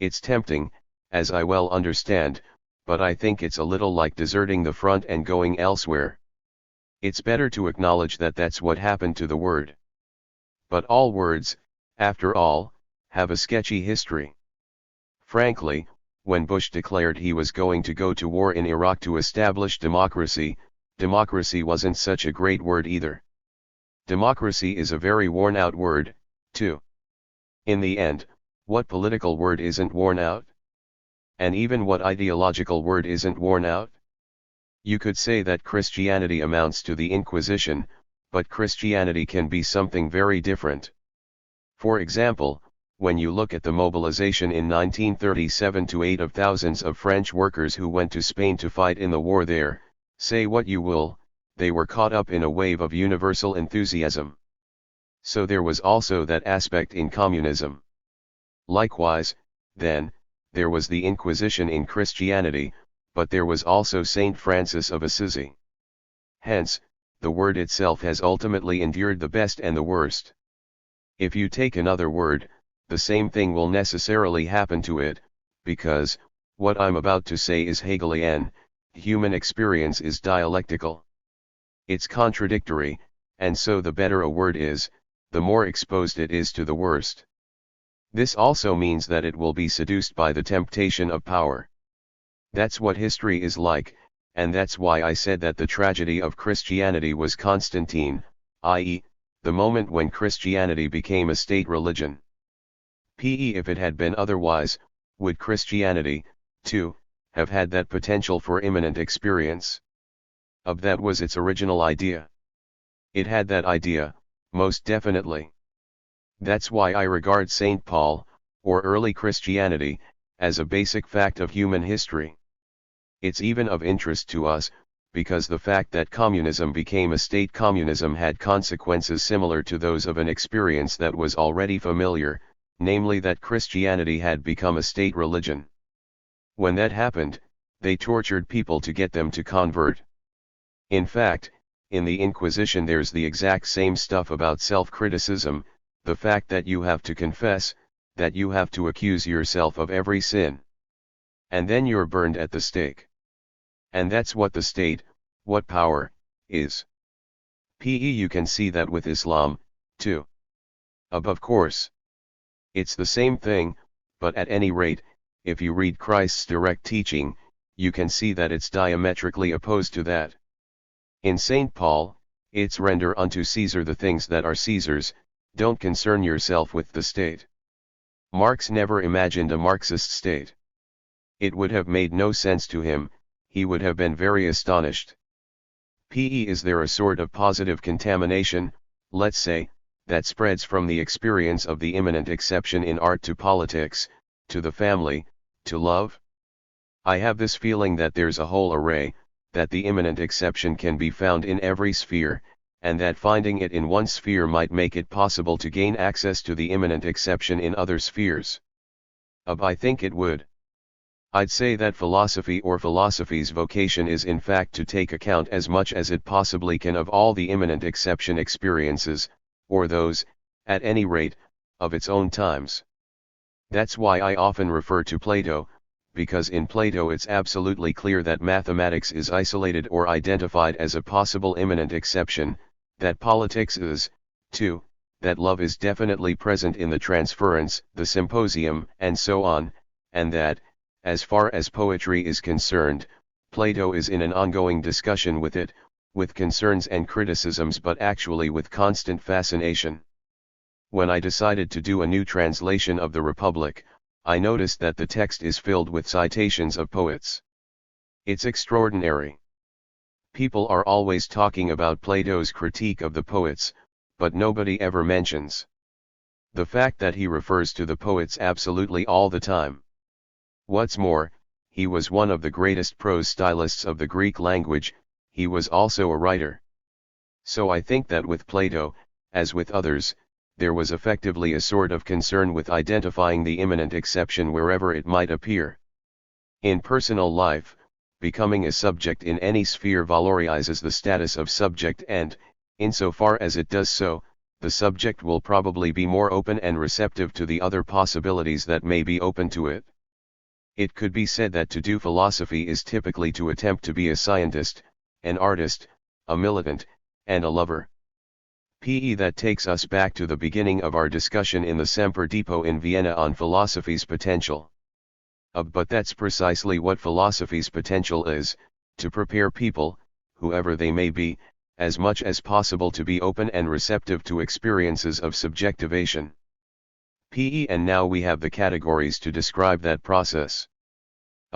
It's tempting, as I well understand, but I think it's a little like deserting the front and going elsewhere. It's better to acknowledge that that's what happened to the word. But all words, after all, have a sketchy history. Frankly, when Bush declared he was going to go to war in Iraq to establish democracy, democracy wasn't such a great word either. Democracy is a very worn-out word, too. In the end, what political word isn't worn out? And even what ideological word isn't worn out? You could say that Christianity amounts to the Inquisition, but Christianity can be something very different. For example, when you look at the mobilization in 1937 to 8 of thousands of French workers who went to Spain to fight in the war there, say what you will, they were caught up in a wave of universal enthusiasm. So there was also that aspect in communism. Likewise, then, there was the Inquisition in Christianity, but there was also Saint Francis of Assisi. Hence, the word itself has ultimately endured the best and the worst. If you take another word, the same thing will necessarily happen to it, because, what I'm about to say is Hegelian, human experience is dialectical. It's contradictory, and so the better a word is, the more exposed it is to the worst. This also means that it will be seduced by the temptation of power. That's what history is like, and that's why I said that the tragedy of Christianity was Constantine, i.e., the moment when Christianity became a state religion. If it had been otherwise, would Christianity, too, have had that potential for imminent experience? That was its original idea. It had that idea, most definitely. That's why I regard St. Paul, or early Christianity, as a basic fact of human history. It's even of interest to us, because the fact that communism became a state communism had consequences similar to those of an experience that was already familiar, namely that Christianity had become a state religion. When that happened, They tortured people to get them to convert. In fact, in the Inquisition there's the exact same stuff about self-criticism, the fact that you have to confess, that you have to accuse yourself of every sin. And then you're burned at the stake. And that's what the state, what power, is. You can see that with Islam, too. Of course. It's the same thing, but at any rate, if you read Christ's direct teaching, you can see that it's diametrically opposed to that. In St. Paul, it's render unto Caesar the things that are Caesar's, don't concern yourself with the state. Marx never imagined a Marxist state. It would have made no sense to him, he would have been very astonished. Is there a sort of positive contamination, let's say, that spreads from the experience of the immanent exception in art to politics, to the family, to love? I have this feeling that there's a whole array, that the immanent exception can be found in every sphere, and that finding it in one sphere might make it possible to gain access to the immanent exception in other spheres. I think it would. I'd say that philosophy or philosophy's vocation is in fact to take account as much as it possibly can of all the immanent exception experiences, or those, at any rate, of its own times. That's why I often refer to Plato, because in Plato it's absolutely clear that mathematics is isolated or identified as a possible immanent exception, that politics is, too, that love is definitely present in the transference, the symposium, and so on, and that, as far as poetry is concerned, Plato is in an ongoing discussion with it, with concerns and criticisms but actually with constant fascination. When I decided to do a new translation of the Republic, I noticed that the text is filled with citations of poets. It's extraordinary. People are always talking about Plato's critique of the poets, but nobody ever mentions the fact that he refers to the poets absolutely all the time. What's more, he was one of the greatest prose stylists of the Greek language, he was also a writer. So I think that with Plato, as with others, there was effectively a sort of concern with identifying the immanent exception wherever it might appear. In personal life, becoming a subject in any sphere valorizes the status of subject and, insofar as it does so, the subject will probably be more open and receptive to the other possibilities that may be open to it. It could be said that to do philosophy is typically to attempt to be a scientist, an artist, a militant, and a lover. That takes us back to the beginning of our discussion in the Semper Depot in Vienna on philosophy's potential. But that's precisely what philosophy's potential is, to prepare people, whoever they may be, as much as possible to be open and receptive to experiences of subjectivation. And now we have the categories to describe that process.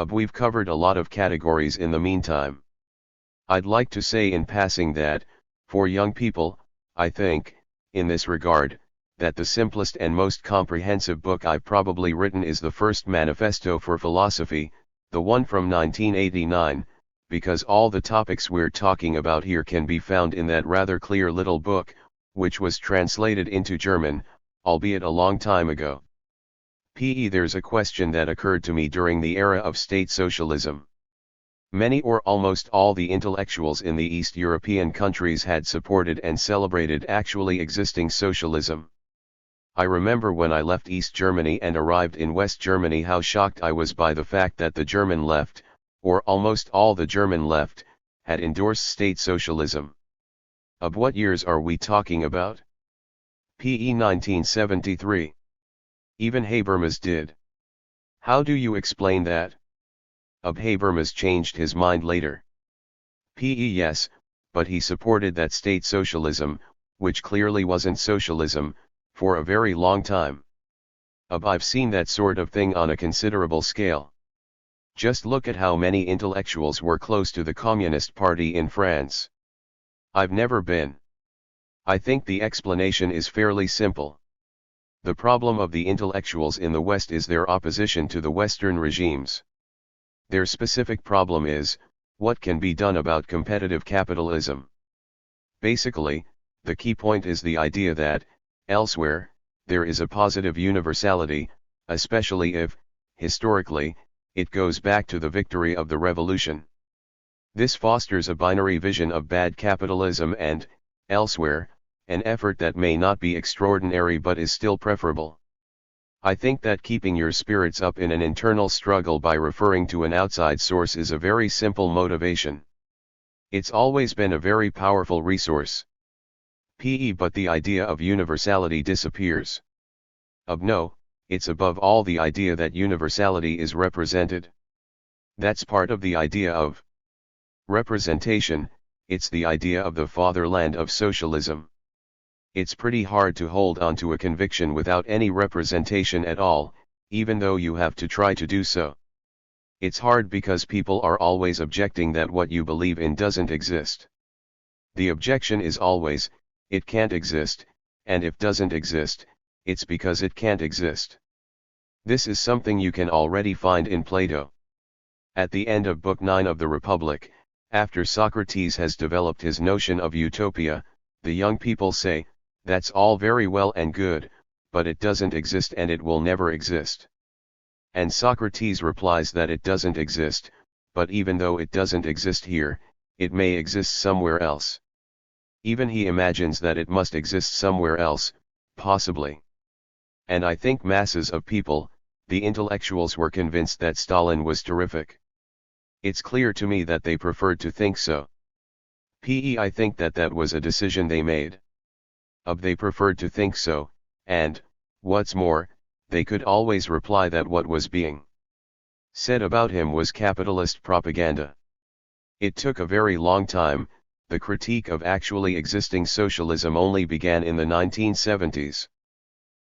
We've covered a lot of categories in the meantime. I'd like to say in passing that, for young people, I think, in this regard, that the simplest and most comprehensive book I've probably written is the first Manifesto for Philosophy, the one from 1989, because all the topics we're talking about here can be found in that rather clear little book, which was translated into German, albeit a long time ago. There's a question that occurred to me during the era of state socialism. Many or almost all the intellectuals in the East European countries had supported and celebrated actually existing socialism. I remember when I left East Germany and arrived in West Germany how shocked I was by the fact that the German left, or almost all the German left, had endorsed state socialism. Of what years are we talking about? 1973. Even Habermas did. How do you explain that? Habermas changed his mind later. Yes, but he supported that state socialism, which clearly wasn't socialism, for a very long time. I've seen that sort of thing on a considerable scale. Just look at how many intellectuals were close to the Communist Party in France. I've never been. I think the explanation is fairly simple. The problem of the intellectuals in the West is their opposition to the Western regimes. Their specific problem is, what can be done about competitive capitalism? Basically, the key point is the idea that, elsewhere, there is a positive universality, especially if, historically, it goes back to the victory of the revolution. This fosters a binary vision of bad capitalism and, elsewhere, an effort that may not be extraordinary but is still preferable. I think that keeping your spirits up in an internal struggle by referring to an outside source is a very simple motivation. It's always been a very powerful resource. But the idea of universality disappears. No, it's above all the idea that universality is represented. That's part of the idea of representation, it's the idea of the fatherland of socialism. It's pretty hard to hold on to a conviction without any representation at all, even though you have to try to do so. It's hard because people are always objecting that what you believe in doesn't exist. The objection is always, it can't exist, and if doesn't exist, it's because it can't exist. This is something you can already find in Plato. At the end of Book 9 of the Republic, after Socrates has developed his notion of utopia, the young people say, that's all very well and good, but it doesn't exist and it will never exist. And Socrates replies that it doesn't exist, but even though it doesn't exist here, it may exist somewhere else. Even he imagines that it must exist somewhere else, possibly. And I think masses of people, the intellectuals, were convinced that Stalin was terrific. It's clear to me that they preferred to think so. I think that was a decision they made. They preferred to think so, and, what's more, they could always reply that what was being said about him was capitalist propaganda. It took a very long time. The critique of actually existing socialism only began in the 1970s.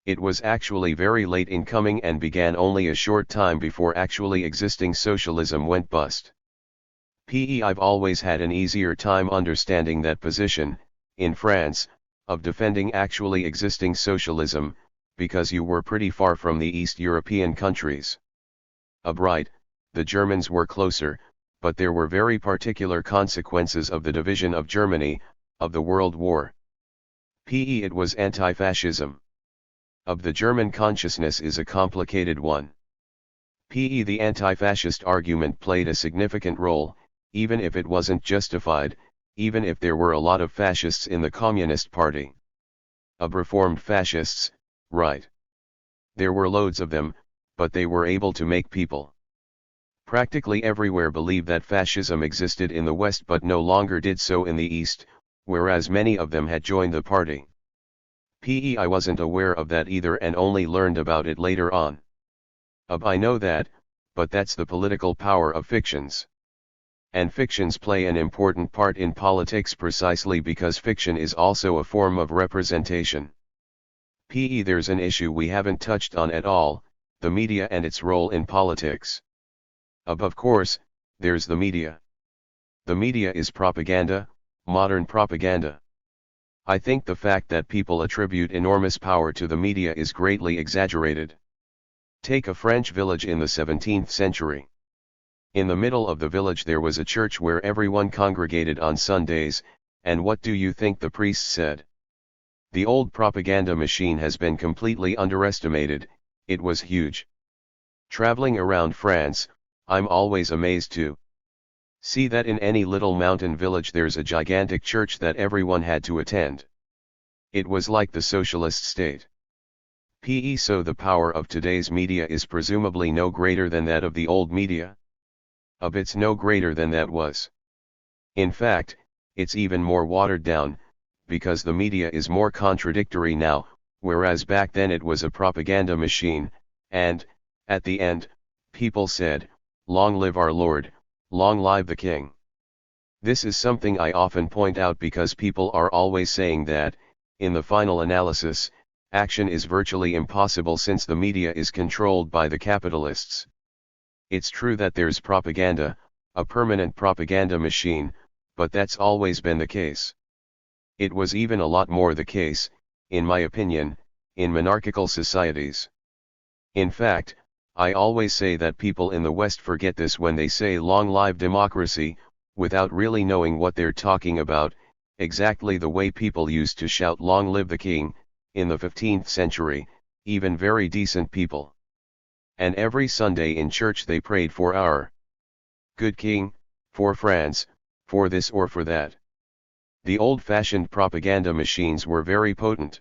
It was actually very late in coming and began only a short time before actually existing socialism went bust. I've always had an easier time understanding that position, in France, of defending actually existing socialism, because you were pretty far from the East European countries. Right, the Germans were closer, but there were very particular consequences of the division of Germany, of the World War. It was anti-fascism. The German consciousness is a complicated one. The anti-fascist argument played a significant role, even if it wasn't justified, even if there were a lot of fascists in the Communist Party. Reformed fascists, right. There were loads of them, but they were able to make people practically everywhere believe that fascism existed in the West but no longer did so in the East, whereas many of them had joined the party. I wasn't aware of that either and only learned about it later on. I know that, but that's the political power of fictions. And fictions play an important part in politics precisely because fiction is also a form of representation. There's an issue we haven't touched on at all, the media and its role in politics. Of course, there's the media. The media is propaganda, modern propaganda. I think the fact that people attribute enormous power to the media is greatly exaggerated. Take a French village in the 17th century. In the middle of the village there was a church where everyone congregated on Sundays, and what do you think the priest said? The old propaganda machine has been completely underestimated, it was huge. Traveling around France, I'm always amazed to see that in any little mountain village there's a gigantic church that everyone had to attend. It was like the socialist state. So the power of today's media is presumably no greater than that of the old media. It's no greater than that was. In fact, it's even more watered down, because the media is more contradictory now, whereas back then it was a propaganda machine, and, at the end, people said, "Long live our Lord, long live the King." This is something I often point out because people are always saying that, in the final analysis, action is virtually impossible since the media is controlled by the capitalists. It's true that there's propaganda, a permanent propaganda machine, but that's always been the case. It was even a lot more the case, in my opinion, in monarchical societies. In fact, I always say that people in the West forget this when they say "long live democracy," without really knowing what they're talking about, exactly the way people used to shout "long live the king," in the 15th century, even very decent people. and every Sunday in church they prayed for our good king, for France, for this or for that. The old-fashioned propaganda machines were very potent.